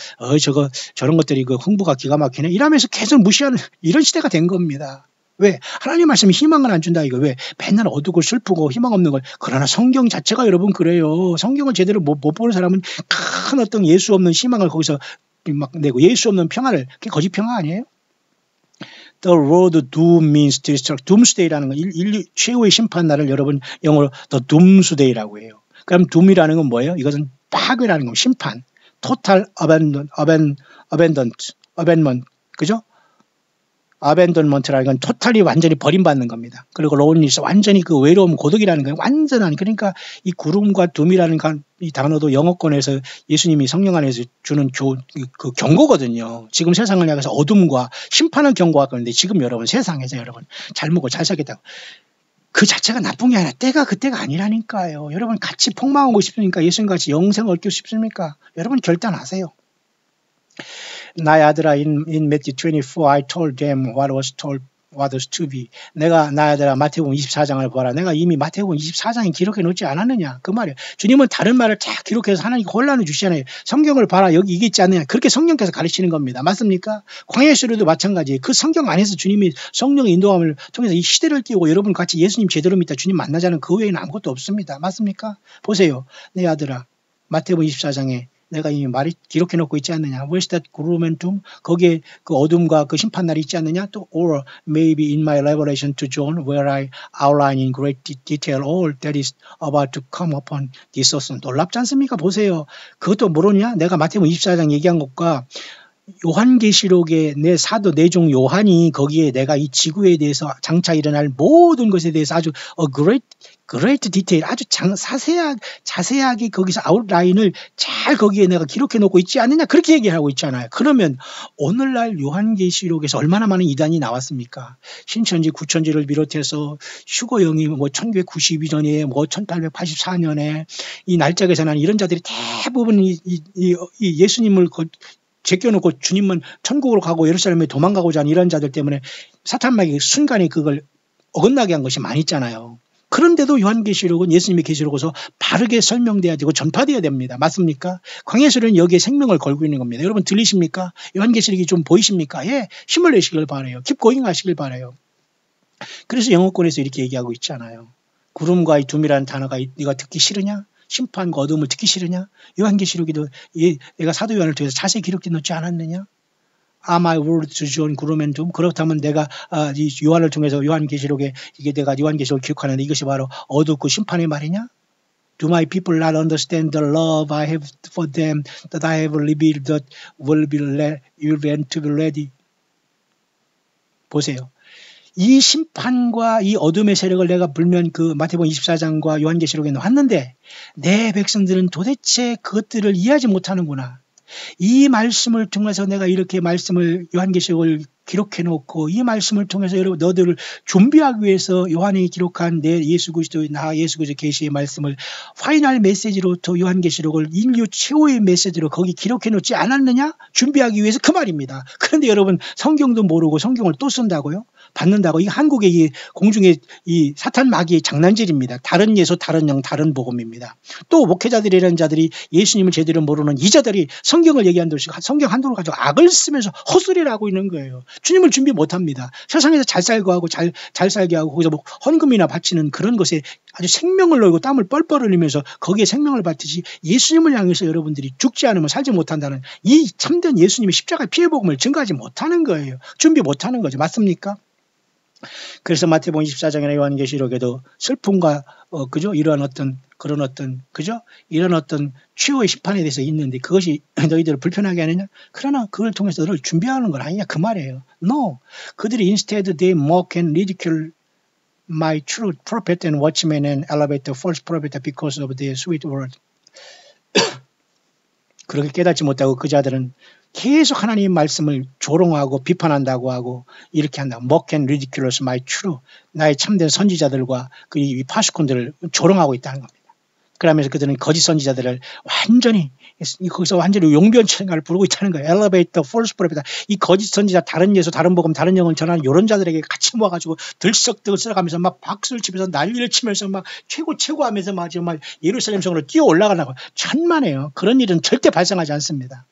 A: 저런 것들이 그 홍보가 기가 막히네. 이러면서 계속 무시하는 이런 시대가 된 겁니다. 왜? 하나님 말씀이 희망을 안 준다 이거. 왜? 맨날 어두고 슬프고 희망 없는 걸. 그러나 성경 자체가 여러분 그래요. 성경을 제대로 못 보는 사람은 큰 어떤 예수 없는 희망을 거기서 막 내고 예수 없는 평화를. 그게 거짓 평화 아니에요? The road doom means destruction. doomsday라는 건 인류 최후의 심판 날을 여러분 영어로 the doomsday라고 해요. 그럼 doom이라는 건 뭐예요? 이것은 파괴라는 건 심판. total abandonment. 그죠? abandonment라는 건 토탈이 완전히 버림받는 겁니다. 그리고 loneliness 완전히 그 외로움 고독이라는 건 완전한. 그러니까 이 구름과 둠이라는 이 단어도 영어권에서 예수님이 성령 안에서 주는 그 경고거든요. 지금 세상을 향해서 어둠과 심판을 경고할 건데 지금 여러분 세상에서 여러분 잘 먹고 잘 살겠다고 그 자체가 나쁜 게 아니라 때가 그때가 아니라니까요. 여러분 같이 폭망하고 싶습니까? 예수님같이 영생을 얻고 싶습니까? 여러분 결단하세요. 나의 아들아, in Matthew 24, I told them what was to be. 내가 나의 아들아 마태복음 24장을 보라. 내가 이미 마태복음 24장에 기록해 놓지 않았느냐. 그 말이에요. 주님은 다른 말을 다 기록해서 하나님께 혼란을 주시잖아요. 성경을 봐라. 여기 이게 있지 않느냐. 그렇게 성령께서 가르치는 겁니다. 맞습니까? 광야의 수레도 마찬가지예요. 그 성경 안에서 주님이 성령의 인도함을 통해서 이 시대를 띄우고 여러분 같이 예수님 제대로 믿다 주님 만나자는 그 외에는 아무것도 없습니다. 맞습니까? 보세요. 내 아들아 마태복음 24장에 내가 이미 말이 기록해놓고 있지 않느냐. Where's that gloom and doom? 거기에 그 어둠과 그 심판날이 있지 않느냐. 또 or maybe in my revelation to John where I outline in great detail all that is about to come upon this earth. 놀랍지 않습니까? 보세요. 그것도 모르냐? 내가 마태복음 24장 얘기한 것과 요한계시록의 내 사도 내종 요한이 거기에 내가 이 지구에 대해서 장차 일어날 모든 것에 대해서 아주 great detail 아주 자세하게 거기서 아웃라인을 잘 거기에 내가 기록해 놓고 있지 않느냐 그렇게 얘기하고 있잖아요. 그러면 오늘날 요한계시록에서 얼마나 많은 이단이 나왔습니까? 신천지 구천지를 비롯해서 휴거영이 뭐 1992년에 뭐 1884년에 이 날짜에 전하는 이런 자들이 대부분 이 예수님을 제껴놓고 주님은 천국으로 가고 예루살렘에 도망가고자 하는 이런 자들 때문에 사탄마귀 순간에 그걸 어긋나게 한 것이 많이 있잖아요. 그런데도 요한계시록은 예수님의 계시록에서 바르게 설명돼야 되고 전파돼야 됩니다. 맞습니까? 광야서는 여기에 생명을 걸고 있는 겁니다. 여러분 들리십니까? 요한계시록이 좀 보이십니까? 예, 힘을 내시길 바라요. 킵고잉 하시길 바라요. 그래서 영어권에서 이렇게 얘기하고 있잖아요. 구름과 이 둠이라는 단어가 네가 듣기 싫으냐? 심판과 어둠을 듣기 싫으냐? 요한계시록에도 내가 사도 요한을 통해서 자세히 기록해 놓지 않았느냐? Are my words to John 구름 and doom? 그렇다면 내가 이 요한을 통해서 요한계시록에 이게 내가 요한계시록을 기록하는데 이것이 바로 어둡고 심판의 말이냐? Do my people not understand the love I have for them that I have revealed that will be to be ready? 보세요. 이 심판과 이 어둠의 세력을 내가 불면 그 마태복음 24장과 요한계시록에 놓았는데 내 백성들은 도대체 그것들을 이해하지 못하는구나. 이 말씀을 통해서 내가 이렇게 말씀을 요한계시록을 기록해 놓고 이 말씀을 통해서 여러분 너들을 준비하기 위해서 요한이 기록한 내 예수 그리스도의 예수 그리스도 계시의 말씀을 파이널 메시지로 또 요한계시록을 인류 최후의 메시지로 거기 기록해 놓지 않았느냐? 준비하기 위해서 그 말입니다. 그런데 여러분 성경도 모르고 성경을 또 쓴다고요? 받는다고? 이 한국의 이 공중의 이 사탄 마귀의 장난질입니다. 다른 예수, 다른 영, 다른 복음입니다. 또 목회자들이라는 자들이 예수님을 제대로 모르는 이 자들이 성경을 얘기한 듯이 성경 한도를 가지고 악을 쓰면서 헛소리를 하고 있는 거예요. 주님을 준비 못합니다. 세상에서 잘 살고 하고 잘 살게 하고 거기서 뭐 헌금이나 바치는 그런 것에 아주 생명을 놓고 땀을 뻘뻘 흘리면서 거기에 생명을 바치지 예수님을 향해서 여러분들이 죽지 않으면 살지 못한다는 이 참된 예수님의 십자가 피해 복음을 증거하지 못하는 거예요. 준비 못하는 거죠. 맞습니까? 그래서 마태복음 24장이나 요한계시록에도 슬픔과 그죠? 이런 어떤 최후의 심판에 대해서 있는데 그것이 너희들을 불편하게 하느냐? 그러나 그걸 통해서 너를 준비하는 건 아니냐 그 말이에요. No. 그들이 instead they mock and ridicule my true prophet and watchmen and elevate the false prophet because of their sweet word. 그렇게 깨닫지 못하고 그 자들은 계속 하나님의 말씀을 조롱하고 비판한다고 하고 이렇게 한다고 mock and ridicule my true 나의 참된 선지자들과 그 파수꾼들을 조롱하고 있다는 겁니다. 그러면서 그들은 거짓 선지자들을 완전히 거기서 완전히 용변천가를 부르고 있다는 거예요. Elevate the false prophet. 이 거짓 선지자 다른 예수 다른 복음 다른 영을 전하는 이런 자들에게 같이 모아가지고 들썩들썩하면서 막 박수를 치면서 난리를 치면서 막 최고 하면서 막 정말 예루살렘 성으로 뛰어 올라가려고 천만에요. 그런 일은 절대 발생하지 않습니다.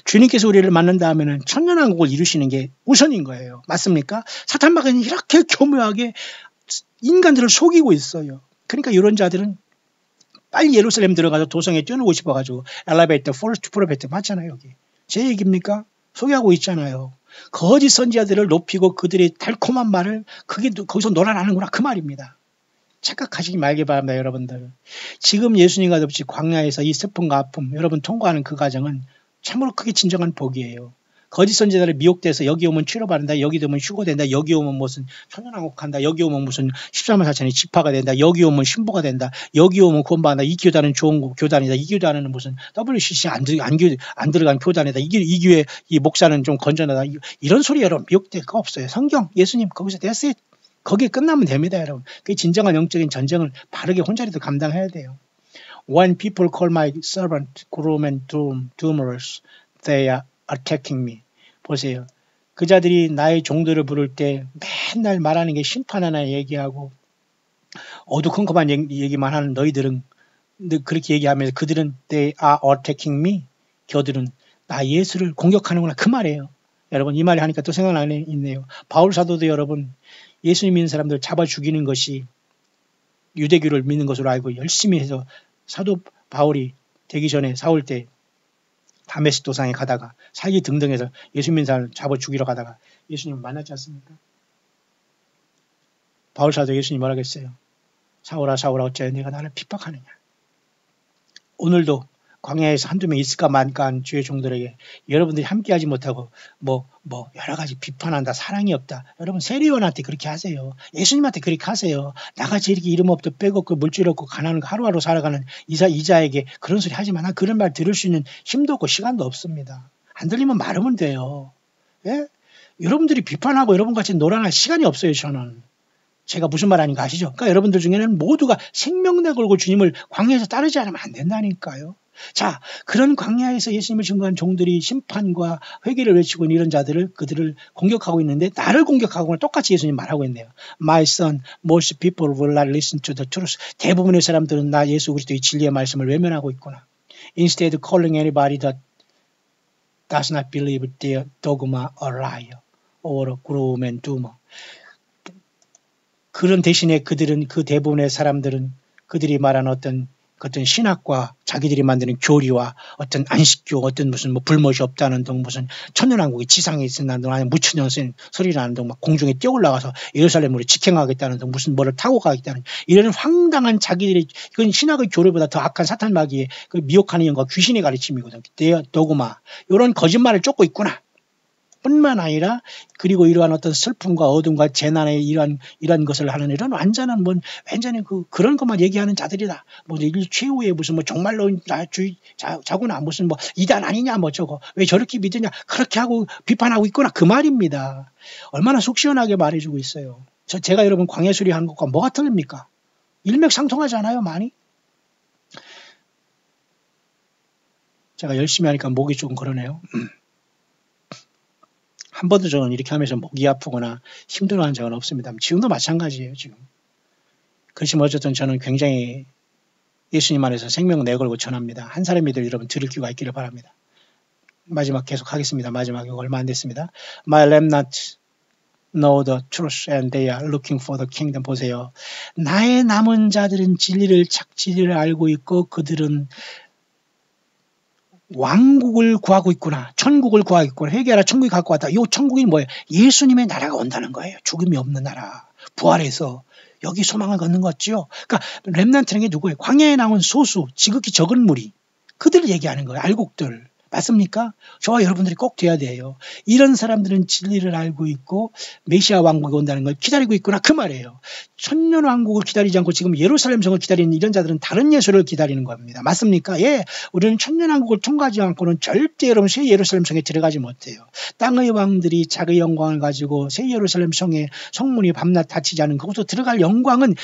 A: 주님께서 우리를 만난다 하면은 천년왕국을 이루시는 게 우선인 거예요. 맞습니까? 사탄마귀는 이렇게 교묘하게 인간들을 속이고 있어요. 그러니까 이런 자들은 빨리 예루살렘 들어가서 도성에 뛰어놀고 싶어가지고 엘리베이터 폴스 프로페트 맞잖아요. 여기 제 얘기입니까? 소개하고 있잖아요. 거짓 선지자들을 높이고 그들의 달콤한 말을 그게 거기서 놀아나는구나 그 말입니다. 착각하시기 말기 바랍니다. 여러분들. 지금 예수님과 없이 광야에서 이 슬픔과 아픔 여러분 통과하는 그 과정은 참으로 크게 진정한 복이에요. 거짓 선지자들이 미혹돼서 여기 오면 치료받는다. 여기 오면 휴거된다. 여기 오면 무슨 천연왕국한다. 여기 오면 무슨 14만 4천이 집화가 된다. 여기 오면 신부가 된다. 여기 오면 구원받는다. 이 교단은 좋은 교단이다. 이 교단은 무슨 WCC 안 들어간 교단이다. 이 교회 이 목사는 좀 건전하다. 이런 소리 여러분 미혹될 거 없어요. 성경 예수님 거기서 됐어요. 거기에 끝나면 됩니다, 여러분. 그 진정한 영적인 전쟁을 바르게 혼자라도 감당해야 돼요. When people call my servant groom and doomers, they are attacking me. 보세요. 그 자들이 나의 종들을 부를 때 맨날 말하는 게 심판 하나 얘기하고 어두컴컴한 얘기만 하는 너희들은 그렇게 얘기하면서 그들은 they are attacking me. 저들은 나 예수를 공격하는구나. 그 말이에요. 여러분 이 말을 하니까 또 생각나네 있네요. 바울 사도도 여러분 예수님 믿는 사람들 잡아 죽이는 것이 유대교를 믿는 것으로 알고 열심히 해서 사도 바울이 되기 전에 사울 때 다메섹 도상에 가다가 살기 등등해서 예수 믿는 사람을 잡아 죽이러 가다가 예수님 만났지 않습니까? 바울 사도 예수님 뭐라고 했어요? 사울아 사울아 어찌하여 네가 나를 핍박하느냐. 오늘도 광야에서 한두 명 있을까 만까한 주의 종들에게 여러분들이 함께하지 못하고 여러 가지 비판한다, 사랑이 없다. 여러분 세리원한테 그렇게 하세요. 예수님한테 그렇게 하세요. 나같이 이렇게 이름 없고 빽 없고 물질 없고 가난한 하루하루 살아가는 이자에게 그런 소리 하지 마. 난 그런 말 들을 수 있는 힘도 없고 시간도 없습니다. 안 들리면 말하면 돼요. 예? 여러분들이 비판하고 여러분같이 놀아날 시간이 없어요. 저는. 제가 무슨 말 하는가 아시죠? 그러니까 여러분들 중에는 모두가 생명내 걸고 주님을 광야에서 따르지 않으면 안 된다니까요. 자, 그런 광야에서 예수님을 증거한 종들이 심판과 회개를 외치고 있는 이런 자들을 그들을 공격하고 있는데 나를 공격하고는 똑같이 예수님 말하고 있네요. My son, most people will not listen to the truth. 대부분의 사람들은 나 예수 그리스도의 진리의 말씀을 외면하고 있구나. Instead calling anybody that does not believe their dogma a liar or a groom and doomer. 그런 대신에 그들은 그 대부분의 사람들은 그들이 말하는 어떤 신학과 자기들이 만드는 교리와 어떤 안식교, 어떤 무슨 불못이 없다는 등 무슨 천년왕국이 지상에 있는 등 아니면 무천년 소리라는 등 막 공중에 뛰어 올라가서 예루살렘으로 직행하겠다는 등 무슨 뭐를 타고 가겠다는 이런 황당한 자기들이 이건 신학의 교리보다 더 악한 사탄 마귀의 그 미혹하는 영과 귀신의 가르침이거든. 도구마 이런 거짓말을 쫓고 있구나. 뿐만 아니라 그리고 이러한 어떤 슬픔과 어둠과 재난의 이러한 것을 하는 이런 완전한 완전히 그런 것만 얘기하는 자들이다. 일 최후에 무슨 정말로 자구나 무슨 이단 아니냐 저거 왜 저렇게 믿으냐 그렇게 하고 비판하고 있구나 그 말입니다. 얼마나 속 시원하게 말해주고 있어요. 제가 여러분 광야 수리하는 것과 뭐가 틀립니까? 일맥상통하지 않아요 많이? 제가 열심히 하니까 목이 조금 그러네요. 한 번도 저는 이렇게 하면서 목이 아프거나 힘들어한 적은 없습니다. 지금도 마찬가지예요. 지금. 그렇지만 어쨌든 저는 굉장히 예수님 안에서 생명 내걸고 전합니다. 한 사람이들 여러분 들을 기회가 있기를 바랍니다. 마지막 계속 하겠습니다. 마지막에 얼마 안 됐습니다. My remnant know the truth and they are looking for the kingdom. 보세요. 나의 남은 자들은 진리를 알고 있고 그들은 왕국을 구하고 있구나. 천국을 구하고 있구나. 회개하라 천국이 갖고 왔다. 이 천국이 뭐예요? 예수님의 나라가 온다는 거예요. 죽음이 없는 나라. 부활해서 여기 소망을 걷는 거죠. 그러니까 렘넌트는 게 누구예요? 광야에 나온 소수, 지극히 적은 무리. 그들을 얘기하는 거예요. 알곡들. 맞습니까? 저와 여러분들이 꼭 돼야 돼요. 이런 사람들은 진리를 알고 있고 메시아 왕국이 온다는 걸 기다리고 있구나 그 말이에요. 천년 왕국을 기다리지 않고 지금 예루살렘 성을 기다리는 이런 자들은 다른 예수를 기다리는 겁니다. 맞습니까? 예, 우리는 천년 왕국을 통과하지 않고는 절대 여러분 새 예루살렘 성에 들어가지 못해요. 땅의 왕들이 자기 영광을 가지고 새 예루살렘 성에 성문이 밤낮 닫히지 않은 그곳으로 들어갈 영광은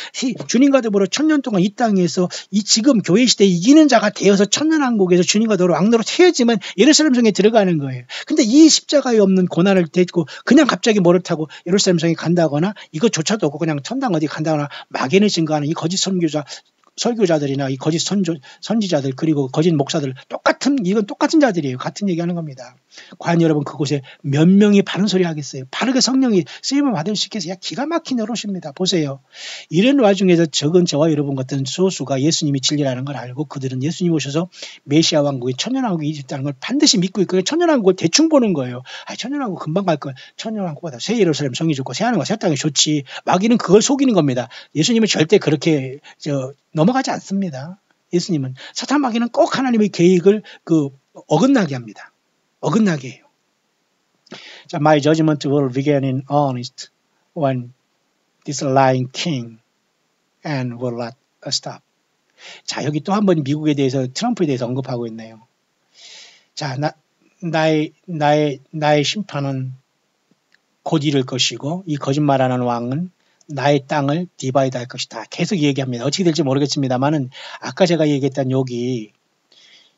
A: 주님과 더불어 천년 동안 이 땅에서 지금 교회 시대에 이기는 자가 되어서 천년 왕국에서 주님과 더불어 왕노로 태워지면 예루살렘 성에 들어가는 거예요. 근데 이 십자가에 없는 고난을 데리고 그냥 갑자기 뭐를 타고 예루살렘 성에 간다거나 이것조차도 없고 그냥 천당 어디 간다거나 막연히 증거하는 이 거짓 설교자들이나 이 거짓 선지자들 그리고 거짓 목사들 이건 똑같은 자들이에요. 같은 얘기하는 겁니다. 과연 여러분 그곳에 몇 명이 바른 소리 하겠어요? 바르게 성령이 쓰임을 받을 수 있겠어요? 기가 막힌 어르십니다. 보세요. 이런 와중에서 적은 저와 여러분 같은 소수가 예수님이 진리라는 걸 알고 그들은 예수님 오셔서 메시아 왕국의 천년왕국이 있다는 걸 반드시 믿고 있고 천년왕국을 대충 보는 거예요. 천년왕국 금방 갈 걸. 천년왕국보다 새 예루살렘 성이 좋고 새 하늘과 새 땅이 좋지. 마귀는 그걸 속이는 겁니다. 예수님은 절대 그렇게 넘어가지 않습니다. 예수님은 사탄 마귀는 꼭 하나님의 계획을 어긋나게 합니다. 어긋나게 해요. 자, my judgment will begin in earnest when this lying king and will not stop. 자, 여기 또 한 번 미국에 대해서 트럼프에 대해서 언급하고 있네요. 자, 나의 심판은 곧 이를 것이고 이 거짓말하는 왕은 나의 땅을 디바이드 할 것이다. 계속 얘기합니다. 어떻게 될지 모르겠습니다만은 아까 제가 얘기했던 여기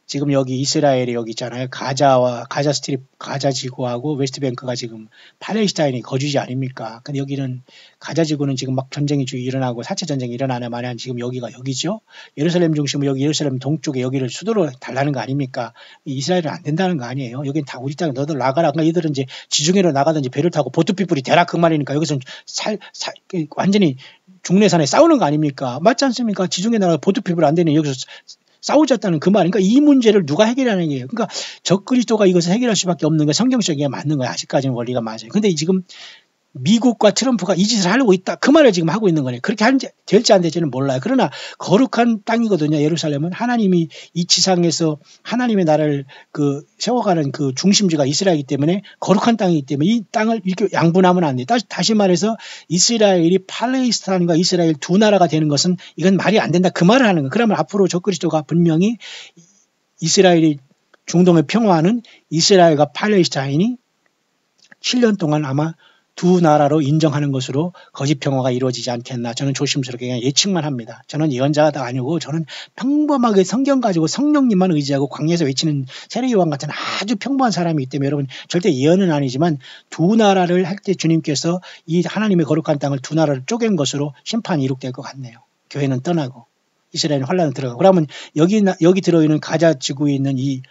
A: 지금 여기 이스라엘이 여기 있잖아요. 가자 스트립, 가자 지구하고 웨스트뱅크가 지금 팔레스타인이 거주지 아닙니까? 근데 여기는 가자 지구는 지금 막 전쟁이 일어나고 4차 전쟁이 일어나는 마냥 지금 여기가 여기죠. 예루살렘 중심으로 여기 예루살렘 동쪽에 여기를 수도로 달라는 거 아닙니까? 이스라엘은 안 된다는 거 아니에요. 여긴 다 우리 땅에 너들 나가라. 그러니까 얘들은 이제 지중해로 나가든지 배를 타고 보트피플이 대라 그 말이니까 여기서는 완전히 중내산에 싸우는 거 아닙니까? 맞지 않습니까? 지중해 나가 보트피플 안 되는 여기서 싸우졌다는 그 말. 그러니까 이 문제를 누가 해결하는 거예요. 그러니까 적그리스도가 이것을 해결할 수밖에 없는 게 성경적이게 맞는 거예요. 아직까지는 원리가 맞아요. 근데 지금 미국과 트럼프가 이 짓을 하려고 있다. 그 말을 지금 하고 있는 거네요. 그렇게 될지 안 될지는 몰라요. 그러나 거룩한 땅이거든요. 예루살렘은 하나님이 이 지상에서 하나님의 나라를 세워가는 그 중심지가 이스라엘이기 때문에 거룩한 땅이기 때문에 이 땅을 이렇게 양분하면 안 돼요. 다시 말해서 이스라엘이 팔레스타인과 이스라엘 두 나라가 되는 것은 이건 말이 안 된다. 그 말을 하는 거예요. 그러면 앞으로 적그리스도가 분명히 이스라엘이 중동의 평화는 이스라엘과 팔레스타인이 7년 동안 아마 두 나라로 인정하는 것으로 거짓 평화가 이루어지지 않겠나. 저는 조심스럽게 그냥 예측만 합니다. 저는 예언자가 아니고 저는 평범하게 성경 가지고 성령님만 의지하고 광야에서 외치는 세례요한 같은 아주 평범한 사람이기 때문에 여러분 절대 예언은 아니지만 두 나라를 할 때 주님께서 이 하나님의 거룩한 땅을 두 나라를 쪼갠 것으로 심판이 이룩될 것 같네요. 교회는 떠나고 이스라엘은 환란에 들어가고. 그러면 여기 들어있는 가자 지구에 있는 이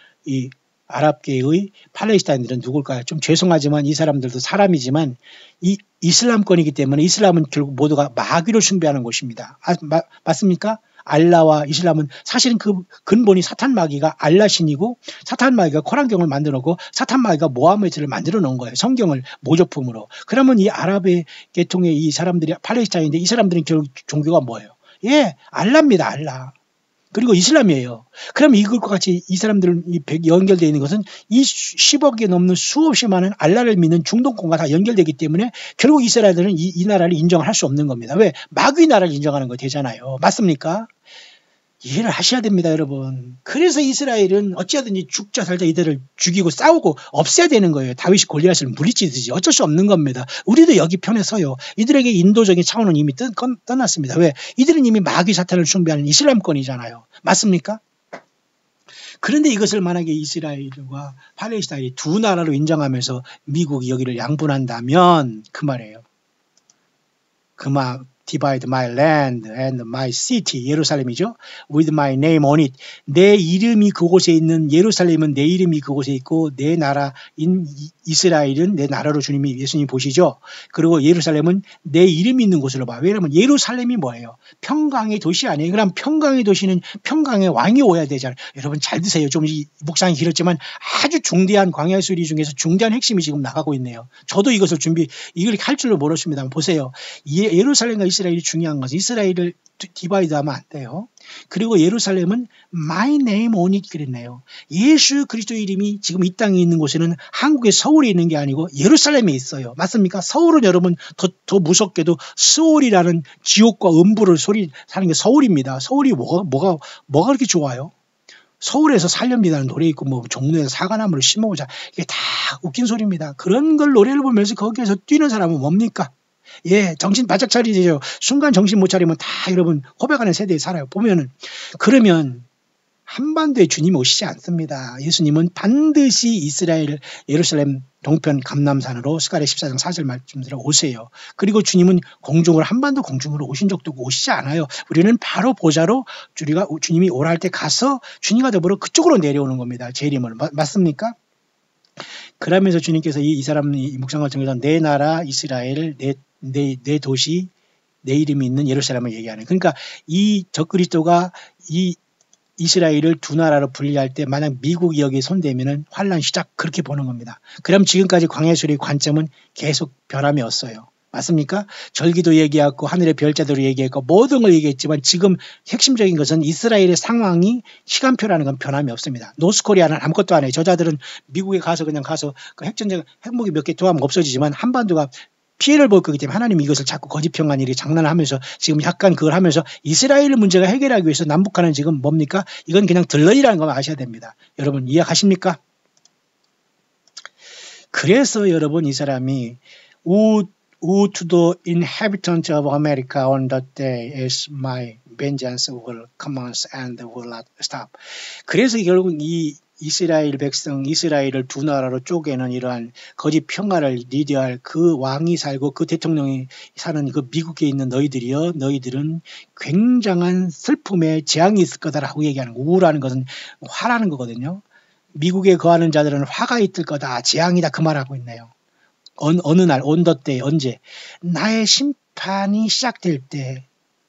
A: 아랍계의 팔레스타인들은 누굴까요? 좀 죄송하지만 이 사람들도 사람이지만 이 이슬람권이기 때문에 이슬람은 결국 모두가 마귀를 숭배하는 곳입니다. 맞습니까? 알라와 이슬람은 사실은 그 근본이 사탄 마귀가 알라 신이고 사탄 마귀가 코란경을 만들어 놓고 사탄 마귀가 모하메드를 만들어 놓은 거예요. 성경을 모조품으로. 그러면 이 아랍의 계통의 이 사람들이 팔레스타인인데 이 사람들은 결국 종교가 뭐예요? 예, 알라입니다. 알라. 그리고 이슬람이에요. 그럼 이것과 같이 이 사람들 연결되어 있는 것은 이 10억이 넘는 수없이 많은 알라를 믿는 중동권과 다 연결되기 때문에 결국 이스라엘들은 이 나라를 인정할 수 없는 겁니다. 왜? 마귀 나라를 인정하는 거 되잖아요. 맞습니까? 이해를 하셔야 됩니다, 여러분. 그래서 이스라엘은 어찌하든지 죽자 살자 이들을 죽이고 싸우고 없애야 되는 거예요. 다윗이 골리앗을 물리치듯이. 어쩔 수 없는 겁니다. 우리도 여기 편에 서요. 이들에게 인도적인 차원은 이미 떠났습니다. 왜? 이들은 이미 마귀 사탄을 숭배하는 이슬람권이잖아요. 맞습니까? 그런데 이것을 만약에 이스라엘과 팔레스타인이 두 나라로 인정하면서 미국이 여기를 양분한다면 그 말이에요. divide my land and my city. 예루살렘이죠. with my name on it. 내 이름이 그곳에 있는 예루살렘은 내 이름이 그곳에 있고 내 나라인 이스라엘은 내 나라로 주님이 예수님 보시죠. 그리고 예루살렘은 내 이름이 있는 곳으로 봐. 왜냐하면 예루살렘이 뭐예요? 평강의 도시 아니에요. 그럼 평강의 도시는 평강의 왕이 오야 되잖아요. 여러분 잘 드세요. 좀 묵상이 길었지만 아주 중대한 광야 수리 중에서 중대한 핵심이 지금 나가고 있네요. 저도 이것을 이걸 할 줄로 모르겠습니다. 보세요. 예루살렘과 이스라엘이 중요한 것은 이스라엘을 디바이드하면 안 돼요. 그리고 예루살렘은 my name on it 그랬네요. 예수 그리스도의 이름이 지금 이 땅에 있는 곳에는 한국의 서울에 있는 게 아니고 예루살렘에 있어요. 맞습니까? 서울은 여러분 더 무섭게도 스올이라는 지옥과 음부를 사는 게 서울입니다. 서울이 뭐가 그렇게 좋아요? 서울에서 살렵니다는 노래 있고 종로에서 사과나무를 심어보자. 이게 다 웃긴 소리입니다. 그런 걸 노래를 보면서 거기에서 뛰는 사람은 뭡니까? 예, 정신 바짝 차리죠. 순간 정신 못 차리면 다 여러분 고백하는 세대에 살아요. 그러면 한반도에 주님이 오시지 않습니다. 예수님은 반드시 이스라엘 예루살렘 동편 감람산으로 스가랴 14장 4절 말씀대로 오세요. 그리고 주님은 한반도 공중으로 오신 적도 없고 오시지 않아요. 우리는 바로 보좌로 주님이 오라 할 때 가서 주님과 더불어 그쪽으로 내려오는 겁니다. 재림을. 맞습니까? 그러면서 주님께서 이 사람이 묵상을 통해서 내 나라 이스라엘 내 도시 내 이름이 있는 예루살렘을 얘기하는. 그러니까 이 적그리스도가 이 이스라엘을 두 나라로 분리할 때 만약 미국이 여기에 손대면은 환란 시작 그렇게 보는 겁니다. 그럼 지금까지 광야수리의 관점은 계속 변함이 없어요. 맞습니까? 절기도 얘기했고 하늘의 별자대로 얘기했고 모든 걸 얘기했지만 지금 핵심적인 것은 이스라엘의 상황이 시간표라는 건 변함이 없습니다. 노스코리아는 아무것도 안 해요. 저자들은 미국에 가서 그 핵무기 몇 개 도하면 없어지지만 한반도가 피해를 볼 거기 때문에 하나님이 이것을 자꾸 거짓평안 일이 장난을 하면서 지금 약간 그걸 하면서 이스라엘 문제가 해결하기 위해서 남북한은 지금 뭡니까? 이건 그냥 들러리라는 걸 아셔야 됩니다. 여러분 이해하십니까? 그래서 여러분 이 사람이 Woe to the inhabitant of America on that day as my vengeance will commence and will not stop. 그래서 결국 이 이스라엘 백성, 이스라엘을 두 나라로 쪼개는 이러한 거짓 평화를 리드할 그 왕이 살고 그 대통령이 사는 그 미국에 있는 너희들이여, 너희들은 굉장한 슬픔에 재앙이 있을 거다라고 얘기하는 거. 우라는 것은 화라는 거거든요. 미국에 거하는 자들은 화가 있을 거다, 재앙이다, 그 말하고 있네요. 어느 날, 온더때, 언제? 나의 심판이 시작될 때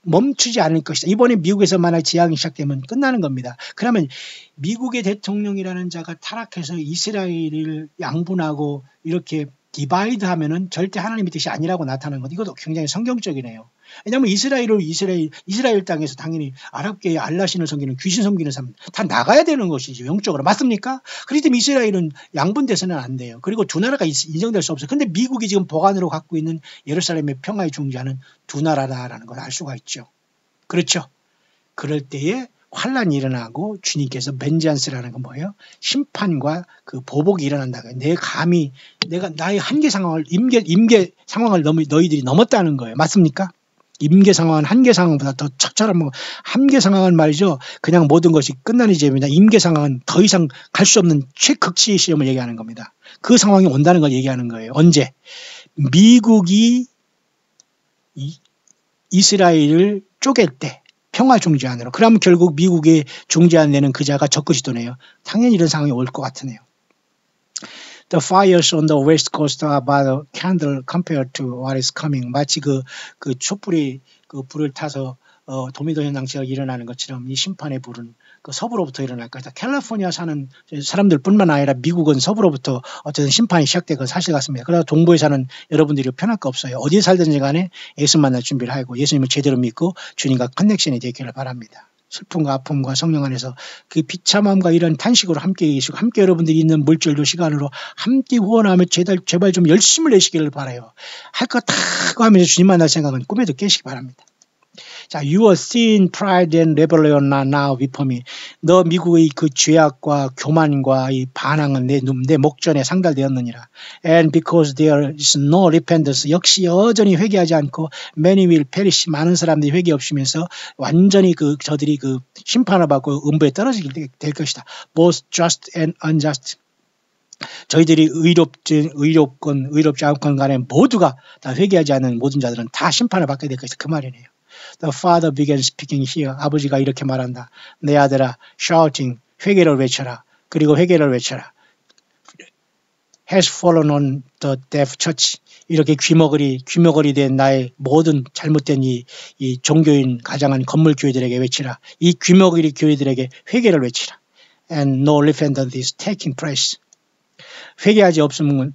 A: 멈추지 않을 것이다. 이번에 미국에서 만약 재앙이 시작되면 끝나는 겁니다. 그러면 미국의 대통령이라는 자가 타락해서 이스라엘을 양분하고 이렇게 디바이드 하면은 절대 하나님의 뜻이 아니라고 나타나는 것. 이것도 굉장히 성경적이네요. 왜냐하면 이스라엘 땅에서 당연히 아랍계의 알라신을 섬기는, 귀신 섬기는 사람 다 나가야 되는 것이죠. 영적으로. 맞습니까? 그렇기 때문에 이스라엘은 양분돼서는 안 돼요. 그리고 두 나라가 인정될 수 없어요. 근데 미국이 지금 보관으로 갖고 있는 예루살렘의 평화의 중재하는 두 나라다라는 걸 알 수가 있죠. 그렇죠. 그럴 때에 환란이 일어나고 주님께서 벤지안스라는 건 뭐예요? 심판과 그 보복이 일어난다. 내가 나의 한계 상황을, 임계 상황을 너희들이 넘었다는 거예요. 맞습니까? 임계 상황은 한계 상황보다 더 처절한 한계 상황은 말이죠. 그냥 모든 것이 끝나는 지점입니다. 임계 상황은 더 이상 갈 수 없는 최극치의 시험을 얘기하는 겁니다. 그 상황이 온다는 걸 얘기하는 거예요. 언제? 미국이 이스라엘을 쪼갤 때, 평화 중재안으로. 그러면 결국 미국의 중재안 내는 그 자가 적그리스도네요. 당연히 이런 상황이 올 것 같으네요. The fires on the west coast are but a candle compared to what is coming. 마치 그 촛불이 그 불을 타서 도미노 현상체가 일어나는 것처럼 이 심판의 불은 그 서부로부터 일어날 것이다. 캘리포니아 사는 사람들뿐만 아니라 미국은 서부로부터 어쨌든 심판이 시작된 건 사실 같습니다. 그래서 동부에 사는 여러분들이 편할 거 없어요. 어디에 살든지 간에 예수 만날 준비를 하고 예수님을 제대로 믿고 주님과 커넥션이 되기를 바랍니다. 슬픔과 아픔과 성령 안에서 그 비참함과 이런 탄식으로 함께 계시고 함께 여러분들이 있는 물질도 시간으로 함께 후원하며 제발 좀 열심을 내시기를 바라요. 할 거 다 하면서 주님 만날 생각은 꿈에도 깨시기 바랍니다. 자, your sin, pride and rebellion are now before me. 너 미국의 그 죄악과 교만과 이 반항은 내 목전에 상달되었느니라. And because there is no repentance, 역시 여전히 회개하지 않고 many will perish, 많은 사람들이 회개 없으면서 완전히 저들이 심판을 받고 음부에 떨어지게 될 것이다. Both just and unjust. 저희들이 의롭건 의롭지 않건 간에 모두가 다 회개하지 않는 모든 자들은 다 심판을 받게 될 것이다. 그 말이네요. The father began speaking here. 아버지가 이렇게 말한다. 내 아들아, shouting, 회개를 외쳐라. 그리고 회개를 외쳐라. Has fallen on the deaf church. 이렇게 귀머거리 된 나의 모든 잘못된 이 종교인 가장한 건물 교회들에게 외치라. 이 귀머거리 교회들에게 회개를 외치라. And no repentance is taking place. 회개하지 없으면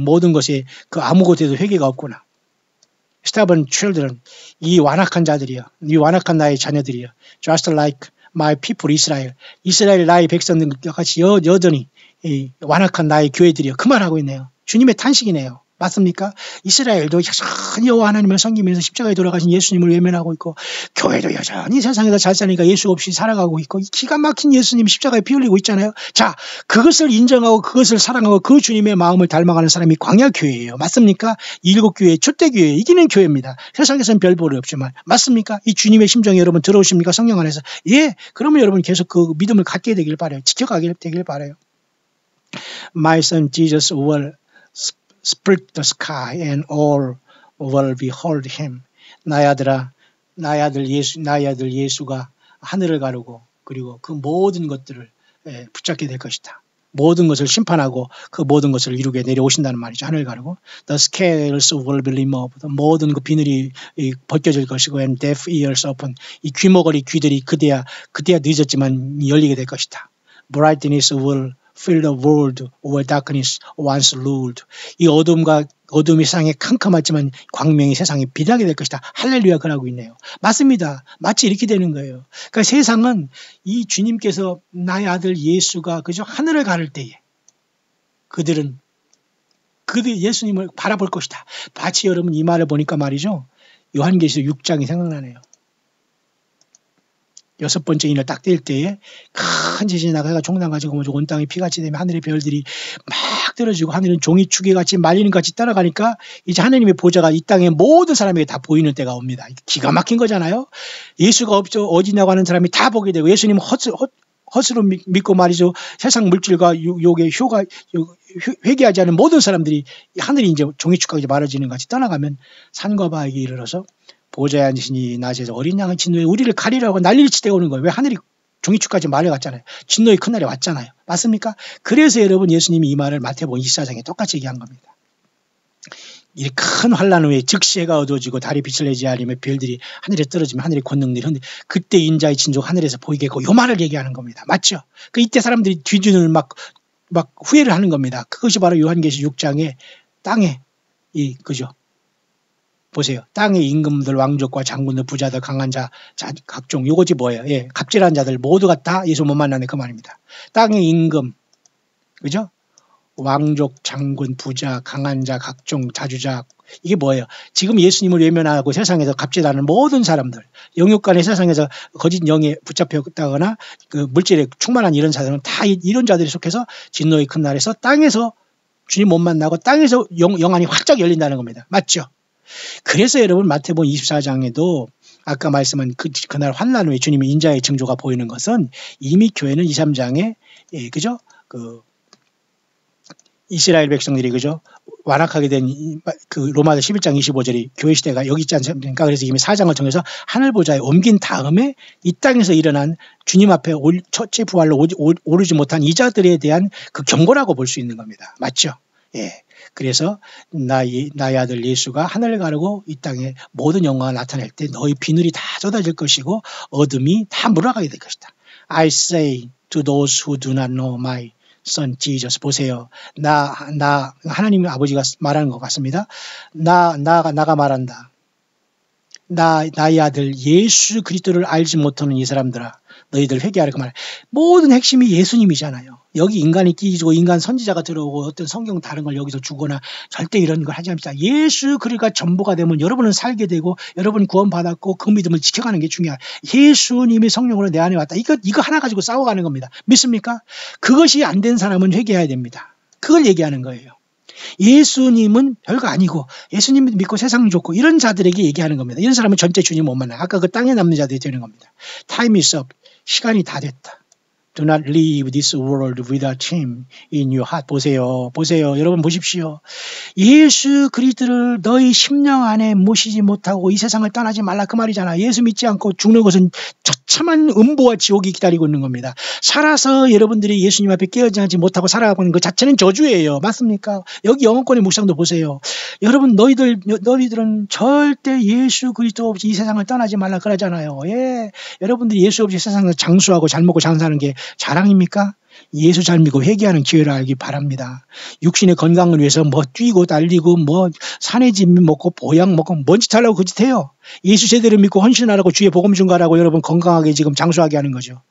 A: 모든 것에 그 아무것에도 회개가 없구나. Stubborn children, 이 완악한 자들이여, 이 완악한 나의 자녀들이여. Just like my people Israel, 이스라엘 나의 백성들과 같이 여전히 이 완악한 나의 교회들이여. 그 말하고 있네요. 주님의 탄식이네요. 맞습니까? 이스라엘도 여전히 여호와 하나님을 섬기면서 십자가에 돌아가신 예수님을 외면하고 있고, 교회도 여전히 세상에서 잘 사니까 예수 없이 살아가고 있고, 기가 막힌 예수님 십자가에 피 흘리고 있잖아요. 자, 그것을 인정하고 그것을 사랑하고 그 주님의 마음을 닮아가는 사람이 광야교회예요. 맞습니까? 일곱교회, 초대교회, 이기는 교회입니다. 세상에서는 별 볼이 없지만. 맞습니까? 이 주님의 심정이 여러분 들어오십니까? 성령 안에서. 예, 그러면 여러분 계속 그 믿음을 갖게 되길 바라요. 지켜가게 되길 바라요. My son Jesus will split the sky and all will behold him. 나의 아들 예수가 하늘을 가르고 그리고 그 모든 것들을 붙잡게 될 것이다. 모든 것을 심판하고 그 모든 것을 이루게 내려오신다는 말이죠. 하늘을 가르고 The scales will be removed. 모든 그 비늘이 벗겨질 것이고 and deaf ears open. 이 귀머거리 귀들이 그대야 늦었지만 열리게 될 것이다. Brightness will fill the world where darkness once ruled. 이 어둠이 세상에 캄캄하지만 광명이 세상에 빛나게 될 것이다. 할렐루야, 그러고 있네요. 맞습니다. 마치 이렇게 되는 거예요. 그러니까 세상은 이 주님께서 나의 아들 예수가 그저 하늘을 가를 때에 그들 예수님을 바라볼 것이다. 마치 여러분 이 말을 보니까 말이죠. 요한계시록 6장이 생각나네요. 6번째 인을 딱 뗄 때에 큰 지진이 나가 종랑 가지고 온 땅이 피같이 되면 하늘의 별들이 막 떨어지고 하늘은 종이 추기같이 말리는 같이 따라가니까 이제 하나님의 보좌가 이 땅의 모든 사람에게 다 보이는 때가 옵니다. 기가 막힌 거잖아요. 예수가 없죠. 어디냐고 하는 사람이 다 보게 되고 예수님 헛으로 믿고 말이죠. 세상 물질과 욕의 회개하지 않은 모든 사람들이 하늘이 이제 종이 축하게 말아지는 같이 떠나가면 산과 바에게 이르러서 보좌에 앉으시니 낮에서 어린 양의 진노에 우리를 가리라고 난리를 칠 때가 오는 거예요. 왜 하늘이 종이축까지 말려갔잖아요. 진노의 큰 날이 왔잖아요. 맞습니까? 그래서 여러분 예수님이 이 말을 마태복음 24장에 똑같이 얘기한 겁니다. 이 큰 환란 후에 즉시 해가 어두워지고 달이 빛을 내지 않으며 별들이 하늘에 떨어지면 하늘의 권능들이 흔들 그때 인자의 진조가 하늘에서 보이겠고 요 말을 얘기하는 겁니다. 맞죠? 그 이때 사람들이 뒤주는 막 후회를 하는 겁니다. 그것이 바로 요한계시 6장에 땅에 그죠? 보세요. 땅의 임금들, 왕족과 장군들, 부자들, 강한 자, 각종 요거지 뭐예요? 예, 갑질한 자들 모두가 다 예수 못 만나는 그 말입니다. 땅의 임금, 그죠? 왕족, 장군, 부자, 강한 자, 각종 자주자 이게 뭐예요? 지금 예수님을 외면하고 세상에서 갑질하는 모든 사람들, 영육간의 세상에서 거짓 영에 붙잡혔다거나 그 물질에 충만한 이런 자들은 다 이런 자들이 속해서 진노의 큰 날에서 땅에서 주님 못 만나고 땅에서 영안이 활짝 열린다는 겁니다. 맞죠? 그래서 여러분 마태복음 24장에도 아까 말씀한 그날 환난 후에 주님의 인자의 징조가 보이는 것은 이미 교회는 2, 3장에 그죠? 이스라엘 백성들이 그죠? 완악하게 된 그 로마서 11장 25절이 교회 시대가 여기 있지 않습니까? 그래서 이미 4장을 통해서 하늘 보좌에 옮긴 다음에 이 땅에서 일어난 주님 앞에 첫째 부활로 오르지 못한 이자들에 대한 그 경고라고 볼 수 있는 겁니다. 맞죠? 예. 그래서 나의 아들 예수가 하늘을 가르고 이 땅에 모든 영광을 나타낼 때 너희 비늘이 다 쏟아질 것이고 어둠이 다 몰아가게 될 것이다. I say to those who do not know my son Jesus. 보세요. 하나님 아버지가 말하는 것 같습니다. 나가 말한다. 나의 아들 예수 그리스도를 알지 못하는 이 사람들아. 너희들 회개하라 그 말. 모든 핵심이 예수님이잖아요. 여기 인간이 끼지고 인간 선지자가 들어오고 어떤 성경 다른 걸 여기서 주거나 절대 이런 걸 하지 않습니다. 예수 그리스도가 전부가 되면 여러분은 살게 되고 여러분이 구원받았고 그 믿음을 지켜가는 게 중요해요. 예수님이 성령으로 내 안에 왔다. 이거 하나 가지고 싸워가는 겁니다. 믿습니까? 그것이 안 된 사람은 회개해야 됩니다. 그걸 얘기하는 거예요. 예수님은 별거 아니고 예수님 믿고 세상 좋고 이런 자들에게 얘기하는 겁니다. 이런 사람은 전체 주님 못 만나요. 아까 그 땅에 남는 자들이 되는 겁니다. Time is up. 시간이 다 됐다. Do not leave this world without him in your heart. 보세요. 여러분 보십시오. 예수 그리스도를 너희 심령 안에 모시지 못하고 이 세상을 떠나지 말라 그 말이잖아. 예수 믿지 않고 죽는 것은 처참한 음보와 지옥이 기다리고 있는 겁니다. 살아서 여러분들이 예수님 앞에 깨어지지 못하고 살아가고 있는 것 자체는 저주예요. 맞습니까? 여기 영혼권의 묵상도 보세요. 여러분 너희들은 절대 예수 그리스도 없이 이 세상을 떠나지 말라 그러잖아요. 예, 여러분들이 예수 없이 세상을 장수하고 잘 먹고 장사하는 게 자랑입니까? 예수 잘 믿고 회개하는 기회를 알기 바랍니다. 육신의 건강을 위해서 뭐 뛰고 달리고 뭐 산의 집 먹고 보약 먹고 뭔 짓 하려고 그 짓 해요. 예수 제대로 믿고 헌신하라고 주의 복음 증거하라고 여러분 건강하게 지금 장수하게 하는 거죠.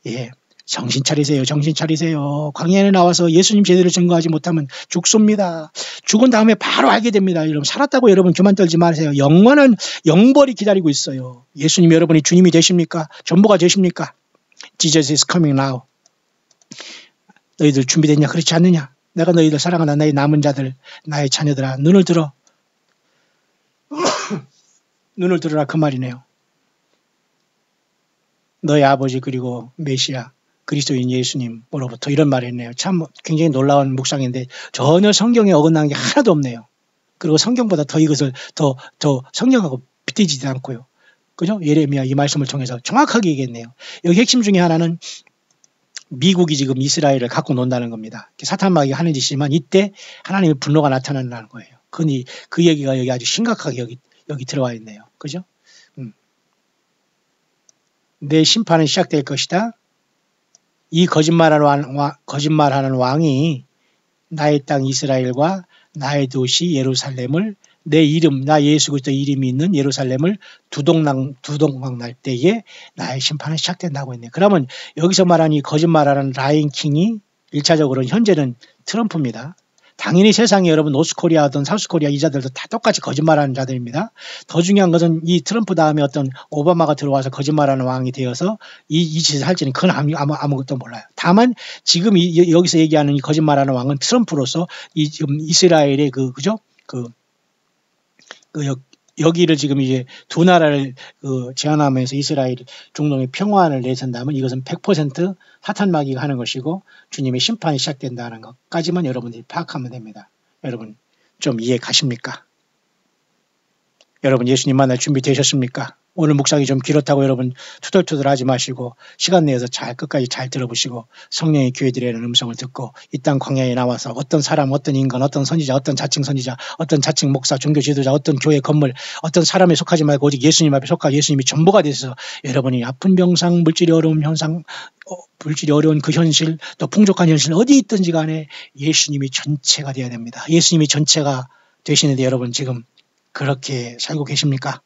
A: 예, 정신 차리세요. 광야에 나와서 예수님 제대로 증거하지 못하면 죽습니다. 죽은 다음에 바로 알게 됩니다. 여러분 살았다고 여러분 그만 떨지 마세요. 영원한 영벌이 기다리고 있어요. 예수님 여러분이 주님이 되십니까? 전부가 되십니까? Jesus is coming now. 너희들 준비됐냐? 그렇지 않느냐? 내가 너희들 사랑하는 나의 남은 자들, 나의 자녀들아, 눈을 들어. 눈을 들어라 그 말이네요. 너희 아버지 그리고 메시아 그리스도인 예수님으로부터 이런 말을 했네요. 참 굉장히 놀라운 묵상인데 전혀 성경에 어긋나는 게 하나도 없네요. 그리고 성경보다 더 이것을 더 성경하고 빗대지도 않고요. 그죠? 예레미야 이 말씀을 통해서 정확하게 얘기했네요. 여기 핵심 중에 하나는 미국이 지금 이스라엘을 갖고 논다는 겁니다. 사탄마귀가 하는 짓이지만 이때 하나님의 분노가 나타난다는 거예요. 그 얘기가 여기 아주 심각하게 여기 들어와 있네요. 그죠? 내 심판은 시작될 것이다. 이 거짓말하는 왕이 나의 땅 이스라엘과 나의 도시 예루살렘을 내 이름, 나 예수 그리스도 이름이 있는 예루살렘을 두동강 날 때에 나의 심판은 시작된다고 했네요. 그러면 여기서 말하는 이 거짓말하는 라인 킹이 1차적으로는 현재는 트럼프입니다. 당연히 세상에 여러분 노스코리아든 사우스코리아 이자들도 다 똑같이 거짓말하는 자들입니다. 더 중요한 것은 이 트럼프 다음에 어떤 오바마가 들어와서 거짓말하는 왕이 되어서 이 짓을 할지는 그건 아무것도 몰라요. 다만 지금 여기서 얘기하는 이 거짓말하는 왕은 트럼프로서 지금 이스라엘의 그죠? 여기를 지금 이제 두 나라를 제안하면서 이스라엘 중동의 평화를 내선다면 이것은 100% 사탄마귀가 하는 것이고 주님의 심판이 시작된다는 것까지만 여러분들이 파악하면 됩니다. 여러분 좀 이해 가십니까? 여러분 예수님 만날 준비 되셨습니까? 오늘 묵상이 좀 길었다고 여러분 투덜투덜 하지 마시고 시간 내에서 끝까지 잘 들어보시고 성령의 교회들에는 음성을 듣고 이 땅 광야에 나와서 어떤 사람, 어떤 인간, 어떤 선지자, 어떤 자칭 선지자, 어떤 자칭 목사, 종교 지도자, 어떤 교회 건물, 어떤 사람에 속하지 말고 오직 예수님 앞에 속하고 예수님이 전부가 되셔서 여러분이 아픈 병상, 물질이 어려운 현상, 물질이 어려운 그 현실, 또 풍족한 현실 어디 있든지 간에 예수님이 전체가 되어야 됩니다. 예수님이 전체가 되시는데 여러분 지금 그렇게 살고 계십니까?